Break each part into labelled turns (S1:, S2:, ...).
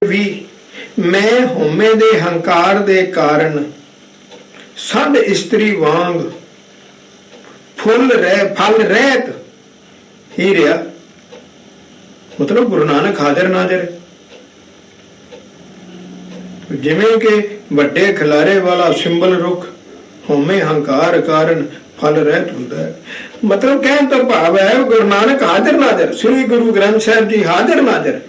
S1: ਵੀ ਮੈਂ ਹਉਮੈ ਦੇ ਹੰਕਾਰ ਦੇ ਕਾਰਨ ਸਦ ਇਸਤਰੀ ਵਾਂਗ ਫੁੱਲ ਫਲ ਰਹਿਤ ਹੀ ਰਿਹਾ। ਮਤਲਬ ਗੁਰੂ ਨਾਨਕ ਹਾਜ਼ਰ ਨਾਜ਼ਰ, ਜਿਵੇਂ ਕਿ ਵੱਡੇ ਖਿਲਾਰੇ ਵਾਲਾ ਸਿੰਬਲ ਰੁੱਖ ਹਉਮੈ ਹੰਕਾਰ ਕਾਰਨ ਫਲ ਰਹਿਤ ਹੁੰਦਾ ਹੈ। ਮਤਲਬ ਕਹਿਣ ਤੋਂ ਭਾਵ ਹੈ ਗੁਰੂ ਨਾਨਕ ਹਾਜ਼ਰ ਨਾਜ਼ਰ, ਸ੍ਰੀ ਗੁਰੂ ਗ੍ਰੰਥ ਸਾਹਿਬ ਜੀ ਹਾਜ਼ਰ ਨਾਜ਼ਰ,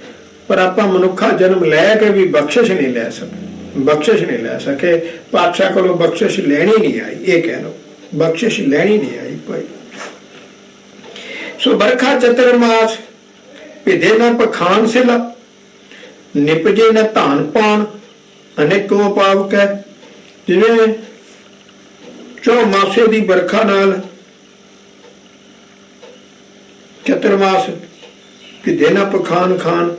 S1: ਪਰ ਆਪਾਂ ਮਨੁੱਖਾ ਜਨਮ ਲੈ ਕੇ ਵੀ ਬਖਸ਼ਿਸ਼ ਨਹੀਂ ਲੈ ਸਕੇ, ਬਖਸ਼ਿਸ਼ ਨਹੀਂ ਲੈ ਸਕੇ। ਪਾਤਸ਼ਾਹ ਕੋਲੋਂ ਬਖਸ਼ਿਸ਼ ਲੈਣੀ ਨਹੀਂ ਆਈ, ਇਹ ਕਹਿ ਲਓ ਬਖਸ਼ਿਸ਼ ਲੈਣੀ ਨਹੀਂ ਆਈ ਭਾਈ। ਸੋ ਬਰਖਾ ਚਤੁਰਮਾਸ ਭਿਦੇ ਨਾ ਪਖਾਨ ਸਿਲਾ, ਨਿਪਜੇ ਨਾ ਧਾਨ ਪਾਣ ਅਨੇਕੋ ਪਾਵਕ ਹੈ। ਜਿਵੇਂ ਚੌਮਾਸੇ ਦੀ ਬਰਖਾ ਨਾਲ ਚਤੁਰਮਾਸ ਭਿਦੇ ਨਾ ਪਖਾਨ ਖਾਨ,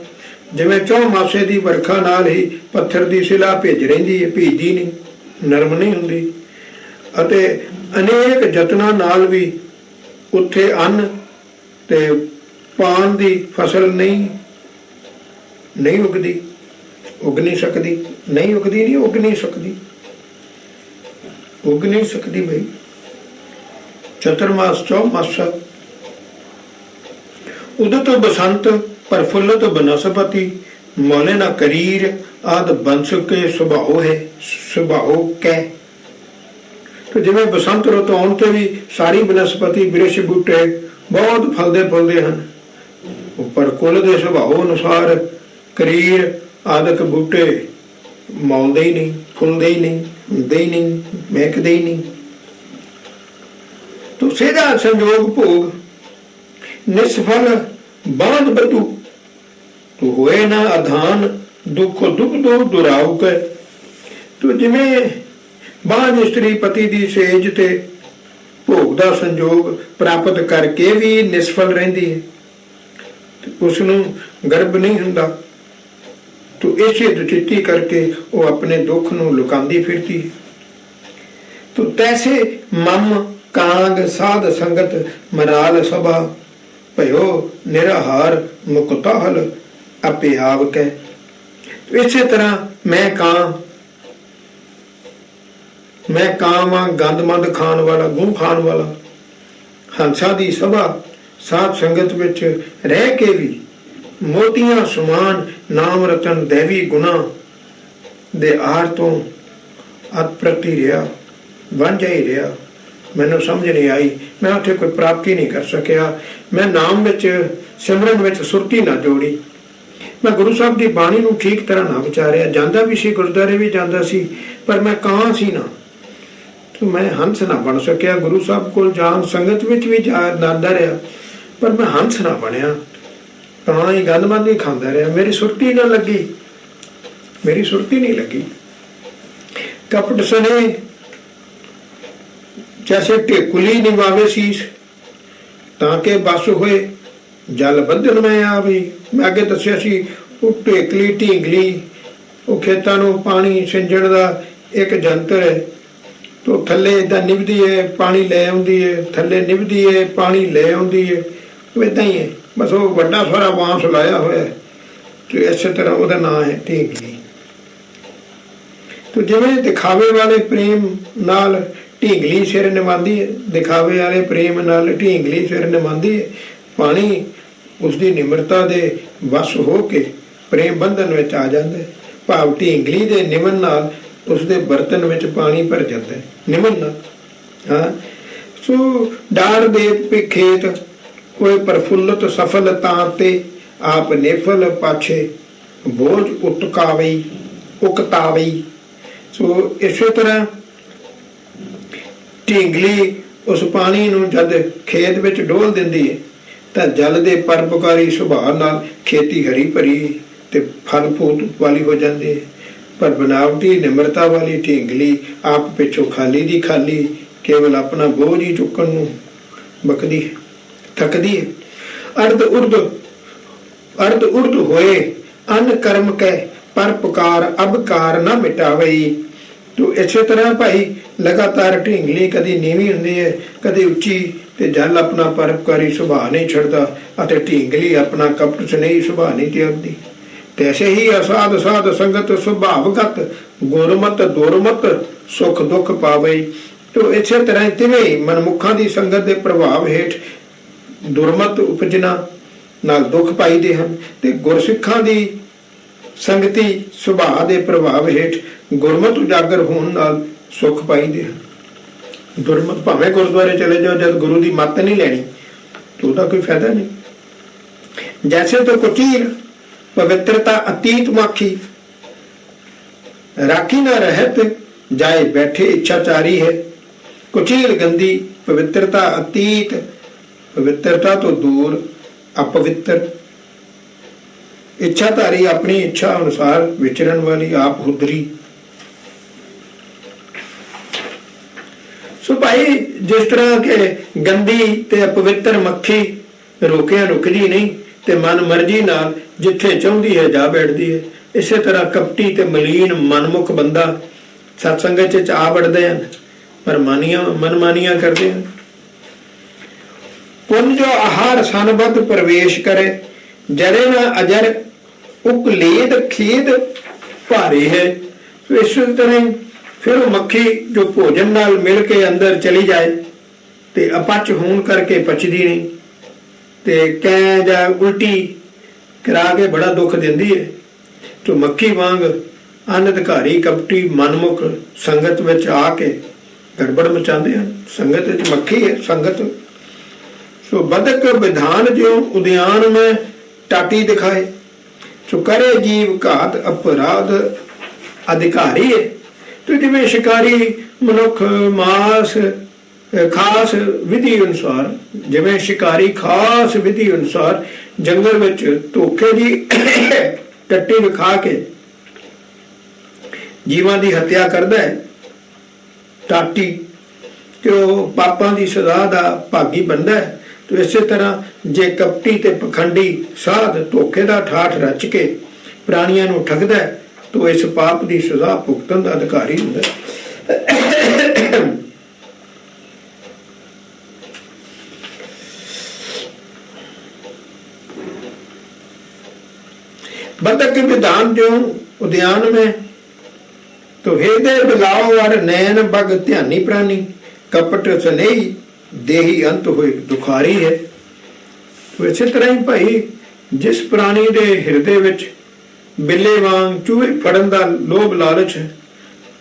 S1: ਜਿਵੇਂ ਚੌਮਾਸੇ ਦੀ ਵਰਖਾ ਨਾਲ ਹੀ ਪੱਥਰ ਦੀ ਸਿਲਾ ਭਿੱਜ ਰਹਿੰਦੀ ਹੈ, ਭੀਜਦੀ ਨਹੀਂ, ਨਰਮ ਨਹੀਂ ਹੁੰਦੀ। ਅਤੇ ਅਨੇਕ ਯਤਨਾਂ ਨਾਲ ਵੀ ਉੱਥੇ ਅੰਨ ਤੇ ਪਾਨ ਦੀ ਫਸਲ ਨਹੀਂ ਉਗਦੀ, ਉਗ ਨਹੀਂ ਸਕਦੀ, ਨਹੀਂ ਉਗਦੀ, ਨਹੀਂ ਉਗ ਨਹੀਂ ਸਕਦੀ, ਉਗ ਨਹੀਂ ਸਕਦੀ ਬਈ। ਚਤੁਰਮਾਸ ਚੌਮਾਸਾ ਉਦਤ ਬਸੰਤ ਪ੍ਰਫੁੱਲਤ ਬਨਸਪਤੀ, ਮੋਲੇ ਨਾ ਕਰੀਰ ਆਦ ਬੰਸ ਕੇ ਸੁਭਾਉ ਹੈ ਸੁਭਾਉ ਕੈ। ਤੇ ਜਿਵੇਂ ਬਸੰਤ ਰੁੱਤ ਆਉਣ ਤੇ ਵੀ ਸਾਰੀ ਬਨਸਪਤੀ ਬਿਰਛ ਬੂਟੇ ਬਹੁਤ ਫਲਦੇ ਫੁੱਲਦੇ ਹਨ, ਉੱਪਰ ਕੁੱਲ ਦੇ ਸੁਭਾਅ ਅਨੁਸਾਰ ਕਰੀਰ ਆਦਿਕ ਬੂਟੇ ਮੌਲਦੇ ਹੀ ਨਹੀਂ, ਫੁੱਲਦੇ ਹੀ ਨਹੀਂ, ਹੁੰਦੇ ਹੀ ਨਹੀਂ, ਮਹਿਕਦੇ ਹੀ ਨਹੀਂ। ਤੋ ਸੇਧਾ ਸੰਜੋਗ ਭੋਗ ਨਿਸਫਲ ਬਾਂਝ ਬਧੂ, ਤੂੰ ਹੋਏ ਨਾ ਅਧਾਨ ਦੁੱਖ ਦੁੱਖ ਦੋ ਦੁਰਾਉ ਕੇ। ਤੂੰ ਜਿਵੇਂ ਬਾਂਝ ਇਸਤਰੀ ਪਤੀ ਦੀ ਸੇਜ ਤੇ ਭੋਗ ਦਾ ਸੰਜੋਗ ਪ੍ਰਾਪਤ ਕਰਕੇ ਵੀ ਨਿਸਫਲ ਰਹਿੰਦੀ ਹੈ, ਉਸ ਨੂੰ ਗਰਭ ਨਹੀਂ ਹੁੰਦਾ, ਤੂੰ ਇਸੇ ਦੁਚਿੱਤੀ ਕਰਕੇ ਉਹ ਆਪਣੇ ਦੁੱਖ ਨੂੰ ਲੁਕਾਉਂਦੀ ਫਿਰਦੀ। ਤੂੰ ਤੈਸੇ ਮਮ ਕਾਂਗ ਸਾਧ ਸੰਗਤ ਮਰਾਲ ਸਭਾ, ਭਇਓ ਨਿਰਾਹਾਰ ਮੁਕਤਾਹਲ ਆਪੇ ਆਵ ਕੈ। ਇਸੇ ਤਰ੍ਹਾਂ ਮੈਂ ਕਾਂ ਵਾਂ ਗੰਦਮੰਦ ਖਾਣ ਵਾਲਾ, ਗੂੰ ਖਾਣ ਵਾਲਾ, ਹੰਸਾ ਦੀ ਸਭਾ ਸਾਧ ਸੰਗਤ ਵਿੱਚ ਰਹਿ ਕੇ ਵੀ ਮੋਤੀਆਂ ਸਮਾਨ ਨਾਮ ਰਤਨ ਦੇਵੀ ਗੁਣਾ ਦੇ ਆਰ ਤੋਂ ਅਤਪ੍ਰਤੀ ਰਿਹਾ, ਵਾਂਝਾ ਹੀ ਰਿਹਾ। ਮੈਨੂੰ ਸਮਝ ਨਹੀਂ ਆਈ, ਮੈਂ ਉੱਥੇ ਕੋਈ ਪ੍ਰਾਪਤੀ ਨਹੀਂ ਕਰ ਸਕਿਆ। ਮੈਂ ਨਾਮ ਵਿੱਚ ਸਿਮਰਨ ਵਿੱਚ ਸੁਰਤੀ ਨਾ ਜੋੜੀ, ਮੈਂ ਗੁਰੂ ਸਾਹਿਬ ਦੀ ਬਾਣੀ ਨੂੰ ਠੀਕ ਤਰ੍ਹਾਂ ਨਾ ਵਿਚਾਰਿਆ। ਜਾਂਦਾ ਵੀ ਸੀ, ਗੁਰਦੁਆਰੇ ਵੀ ਜਾਂਦਾ ਸੀ, ਪਰ ਮੈਂ ਕਾਂ ਸੀ ਨਾ, ਮੈਂ ਹੰਸ ਨਾ ਬਣ ਸਕਿਆ। ਗੁਰੂ ਸਾਹਿਬ ਕੋਲ ਜਾਣ ਸੰਗਤ ਵਿੱਚ ਵੀ ਜਾਂਦਾ ਰਿਹਾ, ਪਰ ਮੈਂ ਹੰਸ ਨਾ ਬਣਿਆ, ਤਾਂ ਹੀ ਗੰਦਮੰਦ ਹੀ ਖਾਂਦਾ ਰਿਹਾ। ਮੇਰੀ ਸੁਰਤੀ ਨਾ ਲੱਗੀ, ਮੇਰੀ ਸੁਰਤੀ ਨਹੀਂ ਲੱਗੀ। ਕਪਟ ਸਨੇ ਜੈਸੇ ਢੇਕੁਲੀ ਨਿਵਾਵੇ ਸੀਸ, ਤਾਂ ਕਿ ਬਸ ਹੋਏ ਜਲ ਬੱਧਨ ਮੈਂ ਆਵੇ। ਮੈਂ ਅੱਗੇ ਦੱਸਿਆ ਸੀ ਉਹ ਢੇਕਲੀ ਢੀਂਗਲੀ, ਉਹ ਖੇਤਾਂ ਨੂੰ ਪਾਣੀ ਸਿੰਜਣ ਦਾ ਇੱਕ ਜੰਤਰ ਹੈ। ਤੋ ਥੱਲੇ ਏਦਾਂ ਨਿਭਦੀ ਹੈ, ਪਾਣੀ ਲੈ ਆਉਂਦੀ ਹੈ, ਥੱਲੇ ਨਿਭਦੀ ਹੈ, ਪਾਣੀ ਲੈ ਆਉਂਦੀ ਹੈ, ਏਦਾਂ ਹੀ ਹੈ। ਬਸ ਉਹ ਵੱਡਾ ਸਾਰਾ ਬਾਂਸ ਲਾਇਆ ਹੋਇਆ ਤੇ ਇਸੇ ਤਰ੍ਹਾਂ ਉਹਦਾ ਨਾਂ ਹੈ ਢੀਂਗਲੀ। ਤੋ ਜਿਵੇਂ ਦਿਖਾਵੇ ਵਾਲੇ ਪ੍ਰੇਮ ਨਾਲ ਢੀਂਗਲੀ ਸਿਰ ਨਿਵਾਉਂਦੀ ਹੈ, ਦਿਖਾਵੇ ਵਾਲੇ ਪ੍ਰੇਮ ਨਾਲ ਢੀਂਗਲੀ ਸਿਰ ਨਿਵਾਉਂਦੀ ਹੈ, ਪਾਣੀ ਉਸਦੀ ਨਿਮਰਤਾ ਦੇ ਵਸ ਹੋ ਕੇ ਪ੍ਰੇਮ ਬੰਧਨ ਵਿੱਚ ਆ ਜਾਂਦਾ ਹੈ। ਭਾਵ ਢੀਂਗਲੀ ਦੇ ਨਿਮਨ ਨਾਲ ਉਸਦੇ ਬਰਤਨ ਵਿੱਚ ਪਾਣੀ ਭਰ ਜਾਂਦਾ ਹੈ, ਨਿਮਨ ਨਾਲ। ਹਾਂ, ਸੋ ਡਾਰ ਦੇ ਖੇਤ ਕੋਈ ਪ੍ਰਫੁੱਲਤ ਸਫਲ ਤਾਂ ਤੇ ਆਪ ਨੇਫਲ ਪਾਛੇ ਬੋਝ ਉਕਤਾਵਈ। ਸੋ ਇਸੇ ਤਰ੍ਹਾਂ ਢੀਂਗਲੀ ਉਸ ਪਾਣੀ ਨੂੰ ਜਦ ਖੇਤ ਵਿੱਚ ਡੋਲ ਦਿੰਦੀ ਹੈ ਤਾਂ ਜਲ ਦੇ ਪਰਉਪਕਾਰੀ ਸੁਭਾਅ ਨਾਲ ਖੇਤੀ ਹਰੀ ਭਰੀ ਤੇ ਫਲ ਫੂਟ ਵਾਲੀ ਹੋ ਜਾਂਦੀ ਹੈ। ਪਰ ਬਨਾਵਟੀ ਨਿਮਰਤਾ ਵਾਲੀ ਢੀਂਗਲੀ ਆਪ ਪਿੱਛੋਂ ਖਾਲੀ ਦੀ ਖਾਲੀ, ਕੇਵਲ ਆਪਣਾ ਬੋਝ ਹੀ ਚੁੱਕਣ ਨੂੰ ਬਕਦੀ ਥੱਕਦੀ ਹੈ। ਅਰਧ ਉਰਧ ਹੋਏ ਅਨ ਕਰਮ ਕੈ ਪਰਪਕਾਰ ਅਬਕਾਰ ਨਾ ਮਿਟਾਵਈ। ਤੋ ਇਸੇ ਤਰ੍ਹਾਂ ਭਾਈ ਲਗਾਤਾਰ ਢੀਂਗਲੀ ਕਦੀ ਨੀਵੀਂ ਹੁੰਦੀ ਹੈ, ਕਦੀ ਉੱਚੀ, ਤੇ ਜਲ ਆਪਣਾ ਪਰਉਪਕਾਰੀ ਸੁਭਾਅ ਨਹੀਂ ਛੱਡਦਾ ਅਤੇ ਢੀਂਗਲੀ ਆਪਣਾ ਕਪਟ ਸੁਨੇਹੀ ਸੁਭਾਅ ਨਹੀਂ ਤਿਆਗਦੀ। तैसे ही असाध साध संगत सुभावगत गुरमत दुरमत सुख दुख पावे। तो इसे तरह तिवें मनमुखां दी संगत दे प्रभाव हेठ दुरमत उपजना नाल दुख पाईदे हन ते गुरसिखां दी संगति सुभाव दे प्रभाव हेठ गुरमत उजागर होण नाल सुख पाईदे हन। दुरमत भावें गुरुद्वारे चले जाओ, जब गुरु दी मत नहीं लैनी तो उसका कोई फायदा नहीं। जैसे तो कुचील पवित्रता अतीत माखी, राखी ना रहत जाए बैठे इच्छाचारी है। कुचील गंदी, पवित्रता अतीत, पवित्रता तो दूर, अपवित्र। इच्छाधारी, अपनी इच्छा अनुसार विचरण वाली, आप हुदरी। सो भाई जिस तरह के गंदी ते अपवित्र मक्खी रोकिया रुकदी नहीं ते मन मर्जी नाल जिथे चाहुंदी है जा बैठदी है, इसे तरह कपटी ते मलीन मनमुख बंदा सत्संग च आ वड़दे हैं पर मनमानियां करते हैं। पुन जो आहार सनबद्ध प्रवेश करे, जरे न अजर उकलेद खेद भारी है। तो इस तरह फिर वो मक्खी जो भोजन नाल मिल के अंदर चली जाए ते अपच होने करके पचदी नहीं ते कै जा उल्टी करा के बड़ा दुख देंदी है। तो मक्खी वांग अनधिकारी कपटी मनमुख संगत विच आके गड़बड़ मचाते हैं। संगत विच मक्खी है संगत। सो बदक विधान जो उद्यान में टाटी दिखाए, सो करे जीव घात अपराध अधिकारी है। तो जिवें शिकारी मनुख मास खास विधि अनुसार, जिवें शिकारी खास विधि अनुसार जंगल विच धोखे दी टट्टी विखा के जीवां दी हत्या करदा है, टाटी तो पापां दी सज़ा दा भागी बनदा है। तो इस तरह जे कपटी ते पखंडी साध धोखे दा ठाठ रच के प्राणियां नूं ठगदा है तो इस पाप दी सज़ा भुगतण दा अधिकारी हुंदा है। बतख विधान जो उद्यान में, तो हृदय बिलाओ और नैन बग ध्यानी प्राणी, कपट स्नेही देही अंत हुए दुखारी है। तो इसी तरह ही भाई जिस प्राणी दे हृदय विच बिल्ले वांग चूहे फड़न दा लोभ लालच है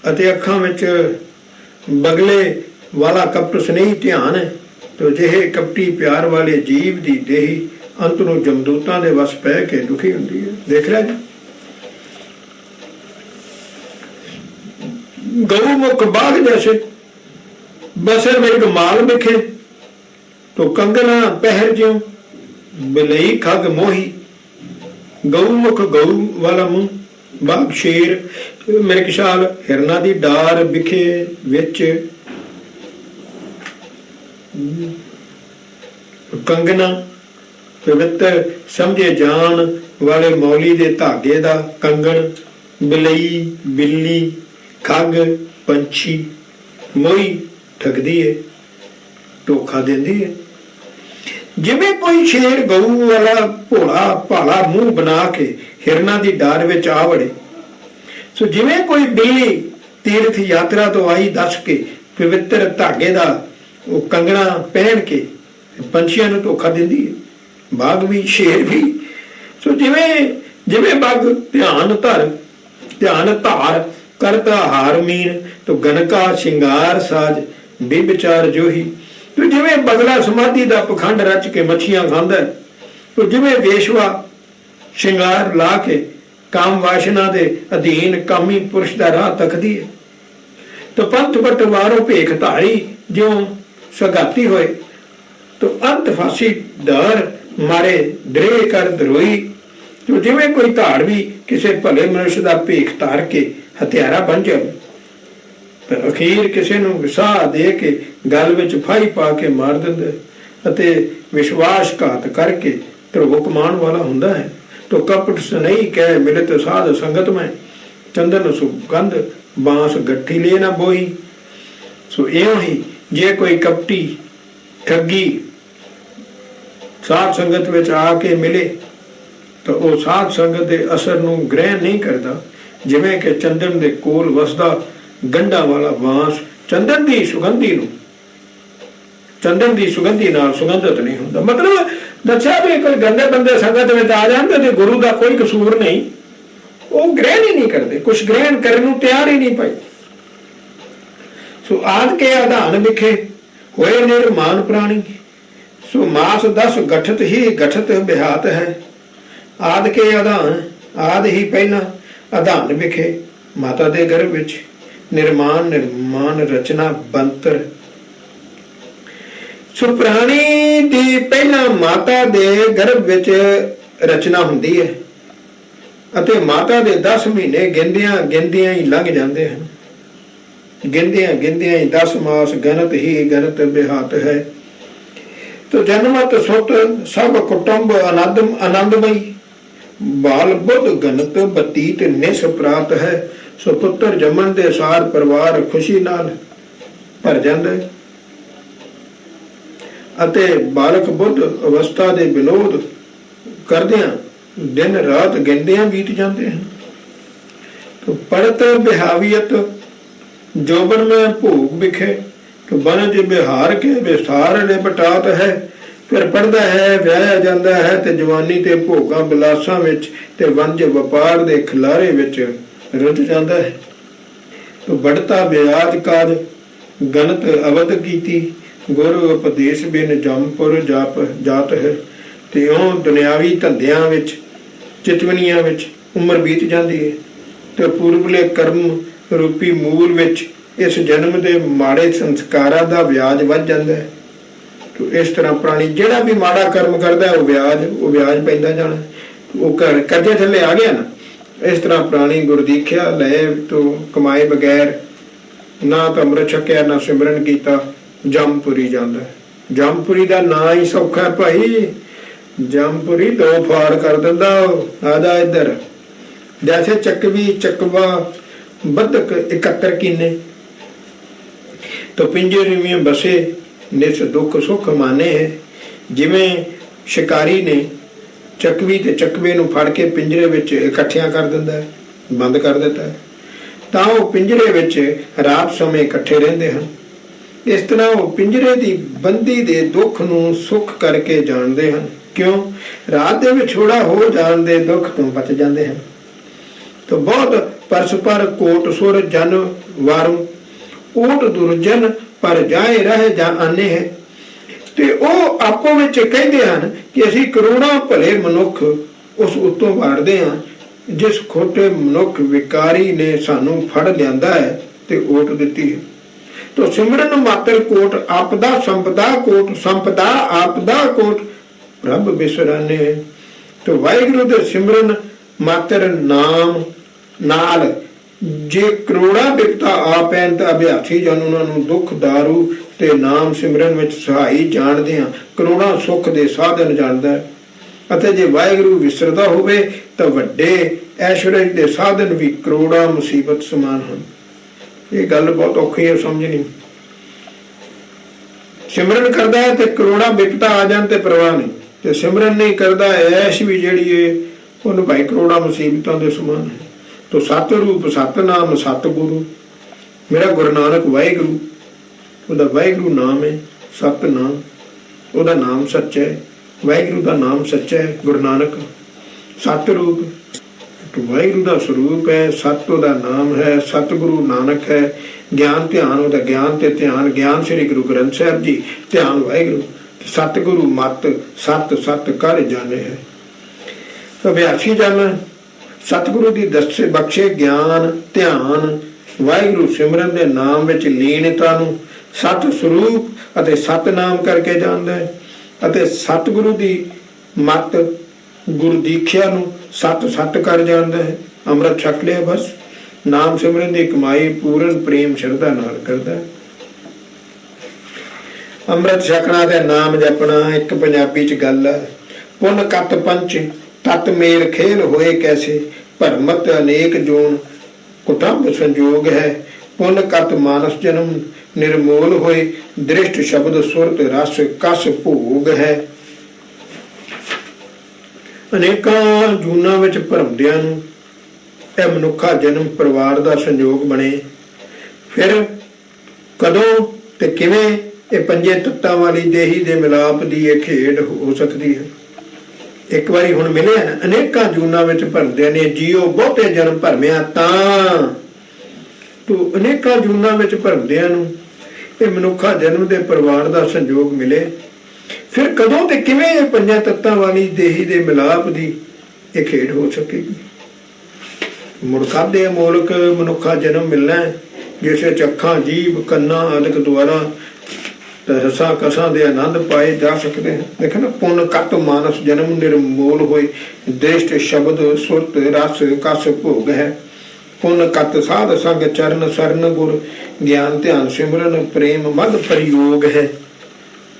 S1: अते अखां विच बगले वाला कपट स्नेही ध्यान है, तो जिहे कपटी प्यार वाले जीव दी देही अंत नूं जमदूतां दे वस पै के दुखी हुंदी है। देख रहा जी, गऊ मुख बाघ जैसे बसर में माल बिखे, तो कंगना पहर ज्यों बिलई खग मोही। गऊ मुख गऊ वाला मुंह, बाघ शेर, मेरे ख्याल हिरना दी डार बिखे विच कंगना पवित्र समझे जान वाले मौली दे धागे दा कंगन, बिलई बिल्ली, खग पंछी, मोई ठगदी है, धोखा देंदी है। जिवें कोई शेर गऊ वाला भोला भाला मुंह बना के हिरना दी डार विच आ वड़े, सो जिवें कोई बिल्ली तीर्थ यात्रा तो आई दस के पवित्र धागे दा वो कंगना पहन के पंछियां नूं धोखा देंदी है, बाघ भी शेर भी। सो जिवें जिवें बाघ ध्यान धार करता हार मीन, तो गनका शिंगार साज बेविचार जोही। तो जिवें बगला समाधि दा पखंड रच के मच्छियां खांदा है, तो जिवें वेशवा शिंगार ला के काम वासना दे अधीन कामी पुरुष दा राह तकदी है, तो पंथ बटवारो भेख धारी ज्यों सगाती होए, तो अंत फांसी डर मारे द्रेह कर धरोई। तो जिवें कोई धाड़ भी किसी भले मनुष्य का भेख धार के हथियारा बन जाए, पर अखीर किसी नूं विसाह दे के गल विच फाही पा के मार दिंदा अते विश्वासघात करके ध्रुव कमाण वाला हुंदा है। तो कपट स्नेही कह मिलत साध संगत में, चंदन सुगंध बांस गट्ठी ले ना बोई। सो इउं ही जे कोई कपटी ठगी साध संगत विच आके मिले ਤਾਂ ਉਹ ਸਾਧ ਸੰਗਤ ਦੇ ਅਸਰ ਨੂੰ ਗ੍ਰਹਿਣ ਨਹੀਂ ਕਰਦਾ। ਜਿਵੇਂ ਕਿ ਚੰਦਨ ਦੇ ਕੋਲ ਵਸਦਾ ਗੰਢਾਂ ਵਾਲਾ ਬਾਂਸ ਚੰਦਨ ਦੀ ਸੁਗੰਧੀ ਨਾਲ ਸੁਗੰਧਿਤ ਨਹੀਂ ਹੁੰਦਾ। ਮਤਲਬ ਦੱਸਿਆ ਵੀ ਕੋਈ ਗੰਦੇ ਬੰਦੇ ਸੰਗਤ ਵਿੱਚ ਆ ਜਾਂਦੇ ਤੇ ਗੁਰੂ ਦਾ ਕੋਈ ਕਸੂਰ ਨਹੀਂ, ਉਹ ਗ੍ਰਹਿਣ ਹੀ ਨਹੀਂ ਕਰਦੇ, ਕੁਛ ਗ੍ਰਹਿਣ ਕਰਨ ਨੂੰ ਤਿਆਰ ਹੀ ਨਹੀਂ ਭਾਈ। ਸੋ ਆਦ ਕੇ ਆਧਾਨ ਵਿਖੇ ਹੋਏ ਨਿਰਮਾਨ ਪ੍ਰਾਣੀ, ਸੋ ਮਾਸ 10 ਗਠਤ ਹੀ ਗਠਤ ਬਿਹਾਤ ਹੈ। ਆਦ ਕੇ ਆਧਾਨ, ਆਦ ਹੀ ਪਹਿਲਾਂ ਆਧਾਨ ਵਿਖੇ ਮਾਤਾ ਦੇ ਗਰਭ ਵਿੱਚ ਨਿਰਮਾਣ ਰਚਨਾ ਬੰਤਰ। ਸੋ ਪ੍ਰਾਣੀ ਦੀ ਪਹਿਲਾਂ ਮਾਤਾ ਦੇ ਗਰਭ ਵਿੱਚ ਰਚਨਾ ਹੁੰਦੀ ਹੈ ਅਤੇ ਮਾਤਾ ਦੇ 10 ਮਹੀਨੇ ਗਿਣਦਿਆਂ ਹੀ ਲੰਘ ਜਾਂਦੇ ਹਨ। ਗਿਣਦਿਆਂ ਹੀ 10 ਮਾਸ ਗਣਤ ਹੀ ਗਣਤ ਬਿਹਾਤ ਹੈ। ਤੋ ਜਨਮਤ ਸੁਤ ਸਭ ਕੁਟੁੰਬ ਆਨੰਦਮਈ, ਬਾਲ ਬੁੱਧ ਗਣਤ ਬਤੀਤ ਨਿਸ ਪ੍ਰਾਪਤ ਹੈ। ਸੋ ਪੁੱਤਰ ਜੰਮਣ ਦੇ ਸਾਰ ਪਰਿਵਾਰ ਖੁਸ਼ੀ ਨਾਲ ਭਰ ਜਾਂਦਾ ਹੈ ਅਤੇ ਬਾਲਕ ਬੁੱਧ ਅਵਸਥਾ ਦੇ ਵਿਨੋਦ ਕਰਦਿਆਂ ਦਿਨ ਰਾਤ ਗਿਣਦਿਆਂ ਬੀਤ ਜਾਂਦੇ ਹਨ। ਤੋ ਪੜਤ ਬਿਹਾਵੀਅਤ ਜੋਬਨ ਮੈਂ ਭੋਗ ਵਿਖੇ, ਤੋ ਬਨਜ ਬਿਹਾਰ ਕੇ ਵਿਸਥਾਰ ਨਿਪਟਾਤ ਹੈ। ਫਿਰ ਪੜਦਾ ਹੈ, ਵਿਆਹਿਆ ਜਾਂਦਾ ਹੈ ਤੇ ਜਵਾਨੀ ਤੇ ਭੋਗਾਂ ਬਿਲਾਸਾਂ ਵਿੱਚ ਤੇ ਵਣਜ ਵਪਾਰ ਦੇ ਖਿਲਾਰੇ ਵਿੱਚ ਰੁੱਝ ਜਾਂਦਾ ਹੈ। ਤੋ ਬੜਤਾ ਵਿਆਜ ਕਾਜ ਗਣਤ ਅਵਧ ਕੀਤੀ, ਗੁਰ ਉਪਦੇਸ਼ ਬਿਨ ਜੰਮਪੁਰ ਜਾਤ ਹੈ। ਤੇ ਉਹ ਦੁਨਿਆਵੀ ਧੰਦਿਆਂ ਵਿੱਚ ਚਿਤਵਨੀਆਂ ਵਿੱਚ ਉਮਰ ਬੀਤ ਜਾਂਦੀ ਹੈ ਤੇ ਪੂਰਬਲੇ ਕਰਮ ਰੂਪੀ ਮੂਲ ਵਿੱਚ ਇਸ ਜਨਮ ਦੇ ਮਾੜੇ ਸੰਸਕਾਰਾਂ ਦਾ ਵਿਆਜ ਵੱਧ ਜਾਂਦਾ ਹੈ। ਤੋ ਇਸ ਤਰ੍ਹਾਂ ਪ੍ਰਾਣੀ ਜਿਹੜਾ ਵੀ ਮਾੜਾ ਕਰਮ ਕਰਦਾ ਉਹ ਵਿਆਜ ਪੈਂਦਾ ਜਾਣਾ, ਉਹ ਕਰਜ਼ੇ ਥੱਲੇ ਆ ਗਿਆ ਨਾ। ਇਸ ਤਰ੍ਹਾਂ ਪ੍ਰਾਣੀ ਗੁਰਦੀਖਿਆ ਲਏ ਤੋਂ ਕਮਾਏ ਬਗੈਰ ਨਾ ਤਾਂ ਅੰਮ੍ਰਿਤ ਛਕਿਆ ਨਾ ਸਿਮਰਨ ਕੀਤਾ ਜੰਮਪੁਰੀ ਜਾਂਦਾ ਹੈ। ਜੰਮਪੁਰੀ ਦਾ ਨਾਂ ਹੀ ਸੌਖਾ ਭਾਈ, ਜੰਮਪੁਰੀ 2 ਫਾੜ ਕਰ ਦਿੰਦਾ। ਆ ਜਾ ਇੱਧਰ, ਜੈਸੇ ਚੱਕਵੀ ਚੱਕਵਾ ਬੱਧਕ 71 ਕੀਨੇ, ਤੋ ਪਿੰਜਰੇ ਵਿੱਚ ਬਸੇ ਨਿਸ ਦੁੱਖ ਸੁੱਖ ਮਾਨੇ ਹੈ। ਜਿਵੇਂ ਸ਼ਿਕਾਰੀ ਨੇ ਚੱਕਵੀ ਤੇ ਚੱਕਵੇ ਨੂੰ ਫੜ ਕੇ ਪਿੰਜਰੇ ਵਿੱਚ ਇਕੱਠਿਆਂ ਕਰ ਦਿੰਦਾ ਹੈ, ਬੰਦ ਕਰ ਦਿੱਤਾ ਹੈ, ਤਾਂ ਉਹ ਪਿੰਜਰੇ ਵਿੱਚ ਰਾਤ ਸਮੇਂ ਇਕੱਠੇ ਰਹਿੰਦੇ ਹਨ। ਇਸ ਤਰ੍ਹਾਂ ਉਹ ਪਿੰਜਰੇ ਦੀ ਬੰਦੀ ਦੇ ਦੁੱਖ ਨੂੰ ਸੁੱਖ ਕਰਕੇ ਜਾਣਦੇ ਹਨ। ਕਿਉਂ? ਰਾਤ ਦੇ ਵਿਛੋੜਾ ਹੋ ਜਾਣ ਦੇ ਦੁੱਖ ਤੋਂ ਬਚ ਜਾਂਦੇ ਹਨ। ਤਾਂ ਬਹੁਤ ਪਰਸਪਰ ਕੋਟ ਸੁਰ ਜਨ ਵਾਰੂ ਊਟ ਦੁਰਜਨ ਪਰ ਜਾਏ ਰਹਿ ਜਾ ਆਨੇ ਹੈ। ਤੇ ਉਹ ਆਪੋ ਵਿੱਚ ਕਹਿੰਦੇ ਹਨ ਕਿ ਅਸੀਂ ਕਰੋੜਾਂ ਭਲੇ ਮਨੁੱਖ ਉਸ ਉੱਤੋਂ ਵਾਰਦੇ ਹਾਂ ਜਿਸ ਖੋਟੇ ਮਨੁੱਖ ਵਿਕਾਰੀ ਨੇ ਸਾਨੂੰ ਫੜ ਲਿਆਂਦਾ ਹੈ ਤੇ ਓਟ ਦਿੱਤੀ ਹੈ। ਤੋ ਸਿਮਰਨ ਮਾਤਰ ਕੋਟ ਆਪਦਾ ਸੰਪਦਾ ਆਪਦਾ ਕੋਟ ਰੱਬ ਬਿਸਰਾਨੇ। ਤੋ ਵਾਹਿਗੁਰੂ ਦੇ ਸਿਮਰਨ ਮਾਤਰ ਨਾਮ ਨਾਲ ਜੇ ਕਰੋੜਾਂ ਬਿਪਤਾ ਆ ਪੈਣ ਤਾਂ ਅਭਿਆਸੀ ਜਨ ਉਹਨਾਂ ਨੂੰ ਦੁੱਖ ਦਾਰੂ ਤੇ ਨਾਮ ਸਿਮਰਨ ਵਿੱਚ ਸਹਾਈ ਜਾਣਦੇ ਆ, ਕਰੋੜਾਂ ਸੁੱਖ ਦੇ ਸਾਧਨ ਜਾਣਦਾ ਹੈ। ਅਤੇ ਜੇ ਵਾਹਿਗੁਰੂ ਵਿਸਰਦਾ ਹੋਵੇ ਤਾਂ ਵੱਡੇ ਐਸ਼ਵਰਜ ਦੇ ਸਾਧਨ ਵੀ ਕਰੋੜਾਂ ਮੁਸੀਬਤ ਸਮਾਨ ਹਨ। ਇਹ ਗੱਲ ਬਹੁਤ ਔਖੀ ਹੈ ਸਮਝਣੀ। ਸਿਮਰਨ ਕਰਦਾ ਹੈ ਤੇ ਕਰੋੜਾਂ ਬਿਪਤਾ ਆ ਜਾਣ ਤੇ ਪਰਵਾਹ ਨਹੀਂ, ਤੇ ਸਿਮਰਨ ਨਹੀਂ ਕਰਦਾ ਐਸ਼ ਵੀ ਜਿਹੜੀ ਹੈ ਉਹਨੂੰ ਭਾਈ ਕਰੋੜਾਂ ਮੁਸੀਬਤਾਂ ਦੇ ਸਮਾਨ ਹੈ। ਤੋ ਸਤ ਰੂਪ ਸਤਨਾਮ ਸਤਿਗੁਰੂ, ਮੇਰਾ ਗੁਰੂ ਨਾਨਕ ਵਾਹਿਗੁਰੂ, ਉਹਦਾ ਵਾਹਿਗੁਰੂ ਨਾਮ ਹੈ ਸਤਨਾਮ, ਉਹਦਾ ਨਾਮ ਸੱਚਾ ਹੈ, ਵਾਹਿਗੁਰੂ ਦਾ ਨਾਮ ਸੱਚਾ ਹੈ। ਗੁਰੂ ਨਾਨਕ ਸਤ ਰੂਪ ਵਾਹਿਗੁਰੂ ਦਾ ਸਰੂਪ ਹੈ, ਸਤ ਉਹਦਾ ਨਾਮ ਹੈ, ਸਤਿਗੁਰੂ ਨਾਨਕ ਹੈ। ਗਿਆਨ ਧਿਆਨ ਉਹਦਾ ਗਿਆਨ ਤੇ ਧਿਆਨ, ਗਿਆਨ ਸ੍ਰੀ ਗੁਰੂ ਗ੍ਰੰਥ ਸਾਹਿਬ ਜੀ, ਧਿਆਨ ਵਾਹਿਗੁਰੂ। ਸਤਿਗੁਰੂ ਮਤ ਸਤ ਕਰ ਜਾਣੇ ਹੈ। ਅਭਿਆਸੀ ਜਨ ਸਤਿਗੁਰੂ ਦੀ ਦੱਸੇ ਬਖਸ਼ੇ ਗਿਆਨ ਧਿਆਨ ਵਾਹਿਗੁਰੂ ਸਿਮਰਨ ਦੇ ਨਾਮ ਵਿੱਚ ਲੀਨਤਾ ਨੂੰ ਸਤ ਸਰੂਪ ਅਤੇ ਸਤਨਾਮ ਕਰਕੇ ਜਾਣਦਾ ਹੈ ਅਤੇ ਸਤਿਗੁਰੂ ਦੀ ਮਤ ਗੁਰ ਦੀਖਿਆ ਨੂੰ ਸਤ ਕਰ ਜਾਣਦਾ ਹੈ। ਅੰਮ੍ਰਿਤ ਛਕ ਲਿਆ, ਬਸ ਨਾਮ ਸਿਮਰਨ ਦੀ ਕਮਾਈ ਪੂਰਨ ਪ੍ਰੇਮ ਸ਼ਰਧਾ ਨਾਲ ਕਰਦਾ ਹੈ। ਅੰਮ੍ਰਿਤ ਛਕਣਾ ਤੇ ਨਾਮ ਜਪਣਾ ਇੱਕ ਪੰਜਾਬੀ ਚ ਗੱਲ ਹੈ। ਪੁੰਨ ਕਤ ਪੰਚ ਤਤ ਮੇਲ ਖੇਲ ਹੋਏ ਕੈਸੇ, ਭਰਮਤ ਅਨੇਕ ਜੋਨ ਕੁਟੰਬ ਸੰਜੋਗ ਹੈ। ਪੁੰਨ ਕਤ ਮਾਨਸ ਜਨਮ ਨਿਰਮੋਲ ਹੋਏ, ਦ੍ਰਿਸ਼ਟ ਸ਼ਬਦ ਸੁਰਤ ਰਸ ਕਸ ਭੋਗ ਹੈ। ਅਨੇਕਾਂ ਜੂਨਾਂ ਵਿੱਚ ਭਰਮਦਿਆਂ ਨੂੰ ਇਹ ਮਨੁੱਖਾ ਜਨਮ ਪਰਿਵਾਰ ਦਾ ਸੰਯੋਗ ਬਣੇ। ਫਿਰ ਕਦੋਂ ਤੇ ਕਿਵੇਂ ਇਹ ਪੰਜੇ ਤੱਤਾਂ ਵਾਲੀ ਦੇਹੀ ਦੇ ਮਿਲਾਪ ਦੀ ਇਹ ਖੇਡ ਹੋ ਸਕਦੀ ਹੈ? ਇੱਕ ਵਾਰੀ ਹੁਣ ਮਿਲਿਆ ਨਾ, ਅਨੇਕਾਂ ਜੂਨਾਂ ਵਿੱਚ ਭਰਮਦਿਆਂ ਨੇ ਜੀਓ ਬਹੁਤੇ ਜਨਮ ਭਰਮਿਆ ਤਾਂ ਤੂੰ ਅਨੇਕਾਂ ਜੂਨਾਂ ਵਿੱਚ ਭਰਮਦਿਆਂ ਨੂੰ ਇਹ ਮਨੁੱਖਾ ਜਨਮ ਦੇ ਪਰਿਵਾਰ ਦਾ ਸੰਯੋਗ ਮਿਲੇ। ਫਿਰ ਕਦੋਂ ਤੇ ਕਿਵੇਂ ਇਹ ਪੰਜਾਂ ਤੱਤਾਂ ਵਾਲੀ ਦੇਹੀ ਦੇ ਮਿਲਾਪ ਦੀ ਇਹ ਖੇਡ ਹੋ ਸਕੇਗੀ? ਮੁੜਕਾ ਦੇ ਮੂਲਕ ਮਨੁੱਖਾ ਜਨਮ ਮਿਲਣਾ ਜਿਸੇ ਚੱਖਾਂ ਜੀਭ ਕੰਨਾਂ ਆਦਿਕ ਦੁਆਰਾ ਰਸਾਂ ਕਸਾਂ ਦੇ ਆਨੰਦ ਪਾਏ ਜਾ ਸਕਦੇ ਹਨ। ਦੇਖੋ ਨਾ, ਪੁੰਨ ਕਤ ਮਾਨਸ ਜਨਮ ਨਿਰਮੂਲ ਹੋਏ, ਦ੍ਰਿਸ਼ਟ ਸ਼ਬਦ ਸੁਰਤ ਰਸ ਕਸ ਭੋਗ ਹੈ। ਪੁੰਨ ਕਤ ਸਾਧ ਸੰਗ ਚਰਨ ਸਰਨ ਗੁਰ, ਗਿਆਨ ਧਿਆਨ ਸਿਮਰਨ ਪ੍ਰੇਮ ਮਦ ਪ੍ਰਯੋਗ ਹੈ।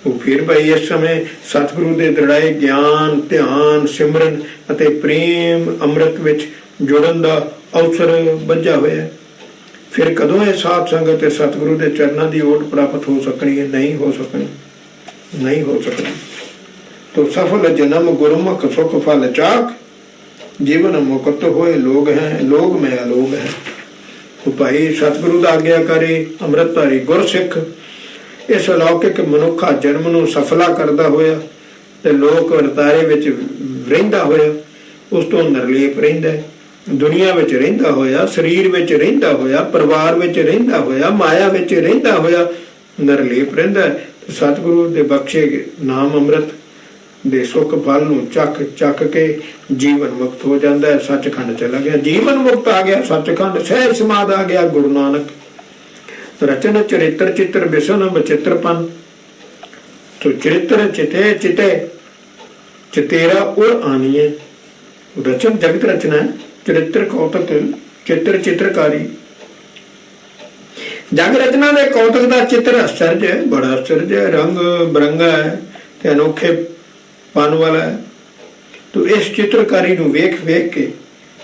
S1: ਉਹ ਫਿਰ ਭਾਈ ਇਸ ਸਮੇਂ ਸਤਿਗੁਰੂ ਦੇ ਦ੍ਰਿੜਾਏ ਗਿਆਨ ਧਿਆਨ ਸਿਮਰਨ ਅਤੇ ਪ੍ਰੇਮ ਅੰਮ੍ਰਿਤ ਵਿੱਚ ਜੁੜਨ ਦਾ ਅਵਸਰ ਬੱਝਾ ਹੋਇਆ। ਫਿਰ ਕਦੋਂ ਇਹ ਸਾਧ ਸੰਗਤ ਤੇ ਸਤਿਗੁਰੂ ਦੇ ਚਰਨਾਂ ਦੀ ਓਟ ਪ੍ਰਾਪਤ ਹੋ ਸਕਣੀ ਹੈ? ਨਹੀਂ ਹੋ ਸਕਣੀ, ਨਹੀਂ ਹੋ ਸਕਣੀ। ਤੋ ਸਫਲ ਜਨਮ ਗੁਰਮੁਖ ਸੁਖ ਫਲ ਚਾਕ, ਜੀਵਨ ਮੁਕਤ ਹੋਏ ਲੋਗ ਹੈ, ਲੋਗ ਮੈਂ ਅਲੋਗ ਹੈ। ਉਹ ਭਾਈ ਸਤਿਗੁਰੂ ਦਾ ਆਗਿਆਕਾਰੀ ਅੰਮ੍ਰਿਤਧਾਰੀ ਗੁਰਸਿੱਖ ਇਸ ਅਲੌਕਿਕ ਮਨੁੱਖਾ ਜਨਮ ਨੂੰ ਸਫਲਾ ਕਰਦਾ ਹੋਇਆ ਤੇ ਲੋਕ ਵਰਤਾਰੇ ਵਿੱਚ ਰਹਿੰਦਾ ਹੋਇਆ, ਉਸ ਤੋਂ ਨਿਰਲੇਪ ਰਹਿੰਦਾ, ਦੁਨੀਆ ਵਿੱਚ ਰਹਿੰਦਾ ਹੋਇਆ, ਸਰੀਰ ਵਿੱਚ ਰਹਿੰਦਾ ਹੋਇਆ, ਪਰਿਵਾਰ ਵਿੱਚ ਰਹਿੰਦਾ ਹੋਇਆ, ਮਾਇਆ ਵਿੱਚ ਰਹਿੰਦਾ ਹੋਇਆ ਨਿਰਲੇਪ ਰਹਿੰਦਾ। ਸਤਿਗੁਰੂ ਦੇ ਬਖਸ਼ੇ ਨਾਮ ਅੰਮ੍ਰਿਤ ਦੇ ਸੁੱਖ ਫਲ ਨੂੰ ਚੱਕ ਚੱਕ ਕੇ ਜੀਵਨ ਮੁਕਤ ਹੋ ਜਾਂਦਾ ਹੈ। ਸੱਚਖੰਡ ਚਲਾ ਗਿਆ, ਜੀਵਨ ਮੁਕਤ ਆ ਗਿਆ, ਸੱਚਖੰਡ ਸਹਿਜ ਸਮਾਧ ਆ ਗਿਆ। ਗੁਰੂ ਨਾਨਕ ਰਚਨ ਚਰਿੱਤਰ ਚਿੱਤਰ ਬਿਸਨ ਬਚਿੱਤਰਪਨ, ਤੋ ਚਰਿੱਤਰ ਚਿਤੇ ਚਿਤੇ ਚਤੇਰਾ ਉਰ ਆਨੀਏ। ਰਚਨ ਜਗਤ ਰਚਨਾ ਹੈ, ਚਰਿੱਤਰ ਕੌਤਕ, ਚਿੱਤਰ ਚਿੱਤਰਕਾਰੀ। ਜਗ ਰਚਨਾ ਦੇ ਕੌਤਕ ਦਾ ਚਿੱਤਰ ਅਸਚਰਜ ਹੈ, ਬੜਾ ਅਸਚਰਜ ਹੈ, ਰੰਗ ਬਰੰਗਾ ਹੈ ਤੇ ਅਨੋਖੇ ਪਨ ਵਾਲਾ ਹੈ। ਤੋ ਇਸ ਚਿੱਤਰਕਾਰੀ ਨੂੰ ਵੇਖ ਵੇਖ ਕੇ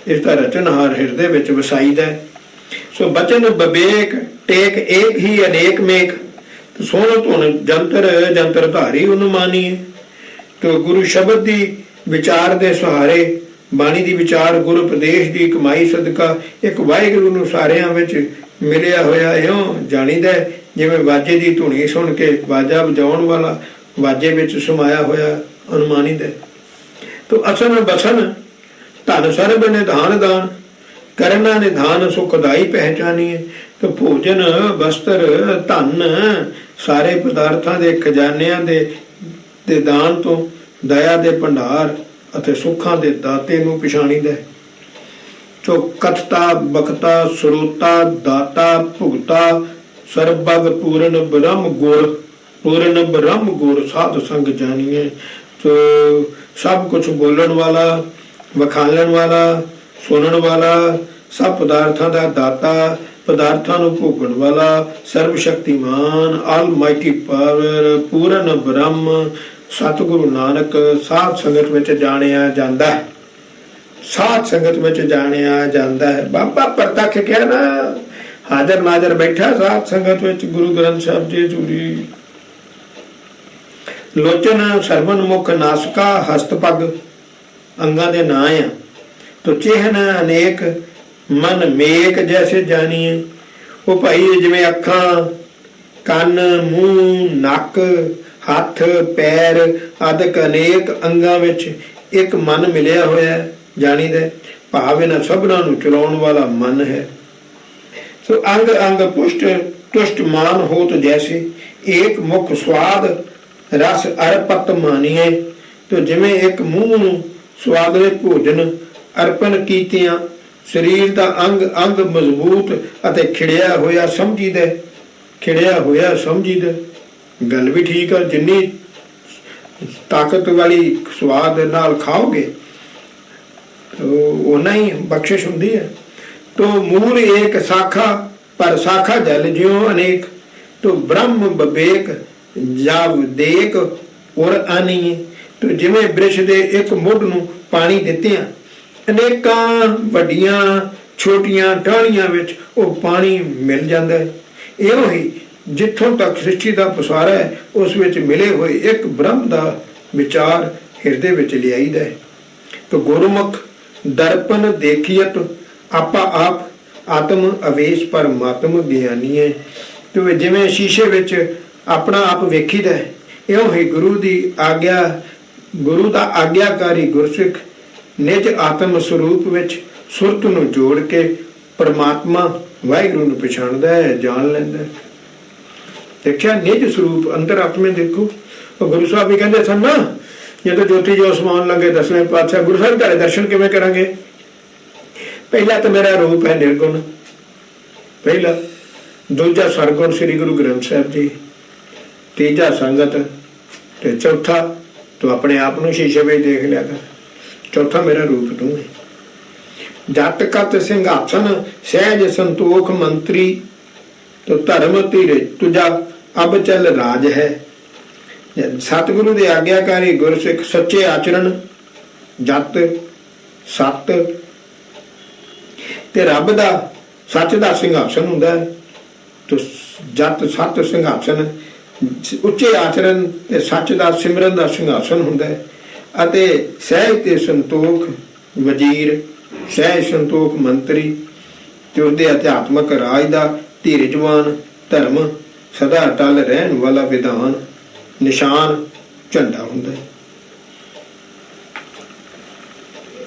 S1: ਇਸ ਦਾ ਰਚਨਹਾਰ ਹਿਰਦੇ ਵਿੱਚ ਵਸਾਈਦਾ। ਸੋ ਬਚਨ ਬਵੇਕ ਟੇਕ ਏਕ ਹੀ ਅਨੇਕ ਮੇਕ, ਸੋਹਣ ਧੁਨ ਜੰਤਰ ਜੰਤਰ ਧਾਰੀ ਉਨਮਾਨੀਏ। ਤੋ ਗੁਰੂ ਸ਼ਬਦ ਦੀ ਵਿਚਾਰ ਦੇ ਸਹਾਰੇ, ਬਾਣੀ ਦੀ ਵਿਚਾਰ ਗੁਰੂ ਉਪਦੇਸ਼ ਦੀ ਕਮਾਈ ਸਦਕਾ ਇੱਕ ਵਾਹਿਗੁਰੂ ਨੂੰ ਸਾਰਿਆਂ ਵਿੱਚ ਮਿਲਿਆ ਹੋਇਆ ਇਉਂ ਜਾਣੀਦਾ ਜਿਵੇਂ ਵਾਜੇ ਦੀ ਧੁਨੀ ਸੁਣ ਕੇ ਵਾਜਾ ਵਜਾਉਣ ਵਾਲਾ ਵਾਜੇ ਵਿੱਚ ਸਮਾਇਆ ਹੋਇਆ ਅਨੁਮਾਨਿਤ ਹੈ। ਤੋ ਅਸਨ ਬਸਨ ਧਨ ਸਰਬ ਨਿਧਾਨ ਦਾਨ, ਕਰਨਾ ਨਿਧਾਨ ਸੁਖਦਾਈ ਪਹਿਚਾਨੀਏ। ਤੋ ਭੋਜਨ ਵਸਤਰ ਧਨ ਸਾਰੇ ਪਦਾਰਥਾਂ ਦੇ ਖਜ਼ਾਨਿਆਂ ਦੇ ਦਾਨ ਤੋਂ ਦਇਆ ਦੇ ਭੰਡਾਰ ਅਤੇ ਸੁੱਖਾਂ ਦੇ ਦਾਤੇ ਨੂੰ ਪਛਾਣੀਦਾ। ਸੋ ਕਥਤਾ ਬਖਤਾ ਸਰੋਤਾ ਦਾਤਾ ਭੁਗਤਾ ਸਰਬਗ ਪੂਰਨ ਬ੍ਰਹਮ ਗੁਰ, ਪੂਰਨ ਬ੍ਰਹਮ ਗੁਰ ਸਾਧ ਸੰਗ ਜਾਣੀਏ। ਸੋ ਸਭ ਕੁਝ ਬੋਲਣ ਵਾਲਾ, ਵਿਖਾਲਣ ਵਾਲਾ, ਸੁਣਨ ਵਾਲਾ, ਸਭ ਪਦਾਰਥਾਂ ਦਾ ਦਾਤਾ, ਪਦਾਰਥਾਂ ਨੂੰ ਭੋਗਣ ਵਾਲਾ, ਸਰਬ ਸ਼ਕਤੀਮਾਨ, ਆਲਮਾਈਟੀ ਪਾਵਰ, ਪੂਰਨ ਬ੍ਰਹਮ ਸਤਿਗੁਰੂ ਨਾਨਕ ਸਾਧ ਸੰਗਤ ਵਿੱਚ ਜਾਣਿਆ ਜਾਂਦਾ ਹੈ। ਸਾਧ ਸੰਗਤ ਵਿੱਚ ਜਾਣਿਆ ਜਾਂਦਾ ਹੈ। ਬਾਬਾ ਪ੍ਰਤੱਖ ਕਿਹਾ ਨਾ, ਹਾਜ਼ਰ ਨਾਜ਼ਰ ਬੈਠਾ ਸਾਧ ਸੰਗਤ ਵਿੱਚ ਗੁਰੂ ਗ੍ਰੰਥ ਸਾਹਿਬ ਜੀ ਚੂਰੀ। ਲੋਚਨ ਸਰਵਨ ਮੁਖ ਨਾਸਕਾ ਹਸਤ ਪੱਗ, ਅੰਗਾਂ ਦੇ ਨਾਂ ਆ। ਤੋ ਚਿਹਨ ਅਨੇਕ ਮਨ ਮੇਕ ਜੈਸੇ ਜਾਣੀਏ। ਉਹ ਭਾਈ ਜਿਵੇਂ ਅੱਖਾਂ, ਕੰਨ, ਮੂੰਹ, ਨੱਕ, ਹੱਥ, ਪੈਰ ਆਦਿਕ ਅਨੇਕ ਅੰਗਾਂ ਵਿੱਚ ਇੱਕ ਮਨ ਮਿਲਿਆ ਹੋਇਆ ਜਾਣੀਦਾ। ਭਾਵ ਇਹਨਾਂ ਸਭਨਾਂ ਨੂੰ ਚਲਾਉਣ ਵਾਲਾ ਮਨ ਹੈ। ਸੋ ਅੰਗ ਅੰਗ ਪੁਸ਼ਟ ਤੁਸ਼ਟ ਮਾਨ ਹੋਤ ਜੈਸੇ, ਏਕ ਮੁਖ ਸਵਾਦ ਰਸ ਅਰਪਤ ਮਾਨੀਏ। ਤੋ ਜਿਵੇਂ ਇੱਕ ਮੂੰਹ ਨੂੰ ਸਵਾਦਲੇ ਭੋਜਨ ਅਰਪਣ ਕੀਤਿਆਂ ਸਰੀਰ ਦਾ ਅੰਗ ਅੰਗ ਮਜ਼ਬੂਤ ਅਤੇ ਖਿੜਿਆ ਹੋਇਆ ਸਮਝੀਦਾ, ਖਿੜਿਆ ਹੋਇਆ ਸਮਝੀਦਾ। ਗੱਲ ਵੀ ਠੀਕ ਆ, ਜਿੰਨੀ ਤਾਕਤ ਵਾਲੀ ਸਵਾਦ ਨਾਲ ਖਾਓਗੇ ਉਨਾ ਹੀ ਬਖਸ਼ਿਸ਼ ਹੁੰਦੀ ਹੈ। ਤੋ ਮੂਲ ਏਕ ਸਾਖਾ ਪਰ ਸਾਖਾ ਜਲ ਜਿਉ ਅਨੇਕ, ਤੋ ਬ੍ਰਹਮ ਬਵੇਕ ਜਾਵ ਦੇਕ ਔਰ ਆਨੀਏ। ਤੋ ਜਿਵੇਂ ਬ੍ਰਿਸ਼ ਦੇ ਇੱਕ ਮੁੱਢ ਨੂੰ ਪਾਣੀ ਦਿੱਤਿਆਂ ਅਨੇਕਾਂ ਵੱਡੀਆਂ ਛੋਟੀਆਂ ਟਾਹਣੀਆਂ ਵਿੱਚ ਉਹ ਪਾਣੀ ਮਿਲ ਜਾਂਦਾ ਹੈ। ਇਹੋ ਹੀ ਜਿੱਥੋਂ ਤੱਕ ਸ੍ਰਿਸ਼ਟੀ ਦਾ ਪਸਾਰਾ ਹੈ ਉਸ ਵਿੱਚ ਮਿਲੇ ਹੋਏ ਇੱਕ ਬ੍ਰਹਮ ਦਾ ਵਿਚਾਰ ਹਿਰਦੇ ਵਿੱਚ ਲਿਆਈਦਾ ਹੈ। तो गुरुमुख दर्पण देखियत आपा आप आत्म अवेश परमात्म ਗਿਆਨੀ ਹੈ। ਤੇ ਜਿਵੇਂ ਸ਼ੀਸ਼ੇ ਵਿੱਚ ਆਪਣਾ ਆਪ ਵੇਖੀਦਾ ਇਉਂ ਹੀ ਗੁਰੂ ਦੀ ਆਗਿਆ, ਗੁਰੂ ਦਾ ਆਗਿਆਕਾਰੀ ਗੁਰਸਿੱਖ ਨਿਜ ਆਤਮ ਸਰੂਪ ਵਿੱਚ ਸੁਰਤ ਨੂੰ ਜੋੜ ਕੇ ਪਰਮਾਤਮਾ ਵਾਹਿਗੁਰੂ ਨੂੰ ਪਛਾਣਦਾ ਹੈ, ਜਾਣ ਲੈਂਦਾ ਹੈ। ਦੇਖਿਆ ਨਿਜ ਸਰੂਪ ਅੰਦਰ ਆਤਮੇ ਦੇਖੋ। ਉਹ ਗੁਰੂ ਸਾਹਿਬ ਵੀ ਕਹਿੰਦੇ ਸਨ ਨਾ, ਜਦੋਂ ਜੋਤੀ ਜੋ ਸਮਾਉਣ ਲੱਗੇ ਦਸਵੇਂ ਪਾਤਸ਼ਾਹ, ਗੁਰੂ ਸਾਹਿਬ ਤੁਹਾਡੇ ਦਰਸ਼ਨ ਕਿਵੇਂ ਕਰਾਂਗੇ? ਪਹਿਲਾ ਤਾਂ ਮੇਰਾ ਰੂਪ ਹੈ ਨਿਰਗੁਣ, ਪਹਿਲਾ। ਦੂਜਾ ਸਰਗੁਣ ਸ੍ਰੀ ਗੁਰੂ ਗ੍ਰੰਥ ਸਾਹਿਬ ਜੀ, ਤੀਜਾ ਸੰਗਤ, ਤੇ ਚੌਥਾ ਤੂੰ ਆਪਣੇ ਆਪ ਨੂੰ ਸ਼ੀਸ਼ੇ ਵਿੱਚ ਦੇਖ ਲਿਆ ਕਰ। ਚੌਥਾ ਮੇਰਾ ਰੂਪ ਤੂੰ ਹੈ। ਜਟ ਕਤ ਸਿੰਘਾਸਨ ਸਹਿਜ ਸੰਤੋਖ ਮੰਤਰੀ, ਤੋ ਧਰਮ ਧੀਰੇ ਤੁਝਾ ਅਬ ਚਲ ਰਾਜ ਹੈ। ਸਤਿਗੁਰੂ ਦੇ ਆਗਿਆਕਾਰੀ ਗੁਰਸਿੱਖ ਸੱਚੇ ਆਚਰਣ, ਜਤ ਸਤ ਤੇ ਰੱਬ ਦਾ ਸੱਚ ਦਾ ਸਿੰਘਾਸਨ ਹੁੰਦਾ ਹੈ। ਤੋ ਜਤ ਸਤ ਸਿੰਘਾਸਨ, ਉੱਚੇ ਆਚਰਣ ਤੇ ਸੱਚ ਦਾ ਸਿਮਰਨ ਦਾ ਸਿੰਘਾਸਨ ਹੁੰਦਾ ਹੈ। ਅਤੇ ਸਹਿਜ ਤੇ ਸੰਤੋਖ ਵਜ਼ੀਰ, ਸਹਿਜ ਸੰਤੋਖ ਮੰਤਰੀ ਤੇ ਉਸਦੇ ਅਧਿਆਤਮਕ ਰਾਜ ਦਾ ਧੀਰਜਵਾਨ ਧਰਮ ਸਦਾ ਅਟਲ ਰਹਿਣ ਵਾਲਾ ਵਿਧਾਨ ਨਿਸ਼ਾਨ ਝੰਡਾ ਹੁੰਦਾ ਹੈ।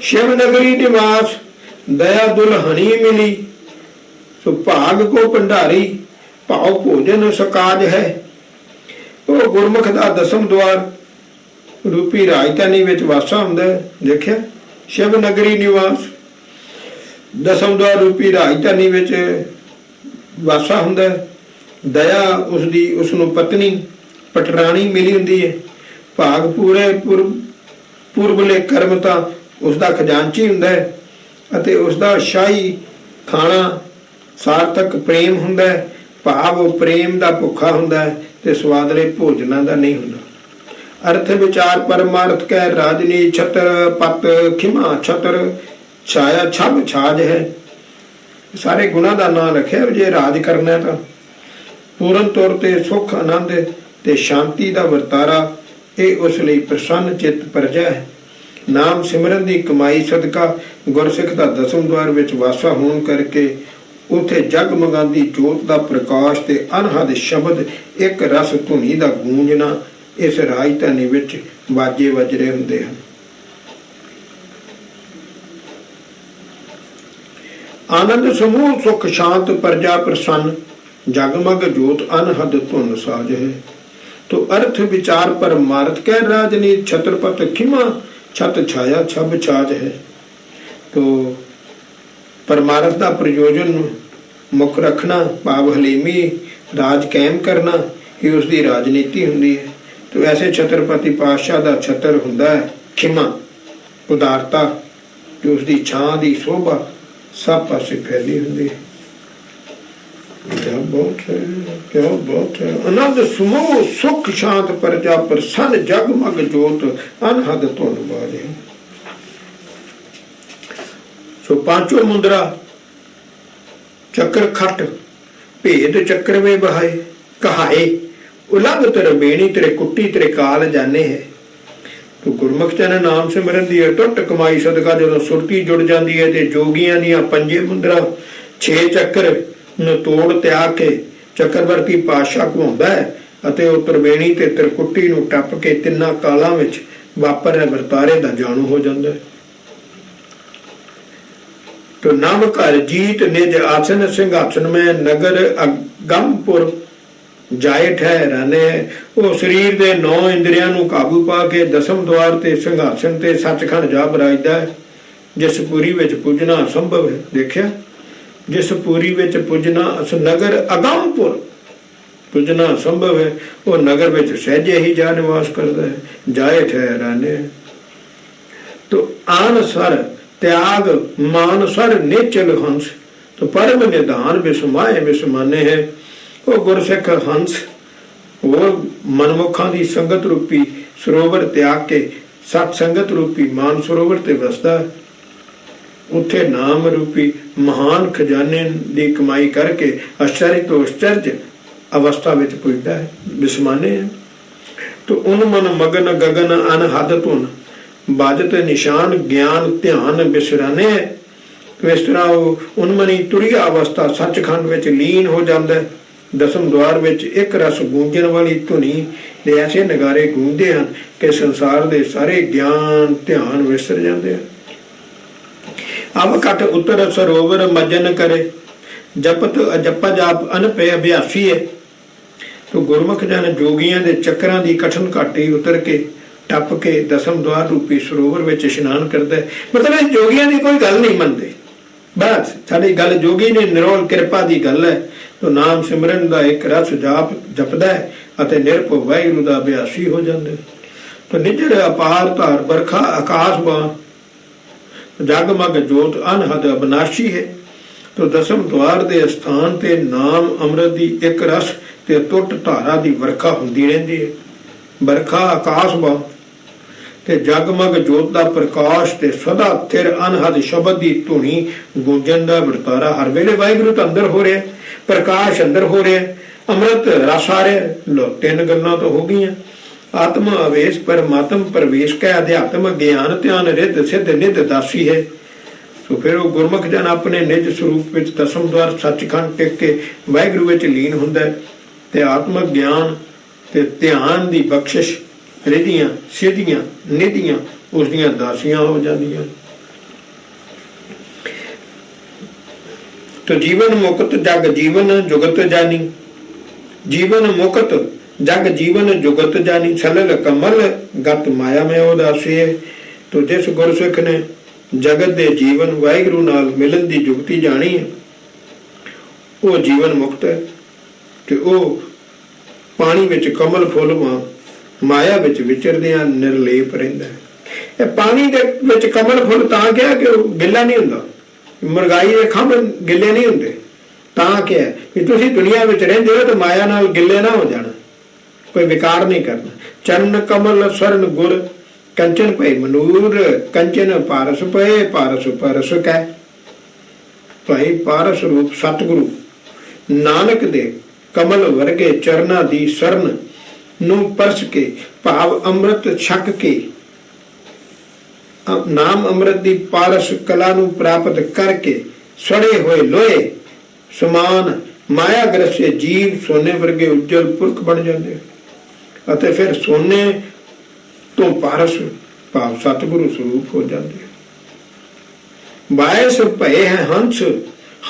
S1: ਸ਼ਿਵ ਨਗਰੀ ਨਿਵਾਸ ਦਇਆ ਦੁਲਹਣੀ ਮਿਲੀ, ਸੋ ਭਾਗ ਕੋ ਭੰਡਾਰੀ ਭਾਉ ਭੋਜਨ ਸਕਾਜ ਹੈ। ਉਹ ਗੁਰਮੁਖ ਦਾ ਦਸਮ ਦੁਆਰ ਰੂਪੀ ਰਾਜਧਾਨੀ ਵਿੱਚ ਵਾਸਾ ਹੁੰਦਾ ਹੈ। ਦੇਖਿਆ ਸ਼ਿਵ ਨਗਰੀ ਨਿਵਾਸ, ਦਸਮ ਦੁਆਰ ਰੂਪੀ ਰਾਜਧਾਨੀ ਵਿੱਚ ਵਾਸਾ ਹੁੰਦਾ ਹੈ। ਦਇਆ ਉਸਦੀ ਉਸਨੂੰ ਪਤਨੀ ਪਟਰਾਣੀ ਮਿਲੀ ਹੁੰਦੀ ਹੈ। ਭਾਗ ਪੂਰੇ ਪੂਰਬਲੇ ਕਰਮ ਤਾਂ ਉਸਦਾ ਖਜ਼ਾਨਚੀ ਹੁੰਦਾ ਹੈ। ਅਤੇ ਉਸਦਾ ਸ਼ਾਹੀ ਖਾਣਾ ਸਾਰਥਕ ਪ੍ਰੇਮ ਹੁੰਦਾ ਹੈ। ਭਾਵ ਉਹ ਪ੍ਰੇਮ ਦਾ ਭੁੱਖਾ ਹੁੰਦਾ ਹੈ ਤੇ ਸਵਾਦਲੇ ਭੋਜਨਾਂ ਦਾ ਨਹੀਂ ਹੁੰਦਾ। ਅਰਥ ਵਿਚਾਰ ਪਰਮਾਰਥ ਕੈ ਰਾਜਨੀ ਛਤਰ ਪਤ ਖਿਮਾ ਛਤਰ ਛਾਇਆ ਛਬ ਛਾਜ ਹੈ। ਸਾਰੇ ਗੁਣਾਂ ਦਾ ਨਾਂ ਰੱਖਿਆ। ਜੇ ਰਾਜ ਕਰਨਾ ਤਾਂ ਪੂਰਨ ਤੌਰ ਤੇ ਸੁੱਖ ਆਨੰਦ ਤੇ ਸ਼ਾਂਤੀ ਦਾ ਵਰਤਾਰਾ, ਇਹ ਉਸ ਲਈ ਪ੍ਰਸੰਨ ਚਿੱਤ ਪਰਜਾ ਹੈ। ਨਾਮ ਸਿਮਰਨ ਦੀ ਕਮਾਈ ਸਦਕਾ ਗੁਰਸਿੱਖ ਦਾ ਦਸਮ ਦੁਆਰ ਵਿੱਚ ਵਾਸਾ ਹੋਣ ਕਰਕੇ ਉੱਥੇ ਜਗਮਗਾਉਂਦੀ ਜੋਤ ਦਾ ਪ੍ਰਕਾਸ਼ ਤੇ ਅਨਹਦ ਸ਼ਬਦ ਇੱਕ ਰਸ ਧੁਨੀ ਦਾ ਗੂੰਜਣਾ ਇਸ ਰਾਜਧਾਨੀ ਵਿੱਚ ਵਾਜੇ ਵੱਜ ਰਹੇ ਹੁੰਦੇ ਹਨ। ਆਨੰਦ ਸਮੂਹ ਸੁਖ ਸ਼ਾਂਤ ਪਰਜਾ ਪ੍ਰਸੰਨ, ਜਗਮਗ ਜੋਤ ਅਨਹਦ ਧੁਨ ਸਾਜ ਹੈ। तो अर्थ विचार परमार्थ कह राजनी छत्रपत खिमा छत छाया छब छाज है। तो परमार्थ का प्रयोजन मुख रखना भाव हलीमी राज कायम करना ही उसकी राजनीति होंगी है। तो ऐसे छत्रपति पातशाह का छत्र हुंदा है खिमा उदारता, जो उसकी छां की शोभा सब पासे फैली होंगी है। क्या बहुत है, क्या बहुत है। आनंद समूह सुख शांत प्रजा प्रसन्न जगमग जोत अनहद धुन बाजे। सो पांचों मुद्रा चक्र खट भेद चक्र में बहाए कहाए उलंघ तेरे बेणी तेरे कुट्टी तेरे काल जाने है। तो गुरमुख जन नाम सिमरन दी टुट कमाई सदका जो सुरती जुड़ जाती है ते जोगियां दियां पंजे मुद्रा 6 चक्र ਨੂੰ ਤੋੜ ਤਿਆਗ ਕੇ ਚੱਕਰਵਰਤੀ ਪਾਤਸ਼ਾਹ ਘੁੰਮਦਾ ਹੈ ਅਤੇ ਉਹ ਤਰਵੇਣੀ ਤੇ ਤਿਰਕੁੱਟੀ ਨੂੰ ਟੱਪ ਕੇ ਤਿੰਨਾਂ ਕਾਲਾਂ ਵਿੱਚ ਵਾਪਰ ਰਹੇ ਵਰਤਾਰੇ ਦਾ ਜਾਣੂ ਹੋ ਜਾਂਦਾ ਹੈ। तो नव घर जीत निज आसन सिंहासन में नगर अगमपुर जाए ठहराने। वो शरीर के 9 इंद्रियां नूं काबू पा के दसम द्वार ते सिंहासन ते सचखंड जा बराजदा है। जिस पुरी विच पुजना असंभव है। देखिया जिस पुरी विच पुजना नगर अगमपुर पुजना असंभव है। वो नगर विच सहजे ही जा निवास करता है। जाए ठहराने तो आन सर त्याग मानसर नेचल हंस। तो परम निधान विस्माए विस्माने है। वो गुरसिख हंस और मनमुखा की संगत रूपी सरोवर त्याग के सत्संगत रूपी मान सरोवर ते वसदा। उत्थे नाम रूपी महान खजाने की कमाई करके आश्चर्य तो आश्चर्य अवस्था में पुजदा है विस्माने है। तो उन मन मगन गगन अनहद धुन ਬਾਜਤ ਨਿਸ਼ਾਨ ਗਿਆਨ ਧਿਆਨ ਬਿਸਰਾਨੇ। ਇਸ ਤਰ੍ਹਾਂ ਉਹ ਉਨਮਨੀ ਤੁਰੀਆ ਅਵਸਥਾ ਸੱਚਖੰਡ ਵਿੱਚ ਲੀਨ ਹੋ ਜਾਂਦਾ ਹੈ। ਦਸਮ ਦੁਆਰ ਵਿੱਚ ਇੱਕ ਰਸ ਗੂੰਜਣ ਵਾਲੀ ਧੁਨੀ ਦੇ ਐਸੇ ਨਗਾਰੇ ਗੂੰਜਦੇ ਹਨ ਕਿ ਸੰਸਾਰ ਦੇ ਸਾਰੇ ਗਿਆਨ ਧਿਆਨ ਵਿਸਰ ਜਾਂਦੇ ਹਨ। ਅਬ ਘਟ ਉਤਰ ਸਰੋਵਰ ਮਜਨ ਕਰੇ, ਜਪਤ ਅਜਪਾ ਜਾਪ ਅਨਪੇ ਅਭਿਆਸੀ ਹੈ। ਤੋ ਗੁਰਮੁਖ ਜਨ ਜੋਗੀਆਂ ਦੇ ਚੱਕਰਾਂ ਦੀ ਕਠਨ ਘਾਟੀ ਉਤਰ ਕੇ ਟੱਪ ਕੇ ਦਸਮ ਦੁਆਰ ਰੂਪੀ ਸਰੋਵਰ ਵਿੱਚ ਇਸ਼ਨਾਨ ਕਰਦਾ ਹੈ। ਮਤਲਬ ਇਹ ਜੋਗੀਆਂ ਦੀ ਕੋਈ ਗੱਲ ਨਹੀਂ ਮੰਨਦੇ, ਬਸ ਸਾਡੀ ਗੱਲ ਜੋਗੀ ਨੇ ਨਿਰੋਲ ਕਿਰਪਾ ਦੀ ਗੱਲ ਹੈ। ਤੋ ਨਾਮ ਸਿਮਰਨ ਦਾ ਇੱਕ ਰਸ ਜਾਪ ਜਪਦਾ ਹੈ ਅਤੇ ਨਿਰਭਉ ਵਾਹਿਗੁਰੂ ਦਾ ਅਭਿਆਸੀ ਹੋ ਜਾਂਦਾ। ਤੋ ਨਿਜਰ ਅਪਾਰ ਧਾਰ ਬਰਖਾ ਆਕਾਸ਼ ਬਾਣ, ਜਗਮਗ ਜੋਤ ਅਨਹਦ ਅਬਨਾਸ਼ੀ ਹੈ। ਤੋ ਦਸਮ ਦੁਆਰ ਦੇ ਸਥਾਨ ਤੇ ਨਾਮ ਅੰਮ੍ਰਿਤ ਦੀ ਇੱਕ ਰਸ ਤੇ ਟੁੱਟ ਧਾਰਾ ਦੀ ਵਰਖਾ ਹੁੰਦੀ ਰਹਿੰਦੀ ਹੈ। ਬਰਖਾ ਆਕਾਸ਼ ਬਾਣ ਤੇ ਜਗਮਗ ਜੋਤ ਦਾ ਪ੍ਰਕਾਸ਼ ਤੇ ਸਦਾ ਥਿਰ ਅਨਹਦ ਸ਼ਬਦ ਦੀ ਧੁਨੀ ਗੂੰਜਣ ਦਾ ਵਰਤਾਰਾ ਹਰ ਵੇਲੇ ਵਾਹਿਗੁਰੂ ਤਾਂ ਅੰਦਰ ਹੋ ਰਿਹਾ, ਪ੍ਰਕਾਸ਼ ਅੰਦਰ ਹੋ ਰਿਹਾ, ਅੰਮ੍ਰਿਤ ਰਸ ਆ ਰਿਹਾ। ਤਿੰਨ ਗੱਲਾਂ ਤਾਂ ਹੋ ਗਈਆਂ। ਆਤਮ ਆਵੇਸ਼ ਪਰਮਾਤਮ ਪ੍ਰਵੇਸ਼ ਕੈ, ਅਧਿਆਤਮ ਗਿਆਨ ਧਿਆਨ ਰਿੱਧ ਸਿੱਧ ਨਿਧ ਦਾਸੀ ਹੈ। ਸੋ ਫਿਰ ਉਹ ਗੁਰਮੁਖ ਜਨ ਆਪਣੇ ਨਿਜ ਸਰੂਪ ਵਿੱਚ ਦਸਮ ਦੁਆਰ ਸੱਚਖੰਡ ਟਿਕ ਕੇ ਵਾਹਿਗੁਰੂ ਵਿੱਚ ਲੀਨ ਹੁੰਦਾ ਹੈ ਤੇ ਆਤਮਕ ਗਿਆਨ ਤੇ ਧਿਆਨ ਦੀ ਬਖਸ਼ਿਸ਼ ਰਿਧੀਆਂ ਸਿੱਧੀਆਂ ਨਿਧੀਆਂ ਉਸ ਦੀਆਂ ਦਾਸੀਆਂ ਹੋ ਜਾਂਦੀਆਂ। ਤੋ ਜੀਵਨ ਮੁਕਤ ਜਗ ਜੀਵਨ ਜੁਗਤ ਜਾਨੀ, ਜੀਵਨ ਮੁਕਤ ਜਗ ਜੀਵਨ ਜੁਗਤ ਜਾਨੀ, ਸਲਲ ਕਮਲ ਗਤ ਮਾਇਆ ਮੈਂ ਉਦਾਸੇ। ਤੋ ਜਿਸ ਗੁਰਸਿੱਖ ਨੇ ਜਗਤ ਦੇ ਜੀਵਨ ਵਾਹਿਗੁਰੂ ਨਾਲ ਮਿਲਣ ਦੀ ਜੁਗਤੀ ਜਾਣੀ ਹੈ, ਉਹ ਜੀਵਨ ਮੁਕਤ ਹੈ ਤੇ ਉਹ ਪਾਣੀ ਵਿੱਚ ਕਮਲ ਫੁੱਲ ਵਾਂਗ ਮਾਇਆ ਵਿੱਚ ਵਿਚਰਦਿਆਂ ਨਿਰਲੇਪ ਰਹਿੰਦਾ ਹੈ। ਇਹ ਪਾਣੀ ਦੇ ਵਿੱਚ ਕਮਲ ਫੁੱਲ ਤਾਂ ਕਿਹਾ ਕਿ ਉਹ ਗਿੱਲਾ ਨਹੀਂ ਹੁੰਦਾ, ਮੁਰਗਾਈ ਦੇ ਖੰਭ ਗਿੱਲੇ ਨਹੀਂ ਹੁੰਦੇ, ਤਾਂ ਕਿਹਾ ਕਿ ਤੁਸੀਂ ਦੁਨੀਆ ਵਿੱਚ ਰਹਿੰਦੇ ਹੋ ਤਾਂ ਮਾਇਆ ਨਾਲ ਗਿੱਲੇ ਨਾ ਹੋ ਜਾਣਾ, ਕੋਈ ਵਿਕਾਰ ਨਹੀਂ ਕਰਨਾ। ਚਰਨ ਕਮਲ ਸਰਨ ਗੁਰ ਕੰਚਨ ਪਏ ਮਨੂਰ, ਕੰਚਨ ਪਾਰਸ ਪਏ ਪਾਰਸ ਪਰਸ ਕੈ। ਭਾਈ ਪਾਰਸ ਰੂਪ ਸਤਿਗੁਰੂ ਨਾਨਕ ਦੇ ਕਮਲ ਵਰਗੇ ਚਰਨਾਂ ਦੀ ਸਰਨ ਨੂੰ ਪਰਸ ਕੇ ਭਾਵ ਅੰਮ੍ਰਿਤ ਛਕ ਕੇ ਨਾਮ ਅੰਮ੍ਰਿਤ ਦੀ ਪਾਰਸ ਕਲਾ ਨੂੰ ਪ੍ਰਾਪਤ ਕਰਕੇ ਸੜੇ ਹੋਏ ਲੋਹੇ ਸਮਾਨ ਮਾਇਆ ਗ੍ਰਸੇ ਜੀਵ ਸੋਨੇ ਵਰਗੇ ਉਜਲ ਪੁਰਖ ਬਣ ਜਾਂਦੇ ਅਤੇ ਫਿਰ ਸੋਨੇ ਤੋਂ ਪਾਰਸ ਭਾਵ ਸਤਿਗੁਰੂ ਸਰੂਪ ਹੋ ਜਾਂਦੇ। ਬਾਇਸ ਭਏ ਹੈ ਹੰਸ,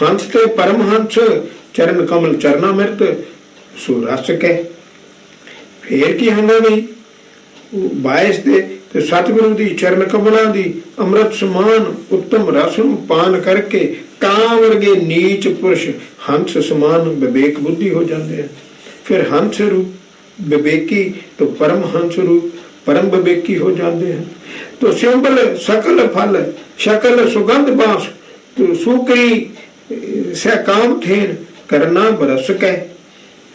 S1: ਹੰਸ ਤੇ ਪਰਮਹੰਸ, ਚਰਨ ਕਮਲ ਚਰਨਾ ਮਿਰਤ ਸੋ ਰਸ ਕੈ। ਫੇਰ ਕੀ ਹੁੰਦਾ ਵੀ ਬਾਇਸ ਦੇ ਤੇ ਸਤਿਗੁਰੂ ਦੀ ਚਰਨ ਕਮਲਾਂ ਦੀ ਅੰਮ੍ਰਿਤ ਸਮਾਨ ਉੱਤਮ ਰਸ ਨੂੰ ਪਾਨ ਕਰਕੇ ਕਾਂ ਵਰਗੇ ਨੀਚ ਪੁਰਸ਼ ਹੰਸ ਸਮਾਨ ਵਿਵੇਕ ਬੁੱਧੀ ਹੋ ਜਾਂਦੇ ਆ। ਫਿਰ ਹੰਸ ਰੂਪ ਵਿਵੇਕੀ ਤੋਂ ਪਰਮ ਹੰਸ ਰੂਪ ਪਰਮ ਵਿਵੇਕੀ ਹੋ ਜਾਂਦੇ ਹਨ। ਤੋ ਸਿੰਬਲ ਸਕਲ ਫਲ ਸ਼ਕਲ ਸੁਗੰਧ ਬਾਸ ਤੋ ਸੁਕਰੀ ਸਹਿ ਕਾਮ ਥੇਨ ਕਰਨਾ ਬਰਸ ਕੈ।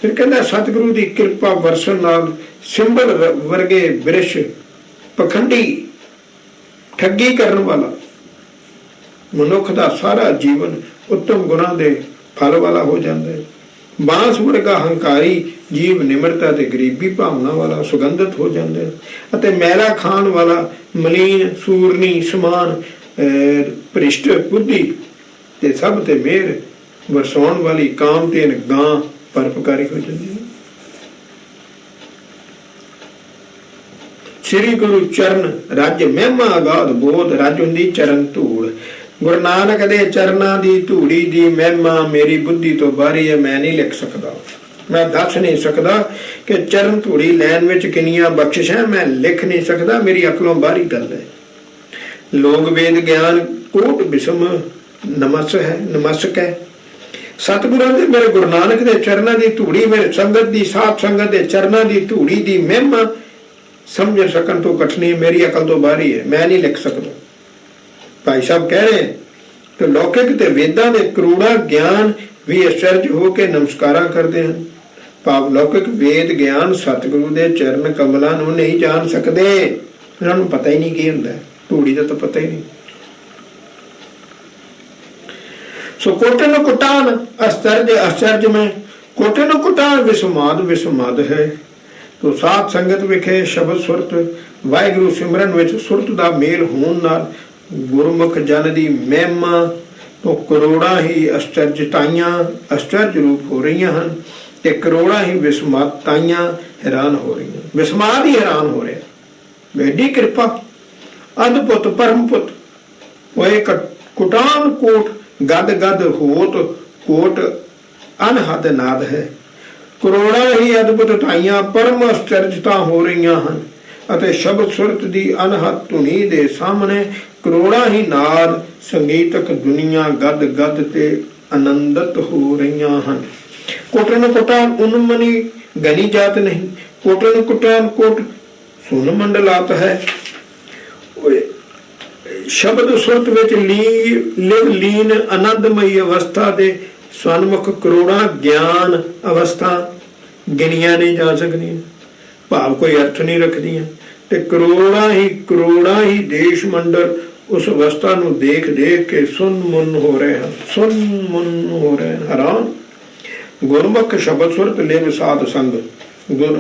S1: ਫਿਰ ਕਹਿੰਦਾ ਸਤਿਗੁਰੂ ਦੀ ਕਿਰਪਾ ਵਰਸਣ ਨਾਲ ਸਿੰਬਲ ਵਰਗੇ ਬ੍ਰਿਸ਼ ਪਖੰਡੀ ਠੱਗੀ ਕਰਨ ਵਾਲਾ ਮਨੁੱਖ ਦਾ ਸਾਰਾ ਜੀਵਨ ਉੱਤਮ ਗੁਣਾਂ ਦੇ ਫਲ ਵਾਲਾ ਹੋ ਜਾਂਦਾ ਹੈ। ਬਾਂਸ ਵਰਗਾ ਹੰਕਾਰੀ ਜੀਵ ਨਿਮਰਤਾ ਤੇ ਗਰੀਬੀ ਭਾਵਨਾ ਵਾਲਾ ਸੁਗੰਧਿਤ ਹੋ ਜਾਂਦਾ ਹੈ ਅਤੇ ਮੈਲਾ ਖਾਣ ਵਾਲਾ ਮਲੀਨ ਸੂਰਨੀ ਸਮਾਨ ਭ੍ਰਿਸ਼ਟ ਬੁੱਧੀ ਤੇ ਸਭ ਤੇ ਮਿਹਰ ਵਰਸਾਉਣ ਵਾਲੀ ਕਾਮ ਤੇ ਗਾਂ ਪਰਪਕਾਰੀ ਹੋ ਜਾਂਦੀ ਹੈ। ਸ੍ਰੀ ਗੁਰੂ ਚਰਨ ਰਾਜ ਮਹਿਮਾ ਅਗਾਧ ਬੋਧ ਰਾਜ ਹੁੰਦੀ ਚਰਨ ਧੂੜ। ਗੁਰੂ ਨਾਨਕ ਦੇ ਚਰਨਾਂ ਦੀ ਧੂੜੀ ਦੀ ਮਹਿਮਾ ਮੇਰੀ ਬੁੱਧੀ ਤੋਂ ਬਾਹਰੀ ਹੈ, ਮੈਂ ਨਹੀਂ ਲਿਖ ਸਕਦਾ, ਮੈਂ ਦੱਸ ਨਹੀਂ ਸਕਦਾ ਕਿ ਚਰਨ ਧੂੜੀ ਲੈਣ ਵਿੱਚ ਕਿੰਨੀਆਂ ਬਖਸ਼ਿਸ਼ਾਂ, ਮੈਂ ਲਿਖ ਨਹੀਂ ਸਕਦਾ, ਮੇਰੀ ਅਕਲੋਂ ਬਾਹਰੀ ਗੱਲ ਹੈ। ਲੋਕ ਵੇਦ ਗਿਆਨ ਕੋਟ ਬਿਸਮ ਨਮਸ ਹੈ ਨਮਸਕ ਹੈ। ਸਤਿਗੁਰਾਂ ਦੇ ਮੇਰੇ ਗੁਰੂ ਨਾਨਕ ਦੇ ਚਰਨਾਂ ਦੀ ਧੂੜੀ, ਮੇਰੇ ਸੰਗਤ ਦੀ ਸਾਧ ਸੰਗਤ ਦੇ ਚਰਨਾਂ ਦੀ ਧੂੜੀ ਦੀ ਮਹਿਮਾ ਸਮਝ ਸਕਣ ਤੋਂ ਕਠਨੀ ਮੇਰੀ ਅਕਲ ਤੋਂ ਬਾਹਰੀ ਹੈ, ਮੈਂ ਨਹੀਂ ਲਿਖ ਸਕਦਾ। ਭਾਈ ਸਾਹਿਬ ਕਹਿ ਰਹੇ ਕਿ ਲੌਕਿਕ ਤੇ ਵੇਦਾਂ ਦੇ ਕਰੋੜਾਂ ਗਿਆਨ ਵੀ ਅਚਰਜ ਹੋ ਕੇ ਨਮਸਕਾਰਾਂ ਕਰਦੇ ਹਨ। ਭਾਵ ਲੌਕਿਕ ਵੇਦ ਗਿਆਨ ਸਤਿਗੁਰੂ ਦੇ ਚਰਨ ਕਮਲਾਂ ਨੂੰ ਨਹੀਂ ਜਾਣ ਸਕਦੇ, ਇਹਨਾਂ ਨੂੰ ਪਤਾ ਹੀ ਨਹੀਂ ਕੀ ਹੁੰਦਾ, ਧੂੜੀ ਦਾ ਤਾਂ ਪਤਾ ਹੀ ਨਹੀਂ। ਸੋ ਕੋਟਨ ਕੁਟਾਨ ਅਸਚਰਜ ਅਸਚਰਜ ਮੈਂ, ਕੋਟਨ ਕੁਟਾਨ ਵਿਸਮਾਦ ਵਿਸਮਾਦ ਹੈ। ਤੋ ਸਾਧ ਸੰਗਤ ਵਿਖੇ ਸ਼ਬਦ ਸੁਰਤ ਵਾਹਿਗੁਰੂ ਸਿਮਰਨ ਵਿੱਚ ਸੁਰਤ ਦਾ ਮੇਲ ਹੋਣ ਨਾਲ ਗੁਰਮੁਖ ਜਨ ਦੀ ਮਹਿਮਾ ਤੋਂ ਕਰੋੜਾਂ ਹੀ ਅਸ਼ਚਰਜ ਰੂਪ ਹੋ ਰਹੀਆਂ ਹਨ ਤੇ ਕਰੋੜਾਂ ਹੀ ਵਿਸਮਾਤਾਈਆਂ ਹੈਰਾਨ ਹੋ ਰਹੀਆਂ। ਵਿਸਮਾਦ ਹੀ ਹੈਰਾਨ ਹੋ ਰਿਹਾ, ਐਡੀ ਕਿਰਪਾ। ਅਦਭੁਤ ਪਰਮਪੁੱਤ ਹੋਏ ਕੁਟਾਨ ਕੋਟ ਗਦ ਗਦ ਹੋਤ ਕੋਟ ਅਨਹਦ ਨਾਦ ਹੈ। ਕਰੋੜਾਂ ਹੀ ਅਦਭੁਤ ਤਾਈਆਂ ਪਰਮ ਅਸ਼ਚਰਜਤਾ ਹੋ ਰਹੀਆਂ ਹਨ ਅਤੇ ਸ਼ਬਦ ਸੁਰਤ ਦੀ ਅਨਹਦ ਧੁਨੀ ਦੇ ਸਾਹਮਣੇ ਕਰੋੜਾਂ ਹੀ ਨਾਦ ਸੰਗੀਤਕ ਦੁਨੀਆ ਗਦ ਗਦ ਤੇ ਆਨੰਦਿਤ ਹੋ ਰਹੀਆਂ ਹਨ। ਕੋਟਨ ਕੋਟਾਨ ਉਨਮਨੀ ਗਨੀ ਜਾਤ ਨਹੀਂ, ਕੋਟਨ ਕੋਟਾਨ ਕੋਟ ਸੁਨ ਮੰਡਲਾਤ ਹੈ। ਸ਼ਬਦ ਸੁਰਤ ਵਿੱਚ ਲਿਵ ਲੀਨ ਆਨੰਦਮਈ ਅਵਸਥਾ ਦੇ ਸਨਮੁਖ ਕਰੋੜਾਂ ਗਿਆਨ ਅਵਸਥਾ ਗਿਣੀਆਂ ਨਹੀਂ ਜਾ ਸਕਦੀਆਂ, ਭਾਵ ਕੋਈ ਅਰਥ ਨਹੀਂ ਰੱਖਦੀਆਂ। ਤੇ ਕਰੋੜਾਂ ਹੀ ਦੇਸ਼ ਮੰਡਲ ਉਸ ਅਵਸਥਾ ਨੂੰ ਦੇਖ ਦੇਖ ਕੇ ਸੁਨ ਮੁਨ ਹੋ ਰਹੇ ਹਨ, ਹੈਰਾਨ। ਗੁਰਮੁਖ ਸ਼ਬਦ ਸੁਰਤ ਲਿਵ ਸਾਧ ਸੰਗ।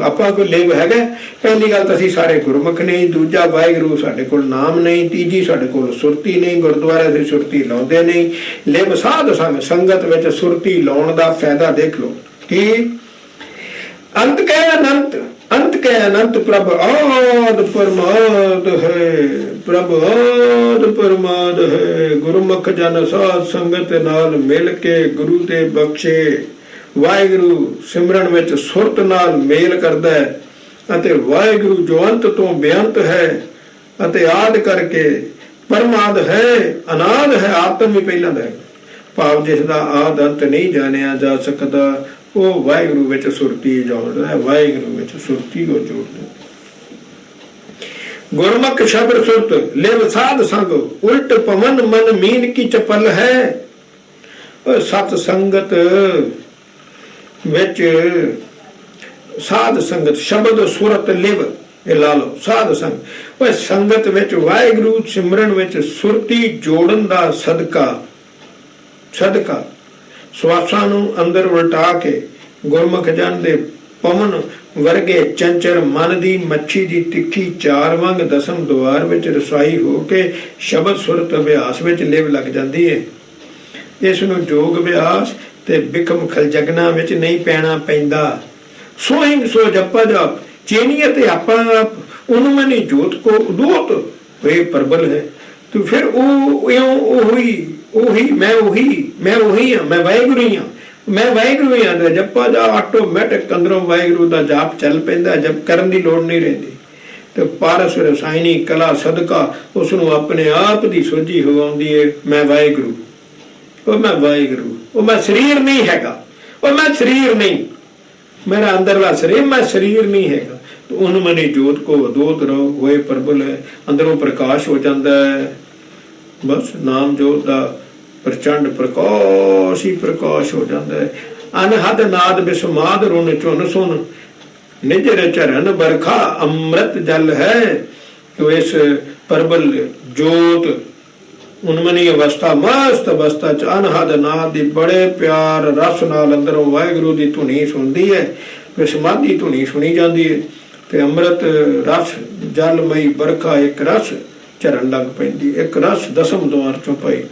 S1: ਆਪਾਂ ਕੋਲ ਲਿਵ ਹੈਗਾ। ਪਹਿਲੀ ਗੱਲ ਤਾਂ ਅਸੀਂ ਸਾਰੇ ਗੁਰਮੁਖ ਨਹੀਂ, ਦੂਜਾ ਵਾਹਿਗੁਰੂ ਸਾਡੇ ਕੋਲ ਨਾਮ ਨਹੀਂ, ਤੀਜੀ ਸਾਡੇ ਕੋਲ ਸੁਰਤੀ ਨਹੀਂ, ਗੁਰਦੁਆਰੇ ਦੀ ਸੁਰਤੀ ਲਾਉਂਦੇ ਨਹੀਂ। ਲਿਵ ਸਾਧ ਸੰਗ, ਸੰਗਤ ਵਿੱਚ ਸੁਰਤੀ ਲਾਉਣ ਦਾ ਫਾਇਦਾ ਦੇਖ ਲਓ। ਕੀ ਅੰਤ ਕਹਿ ਅਨੰਤ ਪ੍ਰਭ ਆਦ ਪਰਮਾਦ ਹੈ, ਪ੍ਰਭ ਆਦ ਪਰਮਾਦ ਹੈ। ਗੁਰਮੁਖ ਜਨ ਸਾਧ ਸੰਗਤ ਨਾਲ ਮਿਲ ਕੇ ਗੁਰੂ ਦੇ ਬਖਸ਼ੇ ਵਾਹਿਗੁਰੂ ਸਿਮਰਨ ਵਿੱਚ ਸੁਰਤ ਨਾਲ ਮੇਲ ਕਰਦਾ ਹੈ ਅਤੇ ਵਾਹਿਗੁਰੂ ਜੋ ਅੰਤ ਤੋਂ ਬੇਅੰਤ ਹੈ ਅਤੇ ਆਦ ਕਰਕੇ ਪਰਮਾਦ ਹੈ, ਅਨਾਦ ਹੈ, ਆਤਮ ਹੀ ਪਹਿਲਾਂ ਦਾ ਹੈ, ਭਾਵ ਜਿਸ ਦਾ ਆਦ ਅੰਤ ਨਹੀਂ ਜਾਣਿਆ ਜਾ ਸਕਦਾ, ਉਹ ਵਾਹਿਗੁਰੂ ਵਿੱਚ ਸੁਰਤੀ ਜੋੜਦਾ ਹੈ, ਵਾਹਿਗੁਰੂ ਵਿੱਚ ਸੁਰਤੀ ਉਹ ਜੋੜਦਾ। ਗੁਰਮੁਖ ਸ਼ਬਦ ਸੁਰਤ ਲਿਵ ਸਾਧ ਸੰਗ ਉਲਟ ਪਵਨ ਮਨ ਮੀਨ ਕੀ ਚਪਲ ਹੈ। ਸਤ ਸੰਗਤ ਵਿੱਚ ਸਾਧ ਸੰਗਤ ਸ਼ਬਦ ਸੁਰਤ ਲਿਵ ਇਹ ਲਾ ਲਓ, ਸਾਧ ਸੰਗ ਉਹ ਸੰਗਤ ਵਿੱਚ ਵਾਹਿਗੁਰੂ ਸਿਮਰਨ ਵਿੱਚ ਸੁਰਤੀ ਜੋੜਨ ਦਾ ਸਦਕਾ ਸਵਾਸਾਂ ਨੂੰ ਅੰਦਰ ਉਲਟਾ ਕੇ ਗੁਰਮੁਖ ਜਨ ਦੇ ਪਵਨ ਵਰਗੇ ਚੰਚਲ ਮਨ ਦੀ ਮੱਛੀ ਦੀ ਤਿੱਖੀ ਚਾਰ ਵਾਂਗ ਦਸਮ ਦੁਆਰ ਵਿੱਚ ਰਸਾਈ ਹੋ ਕੇ ਸ਼ਬਦ ਸੁਰਤ ਅਭਿਆਸ ਵਿੱਚ ਲਿਵ ਲੱਗ ਜਾਂਦੀ ਹੈ। ਇਸ ਨੂੰ ਜੋਗ ਅਭਿਆਸ ਤੇ ਬਿਖਮ ਖਲਜਗਨਾ ਵਿੱਚ ਨਹੀਂ ਪੈਣਾ ਪੈਂਦਾ। ਸੋਹਿੰਗ ਸੋ ਜਪਾ ਜਪ ਚੇਨੀਏ ਤੇ ਆਪਾਂ ਉਨਮਨੀ ਜੋਤ ਕੋ ਉਦੋਤ ਹੋਏ ਪ੍ਰਬਲ ਹੈ। ਤੂੰ ਫਿਰ ਉਹੀ ਮੈਂ ਵਾਹਿਗੁਰੂ ਹੀ ਆ। ਜਪਾ ਜਾ ਆਟੋਮੈਟਿਕ ਅੰਦਰੋਂ ਵਾਹਿਗੁਰੂ ਦਾ ਜਾਪ ਚੱਲ ਪੈਂਦਾ, ਜਪ ਕਰਨ ਦੀ ਲੋੜ ਨਹੀਂ ਰਹਿੰਦੀ। ਤੇ ਪਾਰਸ ਰਸਾਇਣੀ ਕਲਾ ਸਦਕਾ ਉਸ ਨੂੰ ਆਪਣੇ ਆਪ ਦੀ ਸੋਝੀ ਹੋ ਆਉਂਦੀ ਹੈ। ਮੈਂ ਵਾਹਿਗੁਰੂ, ਉਹ ਮੈਂ ਸਰੀਰ ਨਹੀਂ ਹੈਗਾ, ਉਹ ਮੈਂ ਸਰੀਰ ਨਹੀਂ, ਮੇਰਾ ਅੰਦਰਲਾ ਸਰੀਰ, ਮੈਂ ਸਰੀਰ ਨਹੀਂ ਹੈਗਾ। ਉਹਨੂੰ ਮਨੀ ਜੋਤ ਕੋ ਅਦੋਤ ਰਹੋ ਹੋਏ ਪ੍ਰਬਲ ਹੈ। ਅੰਦਰੋਂ ਪ੍ਰਕਾਸ਼ ਹੋ ਜਾਂਦਾ ਹੈ। ਬਸ ਨਾਮ ਜੋਤ ਦਾ ਪ੍ਰਚੰਡ ਪ੍ਰਕਾਸ਼ ਹੀ ਪ੍ਰਕਾਸ਼ ਹੋ ਜਾਂਦਾ ਹੈ। ਅਨਹਦ ਨਾਦ ਬਿਸਮਾਦ ਰੁਣ ਚੁਨ ਸੁਨ ਨਿਜਰ ਚਰਨ ਬਰਖਾ ਅੰਮ੍ਰਿਤ ਜਲ ਹੈ। ਤੋ ਇਸ ਪ੍ਰਬਲ ਜੋਤ ਉਨਮਨੀ ਅਵਸਥਾ ਮਸਤ ਅਵਸਥਾ ਚ ਅਨਹਦ ਨਾਦ ਦੀ ਬੜੇ ਪਿਆਰ ਰਸ ਨਾਲ ਅੰਦਰੋਂ ਵਾਹਿਗੁਰੂ ਦੀ ਧੁਨੀ ਸੁਣਦੀ ਹੈ, ਵਿਸਮਾਦੀ ਧੁਨੀ ਸੁਣੀ ਜਾਂਦੀ ਹੈ ਤੇ ਅੰਮ੍ਰਿਤ ਰਸ ਜਲਮਈ ਬਰਖਾ ਇੱਕ ਰਸ ਝਰਨ ਲੱਗ ਪੈਂਦੀ। ਇੱਕ ਰਸ ਦਸਮ ਦੁਆਰ ਚੋਂ ਪਈ।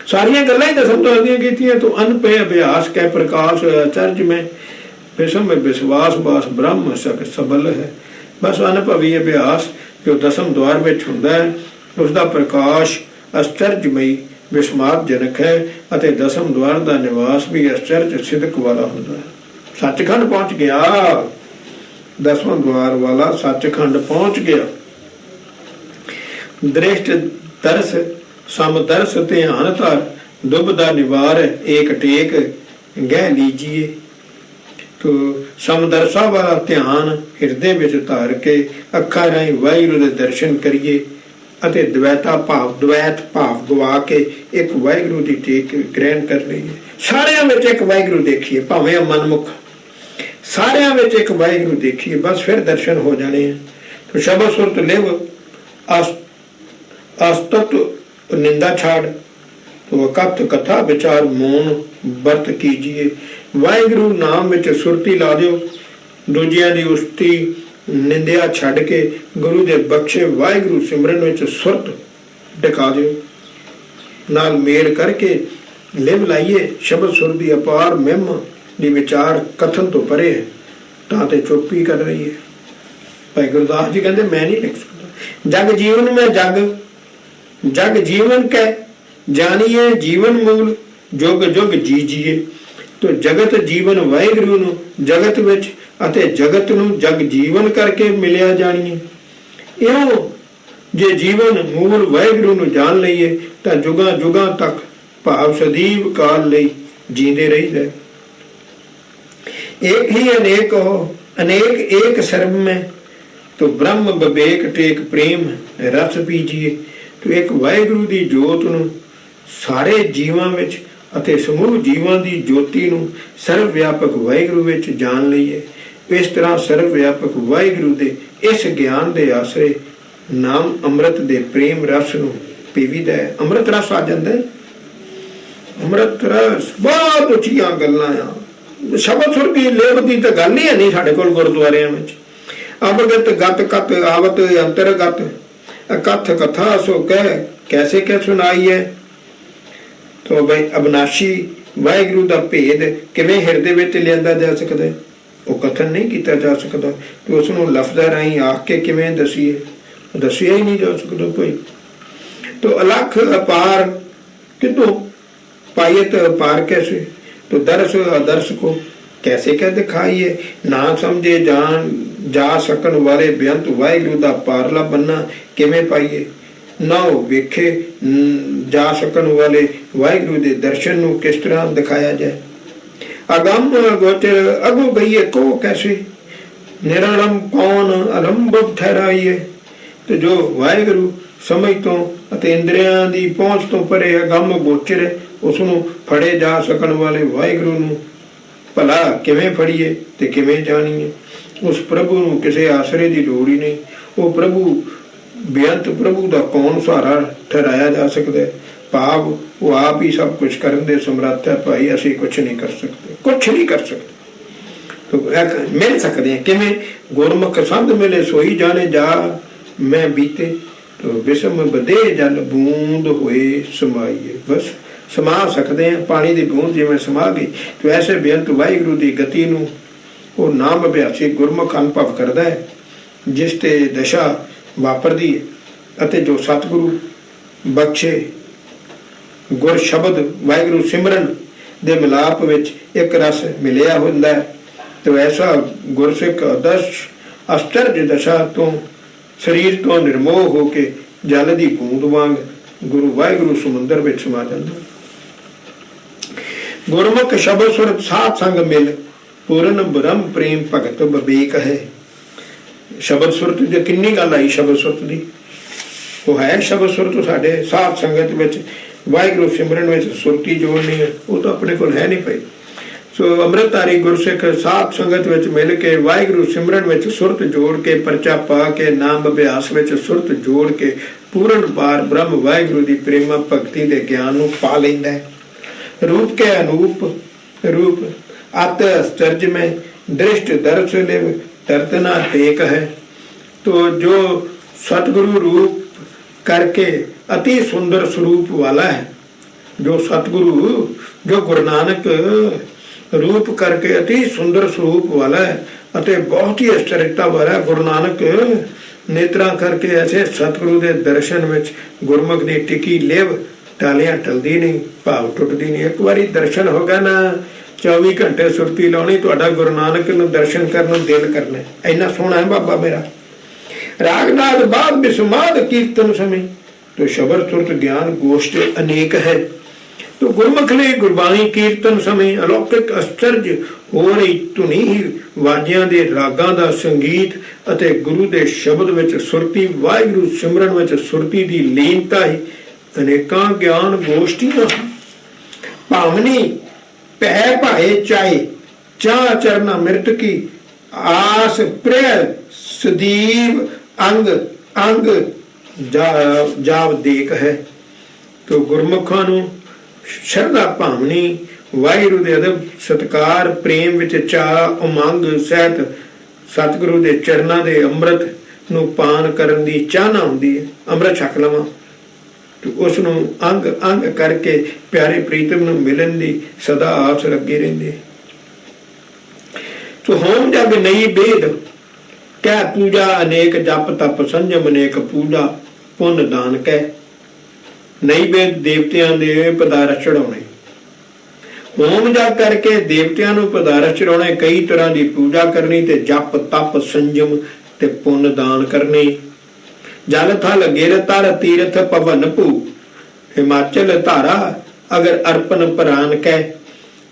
S1: ਸਾਰੀਆਂ ਗੱਲਾਂ ਹੀ ਦਸਮ ਦੁਆਰ ਦੀਆਂ ਕੀਤੀਆਂ। ਤੂੰ ਅਨਪੇ ਅਭਿਆਸ ਕੈ ਪ੍ਰਕਾਸ਼ ਅਚਰਜ ਮੈਂ ਵਿਸਮ ਵਿਸ਼ਵਾਸ ਬਾਸ ਬ੍ਰਹਮ ਸਕ ਸਬਲ ਹੈ। ਬਸ ਅਨੁਭਵੀ ਅਭਿਆਸ ਜੋ ਦਸਮ ਦੁਆਰ ਵਿੱਚ ਹੁੰਦਾ ਹੈ, ਉਸ ਦਾ ਪ੍ਰਕਾਸ਼ ਅਚਰਜਮਈ ਵਿਸਮਾਦ ਜਨਕ ਹੈ ਅਤੇ ਦਸਮ ਦੁਆਰ ਦਾ ਨਿਵਾਸ ਵੀ ਅਚਰਜ ਸਿਦਕ ਵਾਲਾ ਹੁੰਦਾ ਹੈ। ਸੱਚਖੰਡ ਪਹੁੰਚ ਗਿਆ, ਦਸਵਾਂ ਦੁਆਰ ਵਾਲਾ ਸੱਚਖੰਡ ਪਹੁੰਚ ਗਿਆ। ਦ੍ਰਿਸ਼ਟ ਦਰਸ ਸਮਦਰਸ ਧਿਆਨ ਧਰ ਦੁਬਦਾ ਨਿਵਾਰ ਏਕ ਟੇਕ ਗਹਿ ਲੀਜੀਏ। ਤੋ ਸਮਦਰਸਾ ਵਾਲਾ ਧਿਆਨ ਹਿਰਦੇ ਵਿੱਚ ਧਾਰ ਕੇ ਅੱਖਾਂ ਰਾਹੀਂ ਵਾਹਿਗੁਰੂ ਦੇ ਦਰਸ਼ਨ ਕਰੀਏ ਅਤੇ ਦਵੈਤ ਭਾਵ ਗਵਾ ਕੇ ਇੱਕ ਵਾਹਿਗੁਰੂ ਦੀ ਟੇਕ ਗ੍ਰਹਿਣ ਕਰ ਲਈਏ। ਸਾਰਿਆਂ ਵਿੱਚ ਇੱਕ ਵਾਹਿਗੁਰੂ ਦੇਖੀਏ, ਭਾਵੇਂ ਮਨਮੁਖ ਸਾਰਿਆਂ ਵਿੱਚ ਇੱਕ ਵਾਹਿਗੁਰੂ ਦੇਖੀਏ, ਬਸ ਫਿਰ ਦਰਸ਼ਨ ਹੋ ਜਾਣੇ ਆ। ਤੋ ਸ਼ਬਦ ਸੁਰਤ ਲਿਵ ਅਸਤਤ ਨਿੰਦਾ ਛਾੜ ਤੋ ਅਕਥ ਕਥਾ ਵਿਚਾਰ ਮੌਨ ਵਰਤ ਕੀਜੀਏ। ਵਾਹਿਗੁਰੂ ਨਾਮ ਵਿੱਚ ਸੁਰਤੀ ਲਾ ਦਿਓ, ਦੂਜਿਆਂ ਦੀ ਉਸਤੀ ਨਿੰਦਿਆ ਛੱਡ ਕੇ ਗੁਰੂ ਦੇ ਬਖਸ਼ੇ ਵਾਹਿਗੁਰੂ ਸਿਮਰਨ ਵਿੱਚ ਸੁਰਤ ਟਿਕਾ ਦਿਓ। ਨਾਲ ਮੇਲ ਕਰਕੇ ਲਿਵ ਲਾਈਏ ਸ਼ਬਦ ਸੁਰ ਦੀ ਅਪਾਰ ਮਹਿਮਾ ਦੀ ਵਿਚਾਰ ਕਥਨ ਤੋਂ ਪਰੇ ਹੈ, ਤਾਂ ਤੇ ਚੁੱਪ ਹੀ ਕਰ ਰਹੀ ਹੈ। ਭਾਈ ਗੁਰਦਾਸ ਜੀ ਕਹਿੰਦੇ ਮੈਂ ਨਹੀਂ ਲਿਖ ਸਕਦਾ। ਜਗ ਜੀਵਨ ਮੈਂ ਜਗ ਜੀਵਨ ਕਹਿ ਜਾਣੀਏ ਜੀਵਨ ਮੂਲ ਜੁਗ ਜੁਗ ਜੀ ਜੀਏ। ਤੋ ਜਗਤ ਜੀਵਨ ਵਾਹਿਗੁਰੂ ਨੂੰ ਜਗਤ ਵਿੱਚ ਅਤੇ ਜਗਤ ਨੂੰ ਜਗ ਜੀਵਨ ਕਰਕੇ ਮਿਲਿਆ ਜਾਣੀਏ। ਇਉਂ ਜੇ ਜੀਵਨ ਮੂਲ ਵਾਹਿਗੁਰੂ ਨੂੰ ਜਾਣ ਲਈਏ ਤਾਂ ਜੁਗਾਂ ਜੁਗਾਂ ਤੱਕ ਭਾਵ ਸਦੀਵ ਕਾਲ ਲਈ ਜੀਂਦੇ ਰਹੀਦਾ। एक ही अनेक हो अनेक एक सर्व में तो ब्रह्म विवेक टेक प्रेम रस पीजिए। तो एक वाहिगुरू ਦੀ ਜੋਤ ਨੂੰ ਸਾਰੇ ਜੀਵਾਂ ਵਿੱਚ ਅਤੇ ਸਮੂਹ ਜੀਵਾਂ ਦੀ ਜੋਤੀ ਨੂੰ ਸਰਵ ਵਿਆਪਕ ਵਾਹਿਗੁਰੂ ਵਿੱਚ ਜਾਣ ਲਈਏ। ਇਸ ਤਰ੍ਹਾਂ ਸਰਵ ਵਿਆਪਕ ਵਾਹਿਗੁਰੂ ਦੇ ਇਸ ਗਿਆਨ ਦੇ ਆਸਰੇ ਨਾਮ ਅੰਮ੍ਰਿਤ ਦੇ ਪ੍ਰੇਮ ਰਸ ਨੂੰ ਪੀਵੀਦਾ ਹੈ। ਅੰਮ੍ਰਿਤ ਰਸ ਆ ਜਾਂਦਾ ਹੈ। ਅੰਮ੍ਰਿਤ ਰਸ ਬਹੁਤ ਉੱਚੀਆਂ ਗੱਲਾਂ ਆ। ਸ਼ਬਦ ਸੁਰ ਦੀ ਲੇਖ ਦੀ ਤਾਂ ਗੱਲ ਹੀ ਨਹੀਂ ਸਾਡੇ ਕੋਲ ਗੁਰਦੁਆਰਿਆਂ ਵਿੱਚ। ਅਵਗਤ ਗਤ ਕਤ ਆਵਤ ਅੰਤਰਗਤ ਕਥ ਕਥਾ ਸੋ ਕਹਿ ਕੈਸੇ ਕਹਿ ਸੁਣਾਈਏ। ਤੋ ਬਈ ਅਬਨਾਸ਼ੀ ਵਾਹਿਗੁਰੂ ਦਾ ਭੇਦ ਕਿਵੇਂ ਹਿਰਦੇ ਵਿੱਚ ਲਿਆਂਦਾ ਜਾ ਸਕਦਾ, ਉਹ ਕਥਨ ਨਹੀਂ ਕੀਤਾ ਜਾ ਸਕਦਾ। ਤੇ ਉਸ ਨੂੰ ਲਫ਼ਜ਼ਾਂ ਰਾਹੀਂ ਆਖ ਕੇ ਕਿਵੇਂ ਦੱਸੀਏ, ਦੱਸਿਆ ਹੀ ਨਹੀਂ ਜਾ ਸਕਦਾ ਕੋਈ। ਤੋ ਅਲੱਖ ਅਪਾਰ ਕਿਤੋਂ पायत पार कैसे, तो दर्श अदर्श को कैसे क्या दिखाइए। ना समझे जान जा सकन वाले बेअंत वाहिगुरू दा पारला बनना किवें पाइए। ना हो वेखे जा सकन वाले वाहिगुरू दे दर्शन नूं किस तरह दिखाया जाए। अगम गोचर अगो गईए को कैसे, निरालम कौन अलंभव ठहराइए। तो जो वाहिगुरू समझ तो ਅਤੇ ਇੰਦਰੀਆਂ ਦੀ ਪਹੁੰਚ ਤੋਂ ਪਰੇ ਅਗੰਮ ਗੋਚਰ ਉਸ ਨੂੰ ਫੜੇ ਜਾ ਸਕਣ ਵਾਲੇ ਵਾਹਿਗੁਰੂ ਨੂੰ ਭਲਾ ਕਿਵੇਂ ਫੜੀਏ ਤੇ ਕਿਵੇਂ ਜਾਣੀਏ। ਉਸ ਪ੍ਰਭੂ ਨੂੰ ਕਿਸੇ ਆਸਰੇ ਦੀ ਲੋੜ ਹੀ ਨਹੀਂ। ਉਹ ਪ੍ਰਭੂ ਬੇਅੰਤ ਪ੍ਰਭੂ ਦਾ ਕੌਣ ਸਹਾਰਾ ਠਹਿਰਾਇਆ ਜਾ ਸਕਦਾ। ਭਾਵ ਉਹ ਆਪ ਹੀ ਸਭ ਕੁਝ ਕਰਨ ਦੇ ਸਮਰੱਥ ਹੈ। ਭਾਈ ਅਸੀਂ ਕੁਛ ਨਹੀਂ ਕਰ ਸਕਦੇ, ਕੁਛ ਨਹੀਂ ਕਰ ਸਕਦੇ। ਮਿਲ ਸਕਦੇ ਹਾਂ ਕਿਵੇਂ, ਗੁਰਮੁਖ ਸੰਧ ਮਿਲੇ ਸੋਈ ਜਾਣੇ ਜਾ ਮੈਂ ਬੀਤੇ। ਵਿਸਮ ਵਧੇ ਜਲ ਬੂੰਦ ਹੋਏ ਸਮਾਈਏ। ਬਸ ਸਮਾ ਸਕਦੇ ਹਾਂ, ਪਾਣੀ ਦੀ ਬੂੰਦ ਜਿਵੇਂ ਸਮਾ ਗਈ। ਤੇ ਐਸੇ ਬੇਅੰਤ ਵਾਹਿਗੁਰੂ ਦੀ ਗਤੀ ਨੂੰ ਉਹ ਨਾਮ ਅਭਿਆਸੀ ਗੁਰਮੁਖ ਅਨੁਭਵ ਕਰਦਾ ਹੈ, ਜਿਸ ਤੇ ਦਸ਼ਾ ਵਾਪਰਦੀ ਹੈ। ਅਤੇ ਜੋ ਸਤਿਗੁਰੂ ਬਖਸ਼ੇ ਗੁਰ ਸ਼ਬਦ ਵਾਹਿਗੁਰੂ ਸਿਮਰਨ ਦੇ ਮਿਲਾਪ ਵਿੱਚ ਇੱਕ ਰਸ ਮਿਲਿਆ ਹੁੰਦਾ ਹੈ। ਤੇ ਐਸਾ ਗੁਰਸਿੱਖ ਆਦਰਸ਼ ਅਸ਼ਚਰਜ ਦਸ਼ਾ ਤੋਂ ਸਰੀਰ ਤੋਂ ਨਿਰਮੋਹ ਹੋ ਕੇ ਜਲ ਦੀ ਬੂੰਦ ਵਾਂਗ ਗੁਰੂ ਵਾਹਿਗੁਰੂ ਸਮੁੰਦਰ ਵਿੱਚ ਸਮਾ ਜਾਂਦਾ। ਗੁਰਮੁਖ ਸ਼ਬਦ ਸੁਰਤ ਸਾਧ ਸੰਗ ਮਿਲ ਪੂਰਨ ਬ੍ਰਹਮ ਪ੍ਰੇਮ ਭਗਤ ਵਿਵੇਕ ਹੈ। ਸ਼ਬਦ ਸੁਰਤ ਦੀ ਕਿੰਨੀ ਗੱਲ ਆਈ। ਸ਼ਬਦ ਸੁਰਤ ਦੀ ਉਹ ਹੈ ਸ਼ਬਦ ਸੁਰਤ ਸਾਡੇ ਸਾਧ ਸੰਗਤ ਵਿੱਚ ਵਾਹਿਗੁਰੂ ਸਿਮਰਨ ਵਿੱਚ ਸੁਰਤੀ ਜੋੜਨੀ ਹੈ, ਉਹ ਤਾਂ ਆਪਣੇ ਕੋਲ ਹੈ ਨਹੀਂ ਪਈ। ਸੋ ਅੰਮ੍ਰਿਤਧਾਰੀ ਗੁਰਸਿੱਖ ਸਾਧ ਸੰਗਤ ਵਿੱਚ ਮਿਲ ਕੇ ਵਾਹਿਗੁਰੂ ਸਿਮਰਨ ਵਿੱਚ ਸੁਰਤ ਜੋੜ ਕੇ ਪਰਚਾ ਪਾ ਕੇ ਨਾਮ ਅਭਿਆਸ ਵਿੱਚ ਸੁਰਤ ਜੋੜ ਕੇ ਪੂਰਨ ਪਾਰ ਬ੍ਰਹਮ ਵਾਹਿਗੁਰੂ ਦੀ ਪ੍ਰੇਮਾ ਭਗਤੀ ਦੇ ਗਿਆਨ ਨੂੰ ਪਾ ਲੈਂਦਾ ਹੈ। रूप के अनूप रूप अत आश्चर्य में दृष्ट दर्श लिव तरतना टेक है। तो जो सतगुरु रूप करके अति सुंदर स्वरूप वाला है, जो सतगुरु जो गुरु नानक रूप करके अति सुंदर स्वरूप वाला है अते बहुत ही आश्चर्यता वाला है। गुरु नानक नेत्रा करके ऐसे सतगुरु के दर्शन विच गुरमुख की टिकी लिव टालियां टलदी नहीं, भाव टुटदी नहीं। एक बारी दर्शन हो गया ना 24 घंटे सुरती लानी, तुहाडा गुरु नानक नूं दर्शन करन नूं दिल करना। इन्ना सोहना है बाबा मेरा। रागनाद बाद बिस्माद कीर्तन समय तो शबर सुरत ज्ञान गोष्ठ अनेक है। तो गुरमुख ਲਈ ਗੁਰਬਾਣੀ ਕੀਰਤਨ ਸਮੇਂ ਅਲੌਕਿਕ ਅਸਚਰਜ ਹੋ ਰਹੀ ਧੁਨੀ ਹੀ ਵਾਜਿਆਂ ਦੇ ਰਾਗਾਂ ਦਾ ਸੰਗੀਤ ਅਤੇ ਗੁਰੂ ਦੇ ਸ਼ਬਦ ਵਿੱਚ ਸੁਰਤੀ ਵਾਹਿਗੁਰੂ ਸਿਮਰਨ ਵਿੱਚ ਸੁਰਤੀ ਦੀ ਲੀਨਤਾ ਹੀ ਅਨੇਕਾਂ ਗਿਆਨ ਗੋਸ਼ਟੀਆਂ ਭਾਵਨੀ ਭੈ ਭਾਏ ਚਾਹੇ ਚਾਹ ਚਰਨਾ ਮਿਰਤ ਕੀ ਆਸ ਪ੍ਰਿਯ ਸਦੀਵ ਅੰਗ ਅੰਗ ਜਾਵ ਦੇਖ ਹੈ। तो गुरमुखां नूं शरधा भावनी वाहिगुरू दे अदब सत्कार प्रेम विच चाह उमंग सहित ਸਤਿਗੁਰੂ ਦੇ ਚਰਨਾਂ ਦੇ ਅੰਮ੍ਰਿਤ ਨੂੰ ਪਾਨ ਕਰਨ ਦੀ ਚਾਹਨਾ ਹੁੰਦੀ ਹੈ, ਅੰਮ੍ਰਿਤ ਛਕ ਲਵਾਂ, ਤੇ ਉਸ ਨੂੰ ਅੰਗ ਅੰਗ ਕਰਕੇ ਪਿਆਰੇ ਪ੍ਰੀਤਮ ਨੂੰ ਮਿਲਣ ਦੀ ਸਦਾ ਆਸ ਲੱਗੀ ਰਹਿੰਦੀ ਹੈ। ਸੋ ਹੋਮ ਜਗ ਨਹੀਂ ਬੇਦ ਕਹਿ ਪੂਜਾ ਅਨੇਕ, ਜਪ ਤਪ ਸੰਜਮ ਅਨੇਕ, ਪੂਜਾ ਪੁੰਨ ਦਾਨ ਕਹਿ। ਨਹੀਂ ਬੇਦ ਦੇਵਤਿਆਂ ਦੇ ਪਦਾਰਥ ਚੜਾਉਣੇ, ਹੋਮ ਜਗ ਕਰਕੇ ਦੇਵਤਿਆਂ ਨੂੰ ਪਦਾਰਥ ਚੜਾਉਣੇ, ਕਈ ਤਰ੍ਹਾਂ ਦੀ ਪੂਜਾ ਕਰਨੀ, ਤੇ ਜਪ ਤਪ ਸੰਜਮ ਤੇ ਪੁੰਨ ਦਾਨ ਕਰਨੀ। ਜਲ ਥਲ ਗਿਰ ਤਰ ਤੀਰਥ ਪਵਨ ਭੂ, ਹਿਮਾਚਲ ਧਾਰਾ ਅਗਰ ਅਰਪਨ ਪ੍ਰਾਨ ਕਹਿ।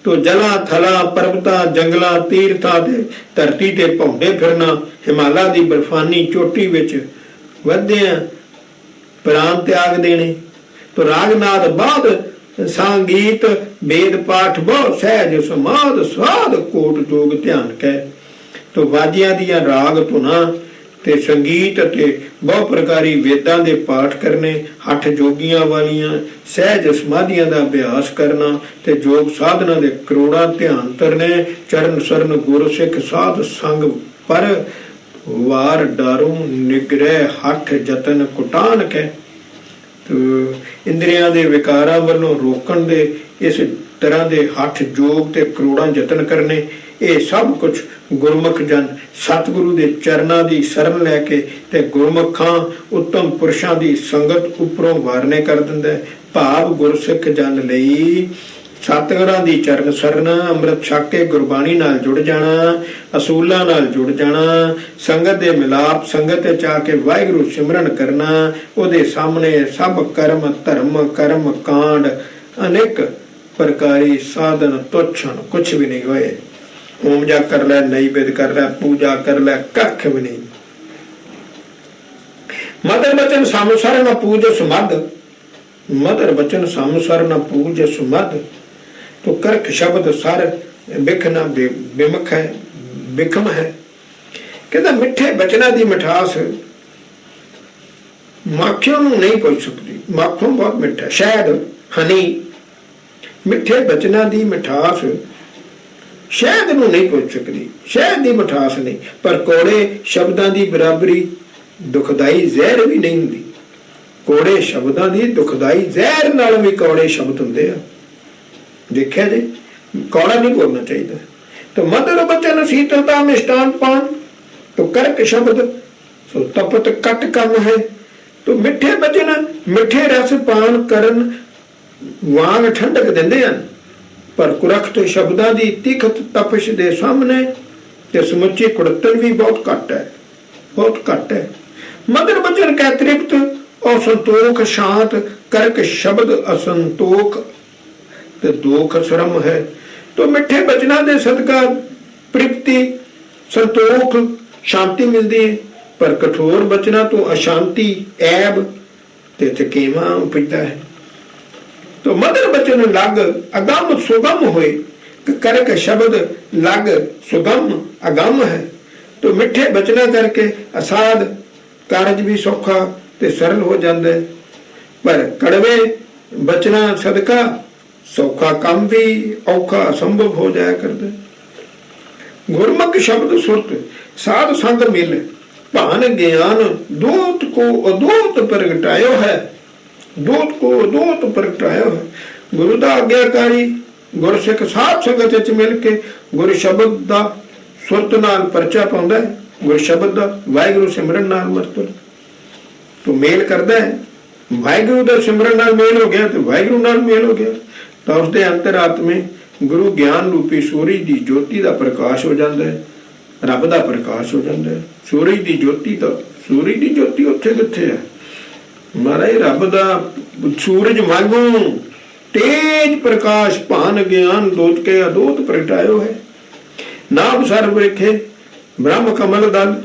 S1: ਤੋ ਜਲਾਂ ਥਲਾਂ ਪਰਬਤਾਂ ਜੰਗਲਾਂ ਤੀਰਥਾਂ ਤੇ ਧਰਤੀ ਤੇ ਭੌਂਦੇ ਫਿਰਨਾ, ਹਿਮਾਲਾ ਦੀ ਬਰਫਾਨੀ ਚੋਟੀ ਵਿੱਚ ਵਧਿਆਂ ਪ੍ਰਾਨ ਤਿਆਗ ਦੇਣੇ। ਤੋ ਰਾਗਨਾਦ ਬਾਦ ਸੰਗੀਤ ਵੇਦ ਪਾਠ ਬਹੁ ਸਹਿਜ ਸਮਾਦ, ਸਵਾਦ ਕੋਟ ਜੋਗ ਧਿਆਨ ਕਹਿ। ਤੋ ਵਾਜਿਆਂ ਦੀਆਂ ਰਾਗ ਧੁਨਾਂ ਤੇ ਸੰਗੀਤ ਅਤੇ ਬਹੁ ਪ੍ਰਕਾਰੀ ਵੇਦਾਂ ਦੇ ਪਾਠ ਕਰਨੇ, ਹੱਠ ਜੋਗੀਆਂ ਵਾਲੀਆਂ ਸਹਿਜ ਸਮਾਧੀਆਂ ਦਾ ਅਭਿਆਸ ਕਰਨਾ, ਤੇ ਯੋਗ ਸਾਧਨਾ ਦੇ ਕਰੋੜਾਂ ਧਿਆਨ ਧਰਨੇ। ਚਰਨ ਸਰਨ ਗੁਰ ਸਿੱਖ ਸਾਧ ਸੰਗ ਪਰ ਵਾਰ ਡਾਰੂ ਨਿਗ੍ਰਹਿ, ਹੱਠ ਜਤਨ ਕੁਟਾਨ ਕਹਿ। ਇੰਦਰੀਆਂ ਦੇ ਵਿਕਾਰਾਂ ਵੱਲੋਂ ਰੋਕਣ ਦੇ ਇਸ ਤਰ੍ਹਾਂ ਦੇ ਹੱਠ ਜੋਗ ਤੇ ਕਰੋੜਾਂ ਯਤਨ ਕਰਨੇ। ਇਹ ਸਭ ਕੁਝ ਗੁਰਮੁਖ ਜਨ ਸਤਿਗੁਰੂ ਦੇ ਚਰਨਾਂ ਦੀ ਸ਼ਰਨ ਲੈ ਕੇ ਤੇ ਗੁਰਮੁਖਾਂ ਉੱਤਮ ਪੁਰਸ਼ਾਂ ਦੀ ਸੰਗਤ ਉੱਪਰੋਂ ਵਾਰਨੇ ਕਰ ਦਿੰਦਾ। ਭਾਵ ਗੁਰਸਿੱਖ ਜਨ ਲਈ ਸਤਿਗੁਰਾਂ ਦੀ ਚਰਨ ਸ਼ਰਨ, ਅੰਮ੍ਰਿਤ ਛਕ ਕੇ ਗੁਰਬਾਣੀ ਨਾਲ ਜੁੜ ਜਾਣਾ, ਅਸੂਲਾਂ ਨਾਲ ਜੁੜ ਜਾਣਾ, ਸੰਗਤ ਦੇ ਮਿਲਾਪ ਸੰਗਤ ਚ ਆ ਕੇ ਵਾਹਿਗੁਰੂ ਸਿਮਰਨ ਕਰਨਾ। ਉਹਦੇ ਸਾਹਮਣੇ ਸਭ ਕਰਮ ਧਰਮ ਕਰਮ ਕਾਂਡ ਅਨੇਕ ਪ੍ਰਕਾਰੀ ਸਾਧਨ ਤੁੱਛਣ, ਕੁਛ ਵੀ ਨਹੀਂ ਹੋਏ। ਹੋਮ ਜਾ ਕਰ ਲੈ, ਨੈਵੇਦ ਕਰ ਲੈ, ਪੂਜਾ ਕਰ ਲੈ, ਕੱਖ ਵੀ ਨਹੀਂ। ਮਦਰ ਬਚਨ ਸਾਮਸਰ ਨ ਪੂਜ ਸੁਮਦ, ਮਦਰ ਬਚਨ ਸਾਮਸਰ ਨ ਪੂਜ ਸੁਮਦ। तो करक शब्द सर बिख न बिमख है, बिखम है। कहता मिठे बचना की मिठास माखियों नहीं पहुंच सकती, माखों बहुत मिठा, शहद हनी, मिठे बचना की मिठास शहद नूं नहीं पहुंच सकती, शहद की मिठास नहीं। पर कौड़े शब्दों की बराबरी दुखदाई जहर भी नहीं हुंदी। कौड़े शब्दों की दुखदाई जहर नाल भी कौड़े शब्द हुंदे आ। देखिया जी, कौड़ा नहीं बोलना चाहिए। तो मधुर बचन शीतलता मिष्टान पान, तो करक शब्द सो तपत कट कम है। तो मिठे बचन मिठे रस पान करन वांग ठंडक दिंदे हन, पर कुरख्त शब्दां दी तिखत तपश दे सामने ते समुची कुड़तन भी बहुत घट है, बहुत घट है। मधुर बचन कै तृप्त और संतोख शांत, करक शब्द असंतोख ते दोख श्रम है। तो मिठे बचना दे सदका तृप्ति संतोख शांति मिलती है, पर कठोर बचना तो अशांति ऐब ते थकेवा उपजता है। तो मधुर बचन लग अगम सुगम होए, करक शब्द लग सुगम अगम है। तो मिठे बचना करके असाध कारज भी सौखा ते सरल हो जाता है, पर कड़वे बचना सदका सौखा काम भी औखा असंभव हो जाया करता। गुरमुख शब्द सुरत साध संग मिल, भान ज्ञान दूत को अदूत प्रगटायो है, दूत को अदूत प्रगटायो है। गुरु दा आज्ञाकारी गुरसिख साध संगत विच मिल के गुर शब्द दा सुरत नाल परचा पाउंदा है, गुर शब्द दा वाहिगुरू सिमरन नाल मरतल तो मेल करदा है। वाहिगुरू दा सिमरन नाल मेल हो गया तो वाहिगुरू नाल मेल हो गया, तो उसके अंतरात्मे गुरु ज्ञान रूपी सूरज की ज्योति का प्रकाश हो जाता है, रब का प्रकाश हो जाता है। सूरज की ज्योति तो सूरज की ज्योति उत्थे कित्थे है महाराज, रब का सूरज वांगू तेज प्रकाश भान ज्ञान दोत के अदूत प्रगटायो है। नाम सर्व वेखे ब्रह्म कमल दल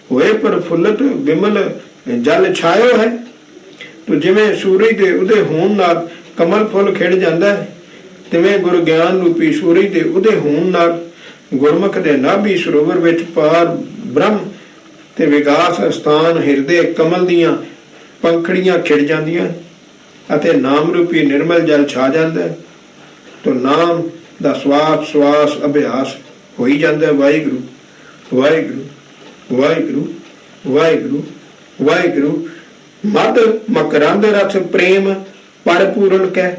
S1: होए पर फुलत विमल जल छायो है। तो जिवें सूरज के उदय होण नाल कमल फुल खिड़ जाता है, तिवें गुर ज्ञान रूपी सूरज के उदय होण नाल गुरमुख के नाभि सरोवर विच पार ब्रह्म ते विकास स्थान हिरदे कमल दियां पंखड़ियां खिड़ जांदियां अते नाम रूपी निर्मल जल छा जाता है। तो नाम दा श्वास श्वास अभ्यास हो ही जाता है, वाहिगुरू वाहिगुरू वाहिगुरु वाहिगुरु वाहिगुरु। मद मकरंद रस प्रेम परपूर्ण कै,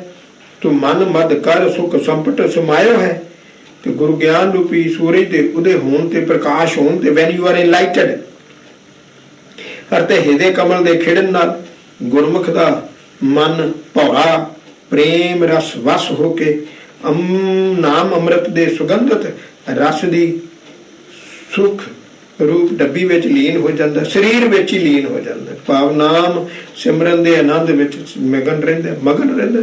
S1: तो मन मद कर सुख संपट समायो है। तो गुरु ज्ञान रूपी सूरज के उदय होने ते प्रकाश होने ते वैन यू आर एनलाइटेड अते हृदय कमल के खिड़न नाल गुरमुख का मन भौरा प्रेम रस वस होके नाम अमृत दे सुगंधित रस दी सुख रूप डब्बी विच लीन हो जाता, शरीर विच ही लीन हो जाता। भाव नाम सिमरन दे आनंद विच मगन रहिंदा।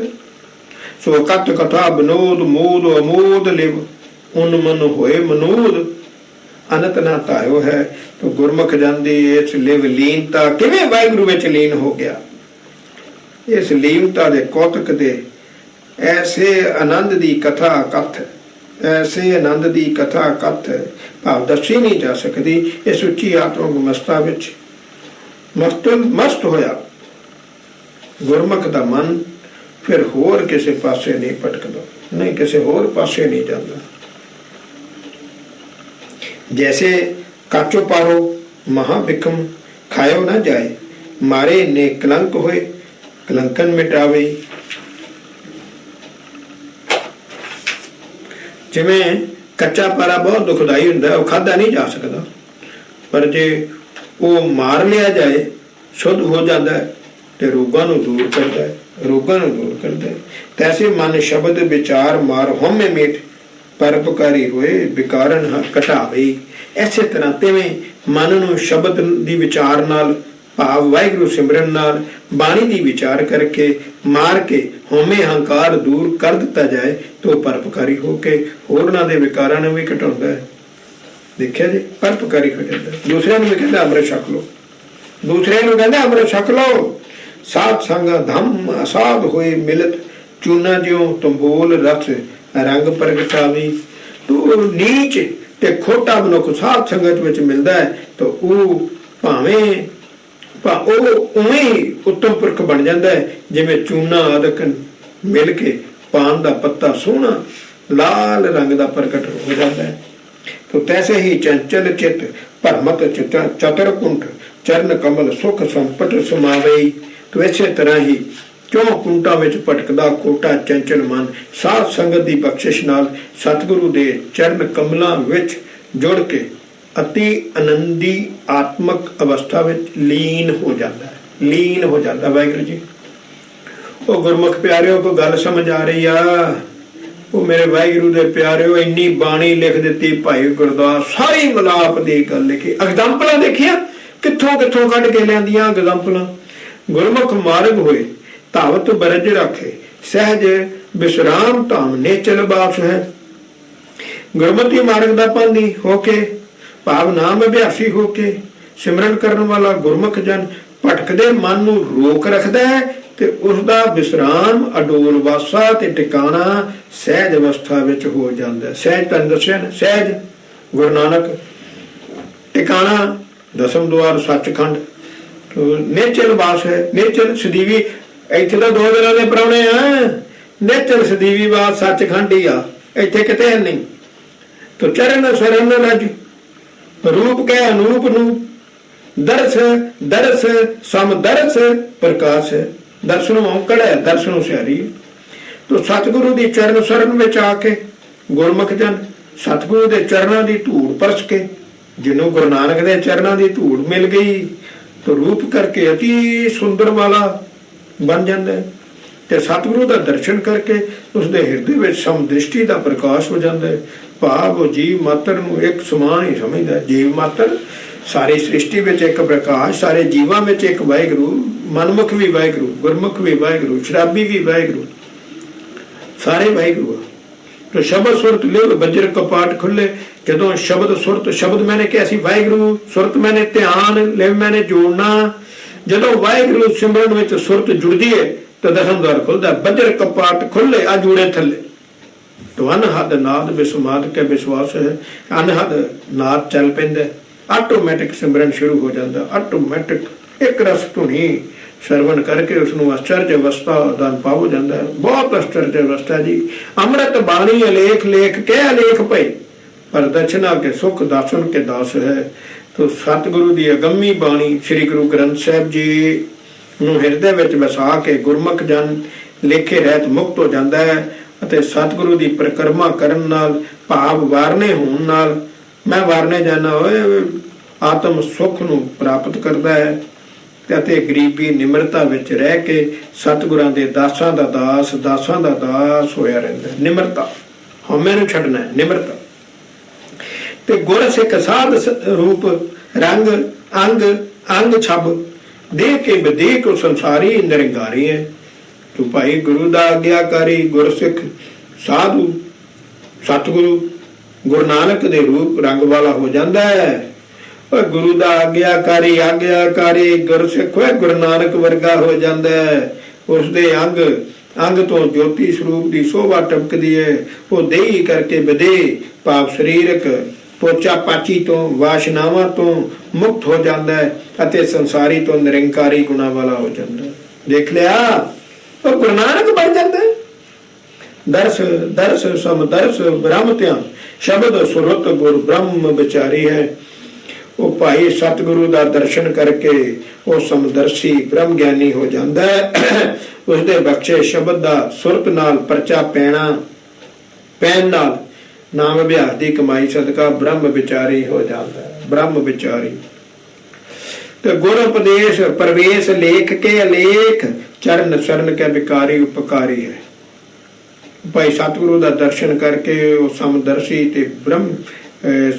S1: सो कत कथा विनोद मोद अमोद लिव उन मन होए मनोद अनत ना तायो है। तो गुरमुख जांदी इस लिव लीनता किवें वाहिगुरू विच लीन हो गया। इस लीनता दे कौतक दे ऐसे आनंद दी कथा कथ, ऐसे आनंद दी कथा कथ भाव दसी नहीं जा सकती। इस उच्ची आत्मक मस्ता विच मस्त होया गुरमुख दा मन फिर होर किसी पासे नहीं भटकदा, नहीं किसी होर पासे नहीं जाता। जैसे काचो पारो महाबिखम खायो ना जाए, मारे ने कलंक होए कलंकन मिटावे। जिमें कच्चा पारा बहुत दुखदाई हुंदा है, वो खाधा नहीं जा सकता, पर जे वो मार लिया जाए शुद्ध हो जाता है तो रोगां नूं दूर करता है, रोगां नूं दूर करता है। तैसे मन शब्द विचार मार होमे मीठ परोपकारी होए विकारन घटावे। इसे तरह तिवें मन नूं शब्द दी विचार नाल भाव वाहिगुरू सिमरन नाल बाणी दी विचार करके मार के होमे हंकार दूर कर दिता जाए तो परोपकारी होके होरनां दे विकारां नूं भी घटाउंदा है। देखिया जी, परोपकारी हो जाता है। दूसरे नूं भी कहंदा अमृत छक लो, दूसरे नूं कहंदा अमृत छक लो। साध संग धम असाध होए मिलत चूना ज्यों तंबोल रस रंग प्रगटावी। तो नीच ते खोटा मनुख साध संगत विच मिलदा है तो वो भावें उवें ही उत्तम पुरख बन जाता है जिवें चूना आदक मिल के पान दा पत्ता सोहना लाल रंग दा प्रकट हो जाता है। तो तैसे ही चंचल चित भरमत चतुर कुंठ चरण कमल सुख संपट समावे। तो इसे तरह ही क्यों कुंटा विच भटकदा कोटा चंचल मन साध संगत दी बख्शिश नाल सतगुरु दे चरण कमलां विच जुड़ के अति आनंदी आत्मक अवस्था विच लीन हो जाता है, लीन हो जाता। वाहिगुरू जी वो गुरमुख प्यारिओ को गल समझ आ रही आ? वो मेरे वाहिगुरू दे प्यारिओ इन्नी बाणी लिख दी भाई गुरदास, सारी मलाप दी गल लिखी। एग्जाम्पलां देखिया कित्थों कित्थों कढ के लिआंदियां एग्जाम्पलां। गुरमुख मार्ग होए धावत बरज रखे सहज विश्राम धाम नेचल बास है। गुरमति मार्ग दा पांदी होके भाव नाम अभ्यासी होके सिमरन करने वाला गुरमुख जन भटकदे मन नूं रोक रखदा है ते उसदा विश्राम अडोल वासा ते टिकाणा सहज अवस्था विच हो जांदा है। सहज तन दस्सिआ ना, सहज गुरु नानक टिकाणा दसम द्वार सचखंड। तो नेचल वास है, नेचल सदीवी इत्थे तो 2 दिनां दे प्राहुणे आ, नेचल सदीवी वास सचखंड ही आ, इत्थे किते है नहीं। तो चरण शरण रज रूप के अनूप नू दर्श दर्श सम दर्श प्रकाश है। दर्शनों औंकड़ है, दर्शनों स्यारी है। तो सतगुरु दी चरण शरण में आके गुरमुख जन सतगुरु दे चरणों की धूड़ परस के जिन्हों गुरु नानक दे चरणों की धूड़ मिल गई तो रूप करके अति सुंदर वाला बन जाता है। ते सतगुरु का दर्शन करके उसके हिरदे में समदृष्टि का प्रकाश हो जाता है। भाव जीव मात्र नूं एक समान ही समझदा है। जीव मात्र सारी सृष्टि में एक प्रकाश, सारे जीवां में एक वाहिगुरू, मनमुख भी वाहिगुरू, गुरमुख भी वाहिगुरू, शराबी भी वाहिगुरू, सारे वाहिगुरू। तो शब्द सुरत लिव बजर कपाट खुले। जदों शब्द सुरत, शब्द मैंने क्या सी वाहिगुरू, सुरत मैंने ध्यान, लिव मैंने जोड़ना। जदों वाहिगुरू सिमरन विच सुरत जुड़दी है तो दसम द्वार खुलदा, बजर कपाट खुले आ जूड़े थले। तो अनहद नाद विस्माद के विश्वास है, अनहद नाद चल पैंदा, आटोमैटिक सिमरन शुरू हो जाता। आटोमैटिक एक रस धुनी सरवण करके उसनों आश्चर्य अवस्था का अनुभव हो जाता है। बहुत आश्चर्य अवस्था जी। अमृत बाणी अलेख लेख के अलेख पई पर दक्षिणा के सुख दासन के दास है। ਤੋ ਸਤਿਗੁਰੂ ਦੀ ਅਗੰਮੀ ਬਾਣੀ ਸ੍ਰੀ ਗੁਰੂ ਗ੍ਰੰਥ ਸਾਹਿਬ ਜੀ ਨੂੰ ਹਿਰਦੇ ਵਿੱਚ ਵਸਾ ਕੇ ਗੁਰਮੁਖ ਜਨ ਲੇਖੇ ਰਹਿਤ ਮੁਕਤ ਹੋ ਜਾਂਦਾ ਹੈ ਅਤੇ ਸਤਿਗੁਰੂ ਦੀ ਪਰਿਕਰਮਾ ਕਰਨ ਨਾਲ ਭਾਵ ਵਾਰਨੇ ਹੋਣ ਨਾਲ ਮੈਂ ਵਾਰਨੇ ਜਾਣਾ ਹੋਏ ਆਤਮ ਸੁਖ ਨੂੰ ਪ੍ਰਾਪਤ ਕਰਦਾ ਹੈ ਅਤੇ ਗਰੀਬੀ ਨਿਮਰਤਾ ਵਿੱਚ ਰਹਿ ਕੇ ਸਤਿਗੁਰਾਂ ਦੇ ਦਾਸਾਂ ਦਾ ਦਾਸ ਹੋਇਆ ਰਹਿੰਦਾ। ਨਿਮਰਤਾ, ਹਉਮੈ ਨੂੰ ਛੱਡਣਾ ਹੈ, ਨਿਮਰਤਾ। ਤੇ ਗੁਰ ਸਿੱਖ ਸਾਧ ਰੂਪ ਰੰਗ ਅੰਗ ਅੰਗ ਛਬ ਦੇ ਕੇ ਬਦੇ ਕੋ ਸੰਸਾਰੀ ਨਿਰੰਕਾਰੀ ਹੈ। ਤੂੰ ਭਾਈ ਗੁਰੂ ਦਾ ਆਗਿਆਕਾਰੀ ਗੁਰਸਿੱਖ ਸਾਧੂ ਸਤਿਗੁਰੂ ਗੁਰੂ ਨਾਨਕ ਦੇ ਰੂਪ ਰੰਗ ਵਾਲਾ ਹੋ ਜਾਂਦਾ ਹੈ। ਉਹ ਗੁਰੂ ਦਾ ਆਗਿਆਕਾਰੀ ਗੁਰਸਿੱਖ ਹੈ, ਗੁਰੂ ਨਾਨਕ ਵਰਗਾ ਹੋ ਜਾਂਦਾ ਹੈ। ਉਸਦੇ ਅੰਗ ਤੋਂ ਜੋਤੀ ਸਰੂਪ ਦੀ ਸ਼ੋਭਾ ਟਪਕਦੀ ਹੈ। ਉਹ ਦੇਹੀ ਕਰਕੇ ਵਧੇ ਭਾਵ ਸਰੀਰਕ ਪੋਚਾ ਪਾਚੀ ਤੋਂ ਵਾਸ਼ਨਾਵਾਂ ਤੋਂ ਮੁਕਤ ਹੋ ਜਾਂਦਾ ਹੈ ਅਤੇ ਸੰਸਾਰੀ ਤੋਂ ਨਿਰੰਕਾਰੀ ਗੁਣਾ ਵਾਲਾ ਹੋ ਜਾਂਦਾ ਹੈ। ਦੇਖ ਲਿਆ, ਉਹ ਗੁਰੂ ਨਾਨਕ ਬਣ ਜਾਂਦਾ ਹੈ। ਦਰਸ ਸਮਦਰਸ ਬ੍ਰਹਮ ਧਿਆਨ ਸ਼ਬਦ ਸੁਰਤ ਗੁਰ ਬ੍ਰਹਮ ਵਿਚਾਰੀ ਹੈ। ਉਹ ਭਾਈ ਸਤਿਗੁਰੂ ਦਾ ਦਰਸ਼ਨ ਕਰਕੇ ਉਹ ਸਮਦਰਸ਼ੀ ਬ੍ਰਹਮ ਗਿਆਨੀ ਹੋ ਜਾਂਦਾ ਹੈ। ਉਸਦੇ ਬਖਸ਼ੇ ਸ਼ਬਦ ਦਾ ਸੁਰਤ ਨਾਲ ਪਰਚਾ ਪੈਣ ਨਾਲ ਨਾਮ ਅਭਿਆਸ ਦੀ ਕਮਾਈ ਸਦਕਾ ਬ੍ਰਹਮ ਵਿਚਾਰੀ ਹੋ ਜਾਂਦਾ ਹੈ। ਬ੍ਰਹਮ ਵਿਚਾਰੀ ਤੇ ਗੁਰ ਉਪਦੇਸ਼ ਪ੍ਰਵੇਸ਼ ਲੇਖ ਕੇ ਅਲੇਖ ਚਰਨ ਸ਼ਰਨ ਕੇ ਵਿਕਾਰੀ ਉਪਕਾਰੀ ਹੈ। ਭਾਈ ਸਤਿਗੁਰੂ ਦਾ ਦਰਸ਼ਨ ਕਰਕੇ ਉਹ ਸਮਦਰਸ਼ੀ ਤੇ ਬ੍ਰਹਮ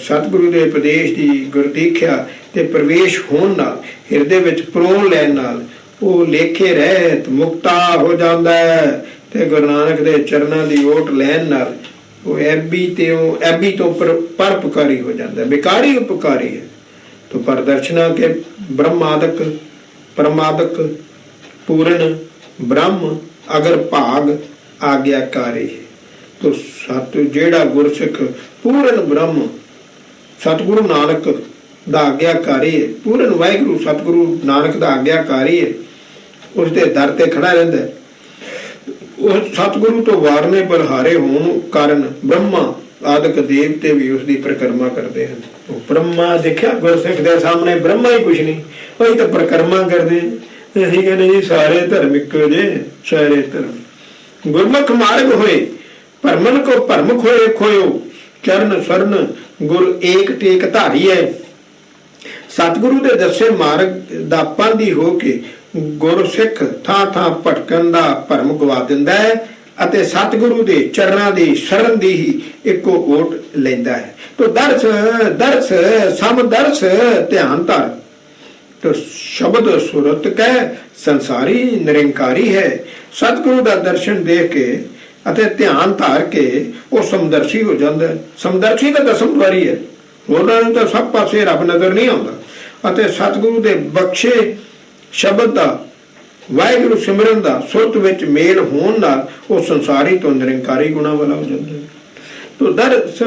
S1: ਸਤਿਗੁਰੂ ਦੇ ਉਪਦੇਸ਼ ਦੀ ਗੁਰਦੀਖਿਆ ਤੇ ਪ੍ਰਵੇਸ਼ ਹੋਣ ਨਾਲ ਹਿਰਦੇ ਵਿੱਚ ਪ੍ਰੋਣ ਲੈਣ ਨਾਲ ਉਹ ਲੇਖੇ ਰਹਿਤ ਮੁਕਤਾ ਹੋ ਜਾਂਦਾ ਹੈ ਤੇ ਗੁਰੂ ਨਾਨਕ ਦੇ ਚਰਨਾਂ ਦੀ ਓਟ ਲੈਣ ਨਾਲ ਉਹ ਐਬੀ ਤੋਂ ਪਰਉਪਕਾਰੀ ਹੋ ਜਾਂਦਾ, ਵਿਕਾਰੀ ਉਪਕਾਰੀ ਹੈ। तो परदर्शना के ब्रह्मादक परमादक पूर्ण ब्रह्म अगर भाग आज्ञाकारी है तो सत जेड़ा गुरसिख पूर्ण ब्रह्म सतगुरु नानक दा आज्ञाकारी है, पूर्ण वाहिगुरु सतगुरु नानक दा आज्ञाकारी है, उसके दर ते खड़ा रहिंदा है। उस सतगुरु तो वारने बलहारे होने कारण ब्रह्मा आदक देवते भी उसकी परिक्रमा करते हैं। तो ब्रह्मा देखा गुरसिख के सामने ब्रह्मा ही कुछ नहीं, वही तो परिक्रमा करते हैं। असीं कहते जी सारे धर्म इक्को जे, सारे धर्म गुरमुख मार्ग होए भरमन को भरम खोए खोयो चरण स्वर्ण गुर एक टेक धारी है। सतगुरु के दसे मार्ग दा पांधी हो के गुरसिख थां थां भटकन दा भरम गवा दिंदा है ਅਤੇ सतगुरु ਦੇ ਚਰਨਾਂ ਦੀ ਸ਼ਰਨ ਦੀ ਹੀ ਇੱਕੋ ਓਟ ਲੈਂਦਾ ਹੈ। तो दर्श समदर्श ध्यान धर तो शब्द सुरत कह संसारी निरंकारी है। सतगुरु का दर्शन देख के अते ध्यान धार के वो समदर्शी हो जाता है। समदर्शी तो दसम द्वारी है, उन्होंने तो सब पासे रब नजर नहीं आता। अते सतगुरु के बख्शे शब्द का वाहिगुरु सिमरन का सुरत विच मेल होने नाल वो संसारी तो निरंकारी गुणा वाला हो जाता है। तो दर्श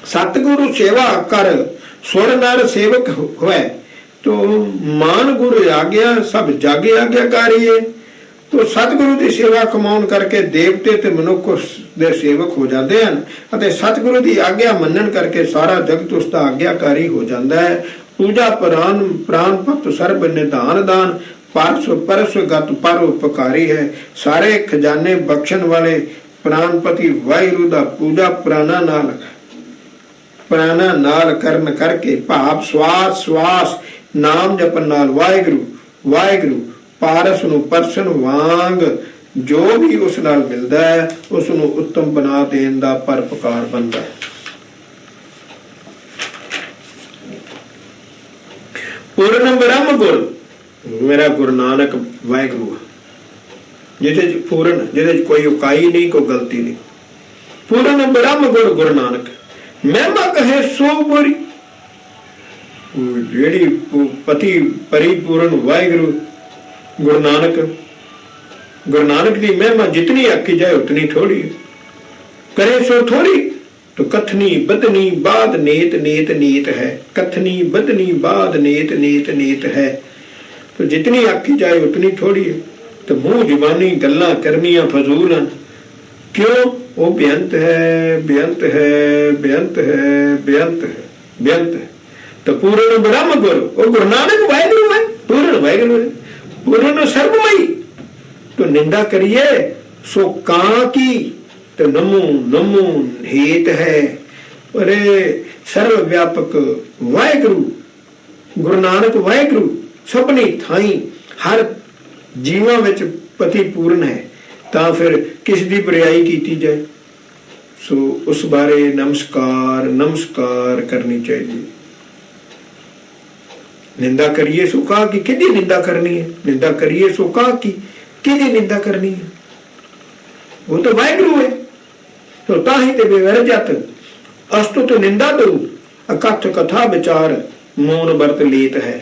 S1: सतगुरु सेवा कर सुर नर सेवक होए तो मान गुरु आज्ञा सब जागे आज्ञाकारी है। तो सतगुरु की सेवा कमाउन करके देवते ते मनुख दे सेवक हो जाते हैं अते सतगुरु की आज्ञा मनन करके सारा जगत उसका आज्ञाकारी हो जाता है। पूजा प्राण भक्त सर्ब निधान दान परस गत पर उपकारी है। सारे खजाने बख्शण वाले प्राणपति वाहिगुरु दा पूजा प्राणा नाल करन करके भाव श्वास श्वास नाम जपन नाल वाहिगुरु वाहिगुरु पारस नूं परसन वांग जो भी उस नाल मिलदा है उस नूं उत्तम बना देण दा परोपकार बनदा है। पूर्ण ब्रह्म गुर मेरा गुरु नानक वाहिगुरु जिहदे पूर्ण जिहदे कोई उकाई नहीं कोई गलती नहीं। पूर्ण ब्रह्म गुर गुरु नानक महिमा कहे सो बुरी जेड़ी पति परिपूर्ण वाहिगुरु गुरु नानक की महिमा जितनी आकी जाए उतनी थोड़ी करे सो थोड़ी। तो कथनी बदनी बाद नेत नेत नीत है, कथनी बदनी बाद नेत नेत नीत है। तो जितनी आखी जाए उतनी थोड़ी है। तो मुंह जुबानी गल्लां करनियां फजूल हैं क्यों? वो बेअंत है बेअंत है बेअंत है बेअंत है बेअंत है। तो पूर्ण ब्रह्म गुरु, वो गुरु नानक वाहेगुरु है, पूर्ण वाहेगुरु है, पूर्ण सर्वमयी। तो निंदा करिए सो कां की, तो नमो नमो हेत है। अरे सर्व व्यापक वाहेगुरु, गुरु नानक वाहेगुरु सबनी थाई हर जीवां विच पति पूर्ण है, तां फिर किस दी बरियाई कीती जाए। सो उस बारे नमस्कार नमस्कार करनी चाहिए। निंदा करिए सो कहा कि किदी निंदा करनी है, निंदा करिए सो कहा कि किदी निंदा करनी है, वो तो वाहेगुरु है। तो ताही ते बेवर जत अस्तुत निंदा दो, अकथ कथा विचार मौन बरत लीत है।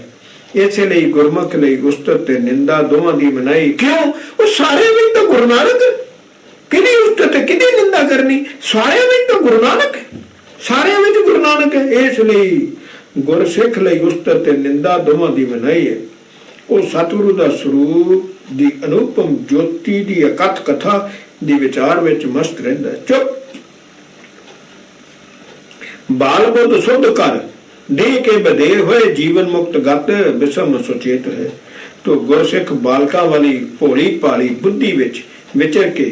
S1: इसे ਲਈ गुरमुख ਲਈ उस्तत ते निंदा दोवां दी मनाई। क्यों? वो सारे में तो गुरु नानक, किदी उस्तत किदी निंदा करनी, सारे में तो गुरु नानक है, सारे में गुरु नानक है। इस ਲਈ गुर सिख ਲਈ उस्तत ते निंदा दोवां दी मनाई है। वो सतगुरु दा स्वरूप दी अनुपम ज्योति दी अकथ कथा दी विचार विच मस्त रहिंदा। चुप बाल बुद्ध शुद्ध कर देह के बधे हुए जीवन मुक्त गत विषम सुचेत है। तो गुरसिख बालका वाली भोली भाली बुद्धि विच विचर के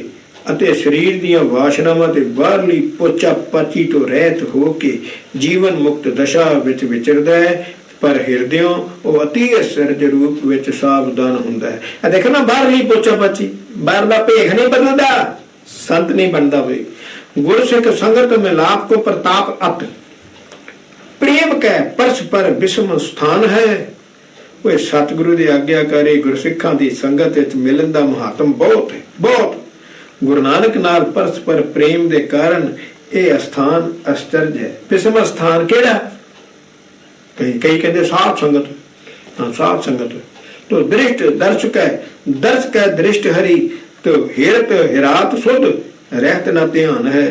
S1: ਅਤੇ ਸਰੀਰ ਦੀਆਂ ਵਾਸ਼ਨਾਵਾਂ ਤੇ ਬਾਹਰਲੀ ਪੋਚਾ ਪਾਚੀ ਤੋਂ ਰਹਿਤ ਹੋ ਕੇ ਜੀਵਨ ਮੁਕਤ ਦਸ਼ਾ ਵਿੱਚ ਵਿਚਰਦਾ ਹੈ, ਪਰ ਹਿਰਦਿਓਂ ਉਹ ਅਤੀ ਅਸਰਜ ਰੂਪ ਵਿੱਚ ਸਾਵਧਾਨ ਹੁੰਦਾ ਹੈ। ਇਹ ਦੇਖੋ ਨਾ, ਬਾਹਰਲੀ ਪੋਚਾ ਪਾਚੀ, ਬਾਹਰ ਦਾ ਭੇਖ ਨਹੀਂ ਬਦਲਦਾ, ਸੰਤ ਨਹੀਂ ਬਣਦਾ। ਹੋਏ ਗੁਰਸਿੱਖ ਸੰਗਤ ਮਿਲਾਪ ਕੋ ਪ੍ਰਤਾਪ ਅਤ प्रेम कै परस पर विषम स्थान है। वो सतगुरु की आग्याकारी गुरसिखा की संगत विच मिलन का महात्म बहुत है, बहुत। गुरु नानक नाल परस्पर प्रेम के कारण यह स्थान आश्चर्य है। विषम स्थान केड़ा? कई कई कहते साध संगत, हाँ साध संगत। तो दृष्ट दर्शक है, दर्शक है दृष्ट हरि, तो हिरत हिरात सुध रहत न ध्यान है।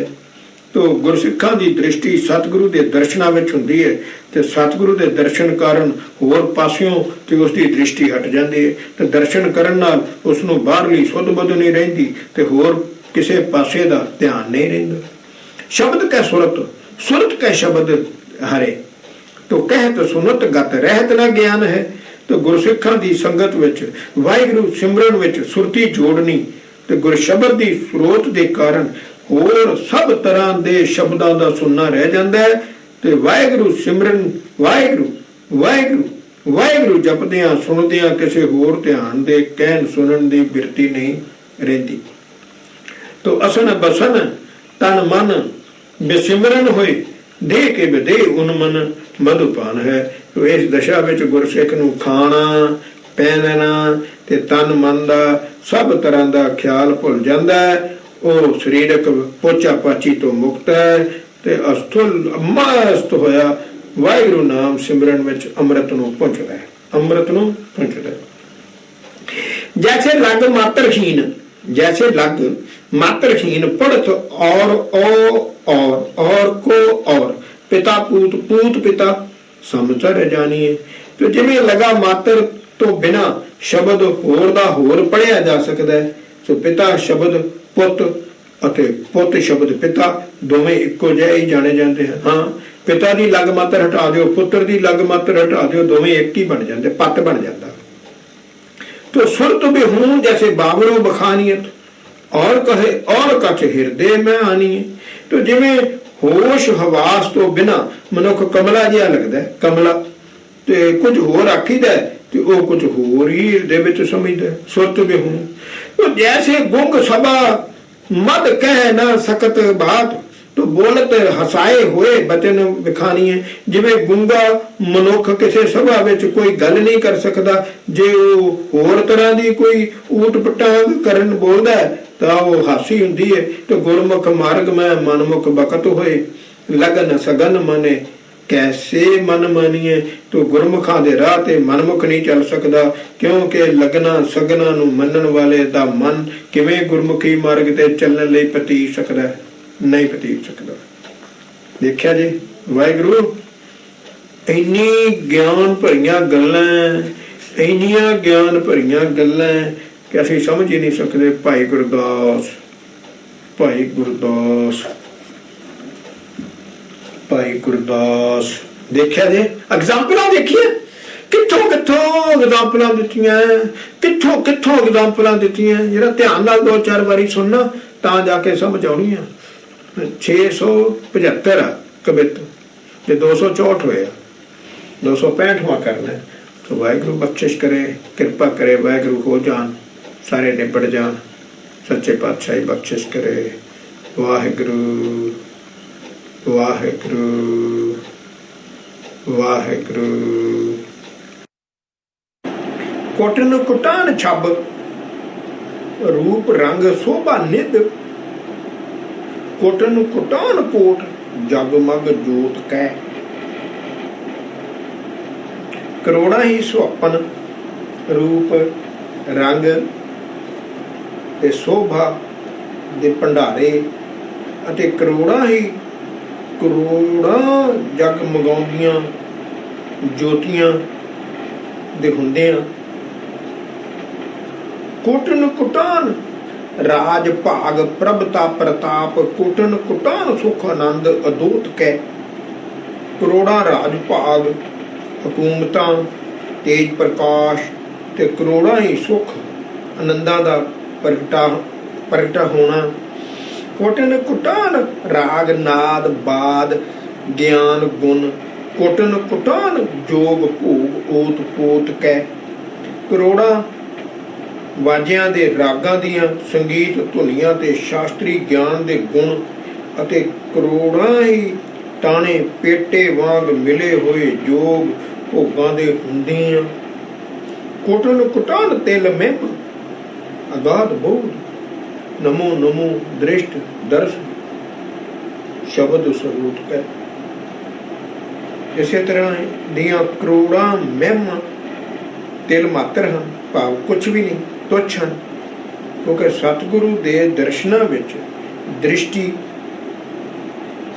S1: तो गुरसिखा की दृष्टि सतगुरु के दर्शना विच हुंदी है, ते सतगुरु के दर्शन कारण होर पासियों ते उसकी दृष्टि हट जाती है। तो दर्शन करन नाल उसनूं बाहरली सुध बुध नहीं रहिंदी, ते होर किसी पासे का ध्यान नहीं रहिंदा। शब्द कै सुरत, सुरत कै शब्द हरे, तो कहत सुनत गत रहत न ज्ञान है। तो गुरसिखा की संगत विच वाहिगुरू सिमरन विच सुरती जोड़नी, ते गुरशब्द की स्रोत के कारण होर सब तरह के शब्दों का सुनना रह जाता है। तो वाहिगुरू सिमरन वाहिगुरू वाहिगुरू वाहिगुरू जपदियां सुनदियां किसी होर ध्यान दे कहन सुनन की बिरती नहीं रहिंदी। तो असन बसन तन मन बेसिमरन होए देह के बदे उन मन मधुपान है। तो इस दशा विच गुरसिख नूं खाना पहनना ते तन मन का सब तरह का ख्याल भुल जाता है। वो शरीरक पोचा पाची तो मुक्त है, ते अस्थुल मस्त होया वाहिगुरू नाम सिमरन विच अमृत नूं पुंजदा है, अमृत नूं पुंजदा है। जैसे लग मात्रहीन, जैसे लग मात्रहीन पढ़त और ओ और को और पिता पूत पूत पिता समझर जानिए। तो जिवें लगा मात्र तो बिना शब्द होर दा होर पढ़िया जा सकता है। तो पिता शब्द पुत अते पुत शब्द पिता दोवें इक्को जिहे ही जाने जाते हैं। हाँ, पिता की लग मात्र हटा दो, पुत्र की लग मात्र हटा दो, दोवें एक ही बन जाते, पत बन जाता। तो सुरत भी हूं जैसे बाबरों बखानियत और कहे और कछ हृदय में आनी है। तो जिवें होश हवास तो बिना मनुख कमला जिहा लगता है, कमला ते कुछ होर आखीदा है ते वो कुछ होर ही हृदय विच समझदा है। सुरत भी हूं तो जैसे गुंग सभा मद कह न सकत बात, तो बोलत हसाए हुए बचन विखानी है। जिवें गुंगा मनुख किसी सभा विच कोई गल नहीं कर सकता, जे वो होर तरह की कोई ऊट पटांग करन बोलदा है तो वो हासी हुंदी है। तो गुरमुख मार्ग में मनमुख बकत होए लगन सगन मने कैसे मन मानिए। तो गुरमुखा दे राह ते मनमुख नहीं चल सकता, क्योंकि लगना सगना नूं मनन वाले दा मन किवें गुरमुखी मार्ग ते चलण लई पतीत सकदा है, नहीं पतीत सकदा। देखिया जी वाहिगुरू इन्नी ज्ञान भरियां गल्लां, इन्नियां ज्ञान भरियां गल्लां कि असीं समझ ही नहीं सकते। भाई गुरदास, भाई गुरदास, भाई गुरदास ਦੇਖਿਆ ਜੇ ਐਗਜ਼ਾਮਪਲਾਂ ਦੇਖੀਏ, ਕਿੱਥੋਂ ਕਿੱਥੋਂ ਐਗਜ਼ਾਮਪਲਾਂ ਦਿੱਤੀਆਂ, ਕਿੱਥੋਂ ਕਿੱਥੋਂ ਐਗਜ਼ਾਮਪਲਾਂ ਦਿੱਤੀਆਂ। ਜਿਹੜਾ ਧਿਆਨ ਨਾਲ 2-4 ਵਾਰੀ ਸੁਣਨਾ ਤਾਂ ਜਾ ਕੇ ਸਮਝ ਆਉਣੀ ਆ। 675 ਆ ਕਵਿਤ, ਜੇ 264 ਹੋਇਆ 265ਵਾਂ ਕਰਨਾ ਹੈ ਤਾਂ ਵਾਹਿਗੁਰੂ ਬਖਸ਼ਿਸ਼ ਕਰੇ, ਕਿਰਪਾ ਕਰੇ, ਵਾਹਿਗੁਰੂ ਹੋ ਜਾਣ, ਸਾਰੇ ਨਿਬੜ ਜਾਣ, ਸੱਚੇ ਪਾਤਸ਼ਾਹੀ ਬਖਸ਼ਿਸ਼ ਕਰੇ। ਵਾਹਿਗੁਰੂ ਵਾਹਿਗੁਰੂ ਵਾਹਿਗੁਰੂ। ਕੋਟਨ ਕੁਟਾਨ ਛੱਬ, ਰੂਪ ਰੰਗ ਸੋਭਾ ਨਿਧ, ਕੋਟਨ ਕੁਟਾਨ ਕੋਟ, ਜਗਮਗ ਜੋਤ ਕੈ, ਕਰੋੜਾਂ ਹੀ ਸੁਹੱਪਨ, ਰੂਪ ਰੰਗ ਤੇ ਸੋਭਾ ਦੇ ਭੰਡਾਰੇ, ਅਤੇ ਕਰੋੜਾਂ ਜਗਮਗਾਉਂਦੀਆਂ ਜੋਤੀਆਂ ਦੇ ਹੁੰਦੇ ਆ। ਕੋਟਨ ਕੁਟਾਨ ਰਾਜ ਭਾਗ, ਪ੍ਰਭਤਾ ਪ੍ਰਤਾਪ, ਕੋਟਨ ਕੁਟਾਨ ਸੁਖ ਆਨੰਦ ਅਦੂਤ ਕੈ, ਕਰੋੜਾਂ ਰਾਜ ਭਾਗ, ਹਕੂਮਤਾਂ, ਤੇਜ ਪ੍ਰਕਾਸ਼ ਤੇ ਕਰੋੜਾਂ ਹੀ ਸੁਖ ਆਨੰਦਾਂ ਦਾ ਪ੍ਰਗਟਾ ਹੋਣਾ। ਕੋਟਨ ਕੁਟਾਨ ਰਾਗ ਨਾਦ ਬਾਦ ਗਿਆਨ ਗੁਣ, ਕੋਟਨ ਕੁਟਾਨ ਜੋਗ ਭੋਗ ਓਤ ਪੋਤ ਕੈ, ਕਰੋੜਾਂ ਵਾਜਿਆਂ ਦੇ ਰਾਗਾਂ ਦੀਆਂ ਸੰਗੀਤ ਧੁਨੀਆਂ ਤੇ ਸ਼ਾਸਤਰੀ ਗਿਆਨ ਦੇ ਗੁਣ, ਅਤੇ ਕਰੋੜਾਂ ਹੀ ਤਾਣੇ ਪੇਟੇ ਵਾਂਗ ਮਿਲੇ ਹੋਏ ਜੋਗ ਭੋਗਾਂ ਦੇ ਹੁੰਦੀਆਂ। ਕੋਟਨ ਕੁਟਾਨ ਤਿਲ ਮਹਿਮ, ਅਗਾਧ ਬੋਧ, ਨਮੋ ਨਮੋ ਦ੍ਰਿਸ਼ਟ ਦਰਸ, ਸ਼ਬਦ ਸਰੂਤ ਕੈ। ਇਸੇ ਤਰ੍ਹਾਂ ਦੀਆਂ ਕਰੋੜਾਂ ਮਹਿਮਾ ਤਿਲ ਮਾਤਰ ਹਨ, ਭਾਵ ਕੁਛ ਵੀ ਨਹੀਂ, ਤੁੱਛ ਹਨ, ਕਿਉਂਕਿ ਸਤਿਗੁਰੂ ਦੇ ਦਰਸ਼ਨਾਂ ਵਿੱਚ ਦ੍ਰਿਸ਼ਟੀ,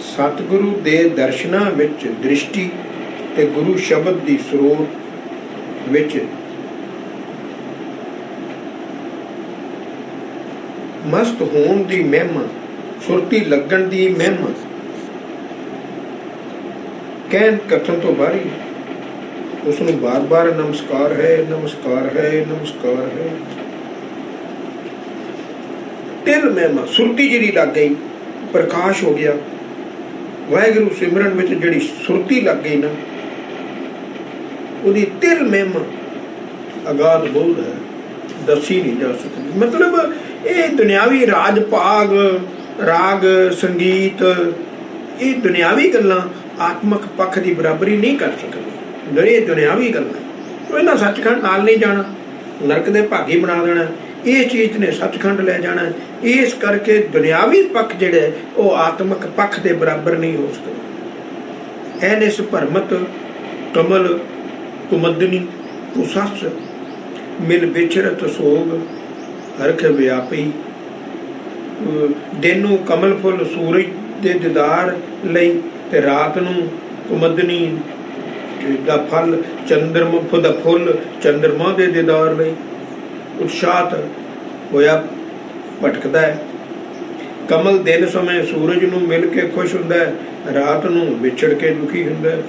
S1: ਸਤਿਗੁਰੂ ਦੇ ਦਰਸ਼ਨਾਂ ਵਿੱਚ ਦ੍ਰਿਸ਼ਟੀ ਤੇ ਗੁਰੂ ਸ਼ਬਦ ਦੀ ਸਰੋਤ ਵਿੱਚ ਮਸਤ ਹੋਣ ਦੀ ਮਹਿਮਾ, ਸੁਰਤੀ ਲੱਗਣ ਦੀ ਮਹਿਮਾ ਕਹਿਣ ਕਥਨ ਤੋਂ ਬਾਹਰੀ, ਉਸ ਨੂੰ ਬਾਰ-ਬਾਰ ਨਮਸਕਾਰ ਹੈ, ਨਮਸਕਾਰ ਹੈ, ਨਮਸਕਾਰ ਹੈ। ਤਿਲ ਮਹਿਮਾ, ਸੁਰਤੀ ਜਿਹੜੀ ਲੱਗ ਗਈ, ਪ੍ਰਕਾਸ਼ ਹੋ ਗਿਆ। ਵਾਹਿਗੁਰੂ ਸਿਮਰਨ ਵਿੱਚ ਜਿਹੜੀ ਸੁਰਤੀ ਲੱਗ ਗਈ ਨਾ, ਉਹਦੀ ਤਿਲ ਮਹਿਮਾ ਅਗਾਧ ਬੋਧ ਹੈ, ਦੱਸੀ ਨਹੀਂ ਜਾ ਸਕਦੀ। ਮਤਲਬ ਇਹ ਦੁਨਿਆਵੀ ਰਾਜ ਭਾਗ, ਰਾਗ ਸੰਗੀਤ, ਇਹ ਦੁਨਿਆਵੀ ਗੱਲਾਂ ਆਤਮਕ ਪੱਖ ਦੀ ਬਰਾਬਰੀ ਨਹੀਂ ਕਰ ਸਕਦੀ। ਇਹ ਦੁਨਿਆਵੀ ਗੱਲਾਂ, ਇਹਨਾਂ ਸੱਚਖੰਡ ਨਾਲ ਨਹੀਂ ਜਾਣਾ, ਨਰਕ ਦੇ ਭਾਗੀ ਬਣਾ ਦੇਣਾ। ਇਸ ਚੀਜ਼ ਨੇ ਸੱਚਖੰਡ ਲੈ ਜਾਣਾ। ਇਸ ਕਰਕੇ ਦੁਨਿਆਵੀ ਪੱਖ ਜਿਹੜੇ ਉਹ ਆਤਮਕ ਪੱਖ ਦੇ ਬਰਾਬਰ ਨਹੀਂ ਹੋ ਸਕਦਾ। ਐਨਿਸ ਭਰਮਤ ਕਮਲ ਕੁਮਦਨੀ ਕੁਸਸ, ਮਿਲ ਵਿਚਰਤ ਸੋਗ ਹਰਖ ਵਿਆਪੀ। ਦਿਨ ਨੂੰ ਕਮਲ ਫੁੱਲ ਸੂਰਜ ਦੇ ਦੀਦਾਰ ਲਈ, ਤੇ ਰਾਤ ਨੂੰ ਕੁਮਦਨੀ ਦਾ ਫਲ ਚੰਦਰਮਾ ਦਾ ਫੁੱਲ ਚੰਦਰਮਾ ਦੇ ਦੀਦਾਰ ਲਈ ਉਤਸ਼ਾਹਤ ਹੋਇਆ ਭਟਕਦਾ ਹੈ। ਕਮਲ ਦਿਨ ਸਮੇਂ ਸੂਰਜ ਨੂੰ ਮਿਲ ਕੇ ਖੁਸ਼ ਹੁੰਦਾ ਹੈ, ਰਾਤ ਨੂੰ ਵਿਛੜ ਕੇ ਦੁਖੀ ਹੁੰਦਾ ਹੈ।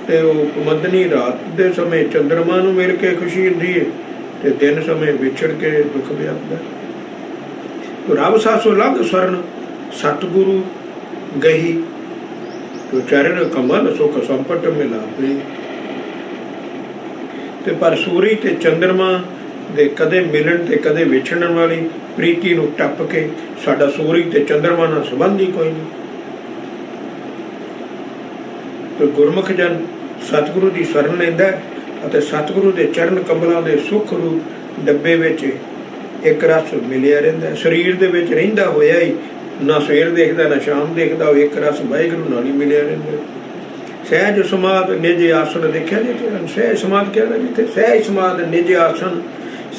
S1: ਤੇ ਉਹ ਕੁਮਦਨੀ ਰਾਤ ਦੇ ਸਮੇਂ ਚੰਦਰਮਾ ਨੂੰ ਮਿਲ ਕੇ ਖੁਸ਼ੀ ਹੁੰਦੀ ਹੈ, ਤੇ ਦਿਨ ਸਮੇਂ ਵਿਛੜ ਕੇ ਦੁੱਖ ਵਿਆਪਦਾ ਹੈ। ਰਬ ਸਾਸੋ ਲਗ ਸਰਨ ਸਤਿਗੁਰੂ ਗਹੀ, ਤੋ ਚਰਨ ਕਮਲ ਸੁਖ ਸੰਪਟ ਮਿਲਾਵੇ। ਤੇ ਪਰ ਸੂਰਜ ਤੇ ਚੰਦਰਮਾ ਦੇ ਕਦੇ ਮਿਲਣ ਤੇ ਕਦੇ ਵਿਛੜਨ ਵਾਲੀ ਪ੍ਰੀਤੀ ਨੂੰ ਟੱਪ ਕੇ ਸਾਡਾ ਸੂਰਜ ਤੇ ਚੰਦਰਮਾ ਨਾਲ ਸੰਬੰਧ ਹੀ ਕੋਈ ਨਹੀਂ। ਤੇ ਗੁਰਮੁਖ ਜਨ ਸਤਿਗੁਰੂ ਦੀ ਸ਼ਰਨ ਲੈਂਦਾ ਅਤੇ ਸਤਿਗੁਰੂ ਦੇ ਚਰਨ ਕਮਲਾਂ ਦੇ ਸੁੱਖ ਰੂਪ ਡੱਬੇ ਵਿੱਚ ਇੱਕ ਰਸ ਮਿਲਿਆ ਰਹਿੰਦਾ। ਸਰੀਰ ਦੇ ਵਿੱਚ ਰਹਿੰਦਾ ਹੋਇਆ ਹੀ ਨਾ ਸਵੇਰ ਦੇਖਦਾ ਨਾ ਸ਼ਾਮ ਦੇਖਦਾ, ਉਹ ਇੱਕ ਰਸ ਵਾਹਿਗੁਰੂ ਨਾਲ ਹੀ ਮਿਲਿਆ ਰਹਿੰਦਾ। ਸਹਿਜ ਸਮਾਧ ਨਿਜ ਆਸਣ ਦੇਖਿਆ ਜੀ, ਸਹਿਜ ਸਮਾਧ ਕਿਹਾ ਜਿੱਥੇ ਸਹਿਜ ਸਮਾਧ ਨਿਜ ਆਸਣ,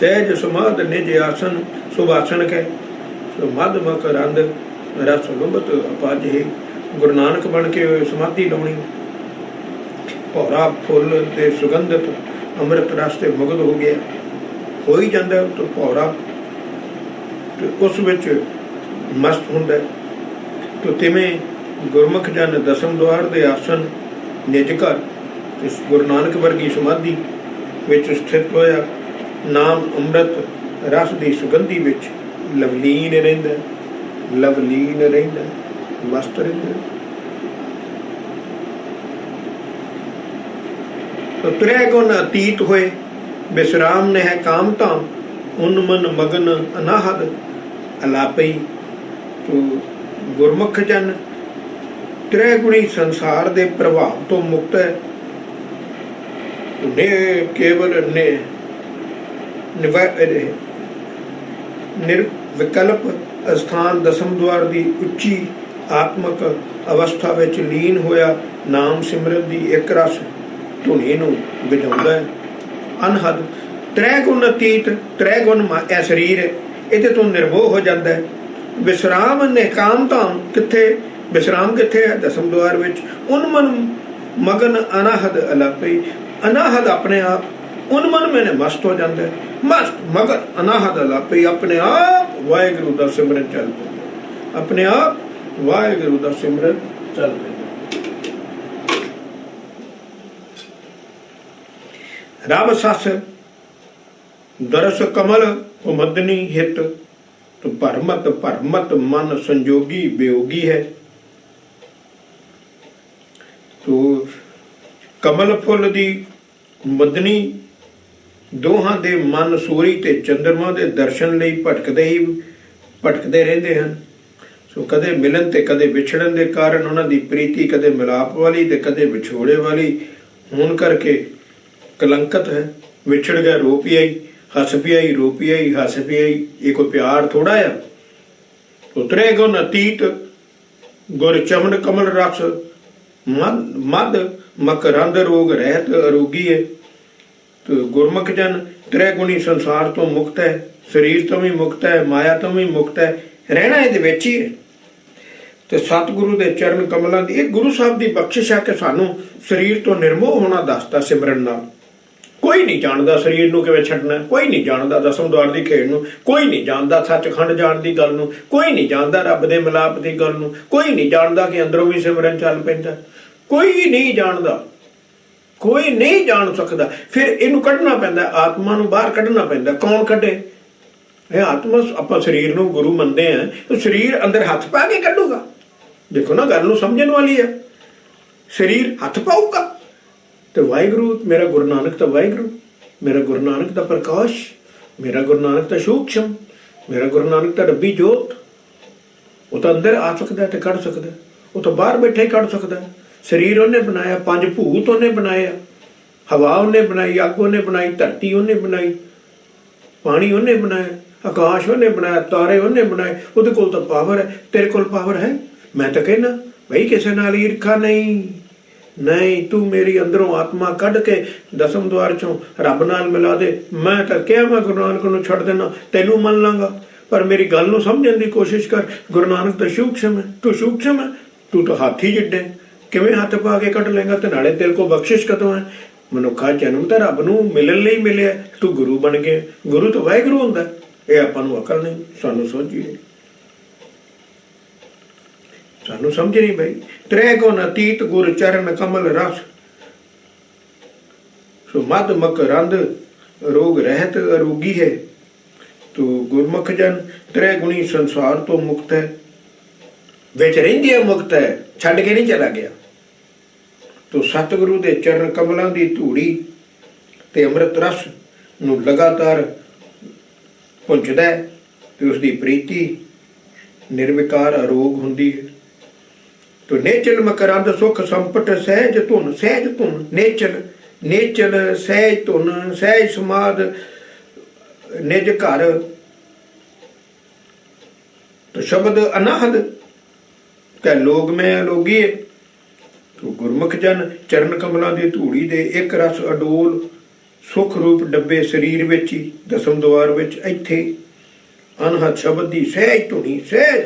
S1: ਸਹਿਜ ਸਮਾਧ ਨਿਜ ਆਸਣ ਸੁਭਾਸਣ ਕਹਿ, ਸੋ ਮਧ ਮਕਰੰਦ ਰਸ ਲੁਭਤ ਅਪਾਜੇ। ਗੁਰੂ ਨਾਨਕ ਬਣ ਕੇ ਸਮਾਧੀ ਲਾਉਣੀ, ਭੌਰਾ ਫੁੱਲ ਤੇ ਸੁਗੰਧਿਤ ਅੰਮ੍ਰਿਤ ਰਸ ਤੇ ਮੁਗਧ ਹੋ ਗਿਆ, ਹੋ ਹੀ ਜਾਂਦਾ ਤਾਂ ਭੌਰਾ, ਤੇ ਉਸ ਵਿੱਚ ਮਸਤ ਹੁੰਦਾ। ਤੇ ਤਿਵੇਂ ਗੁਰਮੁਖ ਜਨ ਦਸਮ ਦੁਆਰ ਦੇ ਆਸਣ ਨਿਜ ਘਰ ਇਸ ਗੁਰੂ ਨਾਨਕ ਵਰਗੀ ਸਮਾਧੀ ਵਿੱਚ ਸਥਿਤ ਹੋਇਆ ਨਾਮ ਅੰਮ੍ਰਿਤ ਰਸ ਦੀ ਸੁਗੰਧੀ ਵਿੱਚ ਲਵਲੀਨ ਰਹਿੰਦਾ, ਲਵਲੀਨ ਰਹਿੰਦਾ, ਮਸਤ ਰਹਿੰਦਾ। ਤ੍ਰੈ ਗੁਣ ਅਤੀਤ ਹੋਏ ਵਿਸਰਾਮ ਨੇ ਹੈ ਕਾਮ ਧਾਮ, ਉਨ ਮਨ ਮਗਨ ਅਨਾਹਦ ਅਲਾਪਈ। ਤੋ ਗੁਰਮੁਖ ਜਨ ਤ੍ਰੈ ਗੁਣੀ ਸੰਸਾਰ ਦੇ ਪ੍ਰਭਾਵ ਤੋਂ ਮੁਕਤ ਹੈ। ਨੇ ਕੇਵਲ ਨਿਰਵਿਕਲਪ ਅਸਥਾਨ ਦਸਮ ਦੁਆਰ ਦੀ ਉੱਚੀ ਆਤਮਕ ਅਵਸਥਾ ਵਿੱਚ ਲੀਨ ਹੋਇਆ ਨਾਮ ਸਿਮਰਨ ਦੀ ਇੱਕ ਰਸ ਧੁਨੀ ਨੂੰ ਵਜਾਉਂਦਾ ਹੈ। ਅਨਹਦ ਤ੍ਰੈ ਗੁਣ ਅਤੀਤ, ਤ੍ਰੈ ਗੁਣ ਇਹ ਸਰੀਰ ਇਹਦੇ ਤੋਂ ਨਿਰਭਉ ਹੋ ਜਾਂਦਾ ਹੈ। ਵਿਸਰਾਮ ਨੇ ਕਾਮ ਧਾਮ, ਕਿੱਥੇ ਵਿਸਰਾਮ ਕਿੱਥੇ ਹੈ? ਦਸਮ ਦੁਆਰ ਵਿੱਚ। ਉਨਮਨ ਮਗਨ ਅਨਾਹਦ ਅਲਾਪਈ, ਅਨਾਹਦ ਆਪਣੇ ਆਪ, ਉਨਮਨ ਮੈਨੇ ਮਸਤ ਹੋ ਜਾਂਦਾ ਹੈ, ਮਸਤ ਮਗਨ ਅਨਾਹਦ ਅਲਾਪਈ, ਆਪਣੇ ਆਪ ਵਾਹਿਗੁਰੂ ਦਾ ਸਿਮਰਨ ਚੱਲ ਪੈਂਦਾ, ਆਪਣੇ ਆਪ ਵਾਹਿਗੁਰੂ ਦਾ ਸਿਮਰਨ ਚੱਲ ਪੈਂਦਾ। ਰਬ ਸਸ ਦਰਸ ਕਮਲ ਉਮਦਨੀ ਹਿਤ, ਤੋ ਭਰਮਤ ਭਰਮਤ ਮਨ ਸੰਜੋਗੀ ਵਿਯੋਗੀ ਹੈ। ਤੋ ਕਮਲ ਫੁੱਲ ਦੀ ਮਦਨੀ ਦੋਹਾਂ ਦੇ ਮਨ ਸੂਰੀ ਤੇ ਚੰਦਰਮਾ ਦੇ ਦਰਸ਼ਨ ਲਈ ਭਟਕਦੇ ਰਹਿੰਦੇ ਹਨ। ਸੋ ਕਦੇ ਮਿਲਣ ਤੇ ਕਦੇ ਵਿਛੜਨ ਦੇ ਕਾਰਨ ਉਹਨਾਂ ਦੀ ਪ੍ਰੀਤੀ ਕਦੇ ਮਿਲਾਪ ਵਾਲੀ ਤੇ ਕਦੇ ਵਿਛੋੜੇ ਵਾਲੀ ਹੋਣ ਕਰਕੇ ਕਲੰਕਤ ਹੈ। ਵਿਛੜ ਗਿਆ ਰੋ ਪਿਆਈ, ਹੱਸ ਪਿਆਈ, ਰੋ ਪਿਆਈ, ਹੱਸ ਪਿਆਈ, ਇਹ ਕੋਈ ਪਿਆਰ ਥੋੜਾ ਆ। ਉਤਰੇ ਗੁਣ ਅਤੀਤ ਗੁਰ ਚਮਨ ਕਮਲ ਰਸ, ਮਦ ਮਕਰੰਦ ਰੋਗ ਰਹਿਤ ਅਰੋਗੀ ਹੈ। ਤੇ ਗੁਰਮੁਖ ਜਨ ਤ੍ਰੈ ਗੁਣੀ ਸੰਸਾਰ ਤੋਂ ਮੁਕਤ ਹੈ, ਸਰੀਰ ਤੋਂ ਵੀ ਮੁਕਤ ਹੈ, ਮਾਇਆ ਤੋਂ ਵੀ ਮੁਕਤ ਹੈ, ਰਹਿਣਾ ਇਹਦੇ ਵਿੱਚ ਹੀ ਹੈ। ਤੇ ਸਤਿਗੁਰੂ ਦੇ ਚਰਨ ਕਮਲਾਂ ਦੀ ਇਹ ਗੁਰੂ ਸਾਹਿਬ ਦੀ ਬਖਸ਼ਿਸ਼ ਹੈ ਕਿ ਸਾਨੂੰ ਸਰੀਰ ਤੋਂ ਨਿਰਮੋਹ ਹੋਣਾ ਦੱਸਦਾ ਸਿਮਰਨ ਨਾਲ। ਕੋਈ ਨਹੀਂ ਜਾਣਦਾ ਸਰੀਰ ਨੂੰ ਕਿਵੇਂ ਛੱਡਣਾ, ਕੋਈ ਨਹੀਂ ਜਾਣਦਾ ਦਸਮ ਦੁਆਰ ਦੀ ਖੇਡ ਨੂੰ, ਕੋਈ ਨਹੀਂ ਜਾਣਦਾ ਸੱਚਖੰਡ ਜਾਣ ਦੀ ਗੱਲ ਨੂੰ, ਕੋਈ ਨਹੀਂ ਜਾਣਦਾ ਰੱਬ ਦੇ ਮਿਲਾਪ ਦੀ ਗੱਲ ਨੂੰ, ਕੋਈ ਨਹੀਂ ਜਾਣਦਾ ਕਿ ਅੰਦਰੋਂ ਵੀ ਸਿਮਰਨ ਚੱਲ ਪੈਂਦਾ, ਕੋਈ ਨਹੀਂ ਜਾਣਦਾ, ਕੋਈ ਨਹੀਂ ਜਾਣ ਸਕਦਾ। ਫਿਰ ਇਹਨੂੰ ਕੱਢਣਾ ਪੈਂਦਾ, ਆਤਮਾ ਨੂੰ ਬਾਹਰ ਕੱਢਣਾ ਪੈਂਦਾ। ਕੌਣ ਕੱਢੇ? ਇਹ ਆਤਮਾ। ਆਪਾਂ ਸਰੀਰ ਨੂੰ ਗੁਰੂ ਮੰਨਦੇ ਆ, ਤਾਂ ਸਰੀਰ ਅੰਦਰ ਹੱਥ ਪਾ ਕੇ ਕੱਢੂਗਾ? ਦੇਖੋ ਨਾ, ਗੱਲ ਨੂੰ ਸਮਝਣ ਵਾਲੀ ਆ। ਸਰੀਰ ਹੱਥ ਪਾਊਗਾ ਤੇ ਵਾਹਿਗੁਰੂ, ਮੇਰਾ ਗੁਰੂ ਨਾਨਕ ਤਾਂ ਵਾਹਿਗੁਰੂ, ਮੇਰਾ ਗੁਰੂ ਨਾਨਕ ਦਾ ਪ੍ਰਕਾਸ਼, ਮੇਰਾ ਗੁਰੂ ਨਾਨਕ ਦਾ ਸੂਖਸ਼ਮ, ਮੇਰਾ ਗੁਰੂ ਨਾਨਕ ਦਾ ਰੱਬੀ ਜੋਤ, ਉਹ ਤਾਂ ਅੰਦਰ ਆ ਸਕਦਾ ਤੇ ਕੱਢ ਸਕਦਾ, ਉਹ ਤਾਂ ਬਾਹਰ ਬੈਠੇ ਹੀ ਕੱਢ ਸਕਦਾ। ਸਰੀਰ ਉਹਨੇ ਬਣਾਇਆ, ਪੰਜ ਭੂਤ ਉਹਨੇ ਬਣਾਇਆ, ਹਵਾ ਉਹਨੇ ਬਣਾਈ, ਅੱਗ ਉਹਨੇ ਬਣਾਈ, ਧਰਤੀ ਉਹਨੇ ਬਣਾਈ, ਪਾਣੀ ਉਹਨੇ ਬਣਾਇਆ, ਆਕਾਸ਼ ਉਹਨੇ ਬਣਾਇਆ, ਤਾਰੇ ਉਹਨੇ ਬਣਾਏ। ਉਹਦੇ ਕੋਲ ਤਾਂ ਪਾਵਰ ਹੈ। ਤੇਰੇ ਕੋਲ ਪਾਵਰ ਹੈ? ਮੈਂ ਤਾਂ ਕਹਿਣਾ ਬਈ ਕਿਸੇ ਨਾਲ ਈਰਖਾ ਨਹੀਂ, ਨਹੀਂ, ਤੂੰ ਮੇਰੀ ਅੰਦਰੋਂ ਆਤਮਾ ਕੱਢ ਕੇ ਦਸਮ ਦੁਆਰ ਚੋਂ ਰੱਬ ਨਾਲ ਮਿਲਾ ਦੇ। ਮੈਂ ਤਾਂ ਕਿਹਾ ਮੈਂ ਗੁਰੂ ਨਾਨਕ ਨੂੰ ਛੱਡ ਦੇਣਾ, ਤੈਨੂੰ ਮੰਨ ਲਾਂਗਾ, ਪਰ ਮੇਰੀ ਗੱਲ ਨੂੰ ਸਮਝਣ ਦੀ ਕੋਸ਼ਿਸ਼ ਕਰ। ਗੁਰੂ ਨਾਨਕ ਤਾਂ ਸੂਖਸ਼ਮ ਹੈ, ਤੂੰ ਸੂਖਸ਼ਮ ਹੈ, ਤੂੰ ਤਾਂ ਹਾਥੀ ਜਿੱਡੇ, ਕਿਵੇਂ ਹੱਥ ਪਾ ਕੇ ਕੱਢ ਲੇਗਾ? ਤੇ ਨਾਲੇ ਤੇਰੇ ਕੋਲ ਬਖਸ਼ਿਸ਼ ਕਦੋਂ ਹੈ? ਮਨੁੱਖਾ ਜਨਮ ਤਾਂ ਰੱਬ ਨੂੰ ਮਿਲਣ ਲਈ ਮਿਲਿਆ, ਤੂੰ ਗੁਰੂ ਬਣ ਗਿਆ। ਗੁਰੂ ਤਾਂ ਵਾਹਿਗੁਰੂ ਹੁੰਦਾ। ਇਹ ਆਪਾਂ ਨੂੰ ਅਕਲ ਨਹੀਂ, ਸਾਨੂੰ ਸੋਝੀ ਨਹੀਂ, ਸਾਨੂੰ ਸਮਝ ਨਹੀਂ ਪਈ। ਤ੍ਰੈ ਗੁਣ ਅਤੀਤ ਗੁਰ ਚਰਨ ਕਮਲ ਰਸ, ਸੋ ਮਦ ਮਕਰੰਦ ਰੋਗ ਰਹਿਤ ਅਰੋਗੀ ਹੈ। ਤੋ ਗੁਰਮੁਖ ਜਨ ਤ੍ਰੈ ਗੁਣੀ ਸੰਸਾਰ ਤੋਂ ਮੁਕਤ ਹੈ, ਵਿੱਚ ਰਹਿੰਦੀ ਹੈ, ਮੁਕਤ ਹੈ, ਛੱਡ ਕੇ ਨਹੀਂ ਚਲਾ ਗਿਆ। ਤੋ ਸਤਿਗੁਰੂ ਦੇ ਚਰਨ ਕਮਲਾਂ ਦੀ ਧੂੜੀ ਤੇ ਅੰਮ੍ਰਿਤ ਰਸ ਨੂੰ ਲਗਾਤਾਰ ਪੁੰਝਦਾ ਹੈ ਤੇ ਉਸਦੀ ਪ੍ਰੀਤੀ ਨਿਰਵਿਕਾਰ ਅਰੋਗ ਹੁੰਦੀ ਹੈ। ਤੋ ਨੇਚਲ ਮਕਰੰਦ ਸੁਖ ਸੰਪਟ ਸਹਿਜ ਧੁਨ, ਸਹਿਜ ਧੁਨ, ਨੇਚਲ, ਨੇਚਲ ਸਹਿਜ ਧੁਨ, ਸਹਿਜ ਸਮਾਦ ਨਿਜ ਘਰ, ਤੋ ਸ਼ਬਦ ਅਨਾਹਦ ਕਹਿ ਲੋਗ ਮੈਂ ਲੋਗੀ। ਤੋ ਗੁਰਮੁਖ ਜਨ ਚਰਨ ਕਮਲਾਂ ਦੀ ਧੂੜੀ ਦੇ ਇੱਕ ਰਸ ਅਡੋਲ ਸੁਖ ਰੂਪ ਡੱਬੇ ਸਰੀਰ ਵਿੱਚ ਹੀ, ਦਸਮ ਦੁਆਰ ਵਿੱਚ, ਇੱਥੇ ਅਨਹਦ ਸ਼ਬਦ ਦੀ ਸਹਿਜ ਧੁਨੀ, ਸਹਿਜ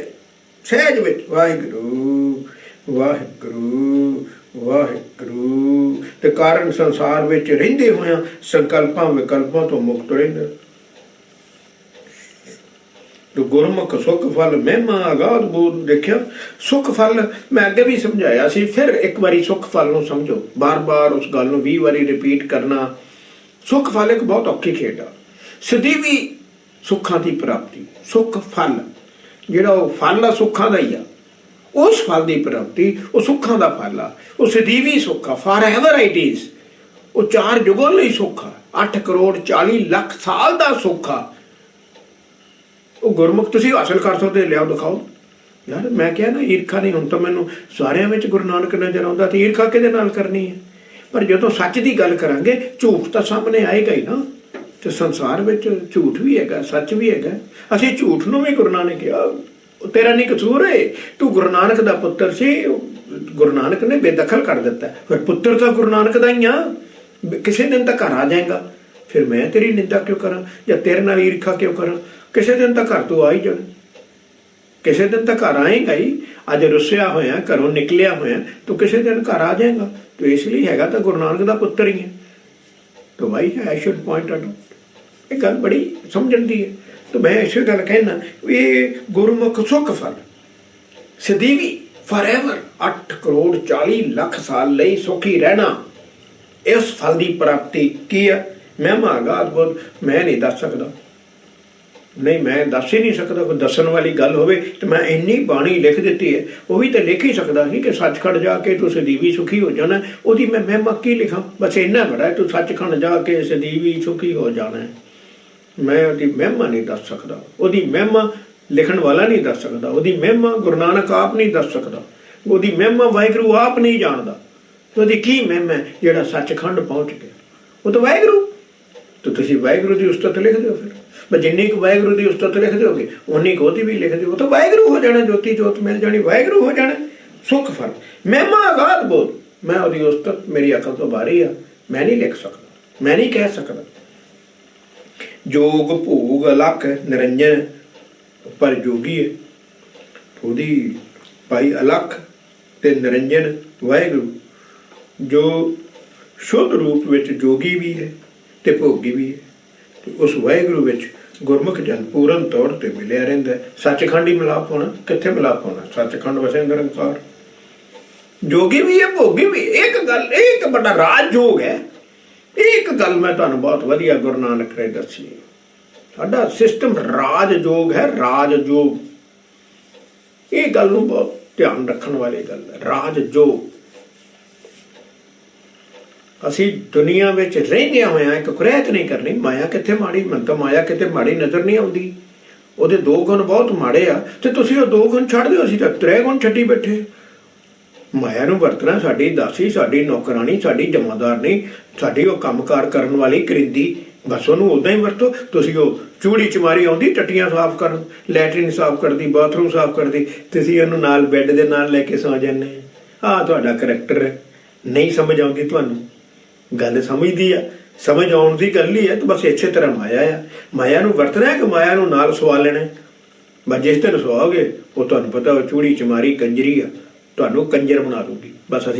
S1: ਸਹਿਜ ਵਿੱਚ ਵਾਹਿਗੁਰੂ ਵਾਹਿਗੁਰੂ ਵਾਹਿਗੁਰੂ ਤੇ ਕਾਰਨ ਸੰਸਾਰ ਵਿੱਚ ਰਹਿੰਦੇ ਹੋਇਆਂ ਸੰਕਲਪਾਂ ਵਿਕਲਪਾਂ ਤੋਂ ਮੁਕਤ ਰਹਿੰਦਾ। ਗੁਰਮੁਖ ਸੁਖ ਫਲ ਮਹਿਮਾ ਆਗਾਤ ਬੋਧ। ਦੇਖਿਆ ਸੁਖ ਫਲ ਮੈਂ ਅੱਗੇ ਵੀ ਸਮਝਾਇਆ ਸੀ, ਫਿਰ ਇੱਕ ਵਾਰੀ ਸੁਖ ਫਲ ਨੂੰ ਸਮਝੋ, ਬਾਰ-ਬਾਰ ਉਸ ਗੱਲ ਨੂੰ 20 ਵਾਰੀ ਰਿਪੀਟ ਕਰਨਾ। ਸੁਖ ਫਲ ਇੱਕ ਬਹੁਤ ਔਖੀ ਖੇਡ ਆ। ਸਦੀਵੀ ਸੁੱਖਾਂ ਦੀ ਪ੍ਰਾਪਤੀ, ਸੁਖ ਫਲ ਜਿਹੜਾ ਉਹ ਫਲ ਆ ਸੁੱਖਾਂ ਦਾ ਹੀ ਆ, ਉਸ ਫਲ ਦੀ ਪ੍ਰਾਪਤੀ ਉਹ ਸੁੱਖਾਂ ਦਾ ਫਲ ਆ, ਉਹ ਸਦੀਵੀ ਸੁੱਖ ਆ, ਫਾਰ ਐਵਰ ਇਟ ਇਜ਼। ਉਹ 4 ਯੁਗਾਂ ਲਈ ਸੁੱਖ ਆ, 8 ਕਰੋੜ 40 ਲੱਖ ਸਾਲ ਦਾ ਸੁੱਖ ਆ। ਉਹ ਗੁਰਮੁਖ ਤੁਸੀਂ ਹਾਸਲ ਕਰ ਸਕਦੇ, ਲਿਆਓ ਦਿਖਾਓ। ਯਾਰ ਮੈਂ ਕਿਹਾ ਨਾ ਈਰਖਾ ਨਹੀਂ, ਹੁਣ ਤਾਂ ਮੈਨੂੰ ਸਾਰਿਆਂ ਵਿੱਚ ਗੁਰੂ ਨਾਨਕ ਨਜ਼ਰ ਆਉਂਦਾ, ਤੇ ਈਰਖਾ ਕਿਹਦੇ ਨਾਲ ਕਰਨੀ ਹੈ? ਪਰ ਜਦੋਂ ਸੱਚ ਦੀ ਗੱਲ ਕਰਾਂਗੇ ਝੂਠ ਤਾਂ ਸਾਹਮਣੇ ਆਏਗਾ ਹੀ ਨਾ। ਤੇ ਸੰਸਾਰ ਵਿੱਚ ਝੂਠ ਵੀ ਹੈਗਾ, ਸੱਚ ਵੀ ਹੈਗਾ। ਅਸੀਂ ਝੂਠ ਨੂੰ ਵੀ ਗੁਰੂ ਨਾਨਕ ਨੇ ਕਿਹਾ ਤੇਰਾ ਨਹੀਂ ਕਸੂਰ ਹੈ, ਤੂੰ ਗੁਰੂ ਨਾਨਕ ਦਾ ਪੁੱਤਰ ਸੀ, ਗੁਰੂ ਨਾਨਕ ਨੇ ਬੇਦਖਲ ਕਰ ਦਿੱਤਾ। ਫਿਰ ਪੁੱਤਰ ਤਾਂ ਗੁਰੂ ਨਾਨਕ ਦਾ ਹੀ ਆ, ਕਿਸੇ ਦਿਨ ਤਾਂ ਘਰ ਆ ਜਾਏਗਾ, ਫਿਰ ਮੈਂ ਤੇਰੀ ਨਿੰਦਾ ਕਿਉਂ ਕਰਾਂ ਜਾਂ ਤੇਰੇ ਨਾਲ ਈਰਖਾ ਕਿਉਂ ਕਰਾਂ? ਕਿਸੇ ਦਿਨ ਤਾਂ ਘਰ ਤੋਂ ਆ ਹੀ ਜਾਣਾ, ਕਿਸੇ ਦਿਨ ਤਾਂ ਘਰ ਆਏਗਾ ਹੀ। ਅੱਜ ਰੁੱਸਿਆ ਹੋਇਆ, ਘਰੋਂ ਨਿਕਲਿਆ ਹੋਇਆ, ਤੂੰ ਕਿਸੇ ਦਿਨ ਘਰ ਆ ਜਾਏਗਾ। ਤੂੰ ਇਸ ਲਈ ਹੈਗਾ ਤਾਂ ਗੁਰੂ ਨਾਨਕ ਦਾ ਪੁੱਤਰ ਹੀ ਹੈ। तो भाई आई शुड पॉइंट आउट ये गल बड़ी समझण दी है। तो मैं इसे गल कहना ये गुरमुख सुख फल सदीवी फॉर एवर 8 करोड़ 40 लाख साल लई सुखी रहना, इस फल की प्राप्ति की है। मैं महागात बोध मैं नहीं दस सकता, नहीं मैं दस ही नहीं सकता। कोई दसन वाली गल होवे तो मैं इन्नी बाणी लिख दी है, वो भी तो लिख ही सकता सी कि सचखंड जाके तू सदीवी सुखी हो जाना। ओदी मैं महिमा की लिखा, बस इन्ना बड़ा है तू सचखंड जाके सदीवी सुखी हो जाना है। मैं ओदी महिमा नहीं दस सकता, ओदी महिमा लिखण वाला नहीं दस सकता, ओदी महिमा गुरु नानक आप नहीं दस सकता, ओदी महिमा वाहिगुरू आप नहीं जानता। तो ओदी की महिमा है जिहड़ा सचखंड पहुँच गया? वो तो वाहिगुरू। तो तुसीं वाहिगुरू की उस्तत लिख दो, फिर मैं जिन्नी को वाहिगुरू की उस्तत लिख दोगे उन्नी को भी लिख दो, तो वाहिगुरू हो जाना, ज्योति जोत मिल जानी, वाहिगुरू हो जाना। सुख फल महिमा आगात बोध, मैं ओदी उस्तत मेरी अकल तो बाहरी आ, मैं नहीं लिख सकता, मैं नहीं कह सकता। जोग भोग अलख निरंजन पर जोगी है, ओदी भाई अलख ते निरंजन वाहिगुरू जो शुद्ध रूप विच जोगी भी है ते भोगी भी है। उस वाहिगुरू विच गुरमुख जन पूर्ण तौर पर मिलिया रहिंदा है। सचखंड ही मिलाप होना, कित्थे मिलाप होना? सचखंड वसे निरंकार। जोगी भी है भोगी भी। एक गल, एक बड़ा राज योग है। एक गल मैं तुहानूं बहुत वधिया गुरु नानक ने दसी, साडा सिस्टम राज योग है, राज योग। ये गल नूं बहुत ध्यान रखण वाली गल है, राज योग। ਅਸੀਂ ਦੁਨੀਆ ਵਿੱਚ ਰਹਿੰਦਿਆਂ ਹੋਇਆਂ ਇੱਕ ਕੁਰੈਤ ਨਹੀਂ ਕਰਨੀ। ਮਾਇਆ ਕਿੱਥੇ ਮਾੜੀ? ਮੈਨੂੰ ਤਾਂ ਮਾਇਆ ਕਿਤੇ ਮਾੜੀ ਨਜ਼ਰ ਨਹੀਂ ਆਉਂਦੀ। ਉਹਦੇ 2 ਗੁਣ ਬਹੁਤ ਮਾੜੇ ਆ ਤੇ ਤੁਸੀਂ ਉਹ 2 ਗੁਣ ਛੱਡ ਦਿਓ, ਅਸੀਂ ਤਾਂ 3 ਗੁਣ ਛੱਡੀ ਬੈਠੇ। ਮਾਇਆ ਨੂੰ ਵਰਤਣਾ ਸਾਡੀ ਦਾਸੀ, ਸਾਡੀ ਨੌਕਰਾਨੀ, ਸਾਡੀ ਜਮਾਦਾਰ ਨਹੀਂ, ਸਾਡੀ ਉਹ ਕੰਮਕਾਰ ਕਰਨ ਵਾਲੀ ਕਰਿੰਦੀ। ਬਸ ਉਹਨੂੰ ਉਦਾਂ ਹੀ ਵਰਤੋ। ਤੁਸੀਂ ਉਹ ਚੂੜੀ ਚਮਾਰੀ ਆਉਂਦੀ ਟੱਟੀਆਂ ਸਾਫ਼ ਕਰਨ, ਲੈਟਰਿਨ ਸਾਫ਼ ਕਰਦੀ, ਬਾਥਰੂਮ ਸਾਫ਼ ਕਰਦੀ, ਤੁਸੀਂ ਉਹਨੂੰ ਨਾਲ ਬੈੱਡ ਦੇ ਨਾਲ ਲੈ ਕੇ ਸੌ ਜਾਂਦੇ। ਆਹ ਤੁਹਾਡਾ ਕਰੈਕਟਰ ਹੈ। ਨਹੀਂ ਸਮਝ ਆਉਂਦੀ ਤੁਹਾਨੂੰ गल समझदी आ, समझ आउण दी गल ही है। तो बस इसे तरह माया आ, माया नूं वरतना है कि माया नूं नाल सवा लेना है। बस जिस दिन सवाओगे वो तुहानूं पता वो चूड़ी चमारी कंजरी आ, तुहानूं कंजर बना दूगी। बस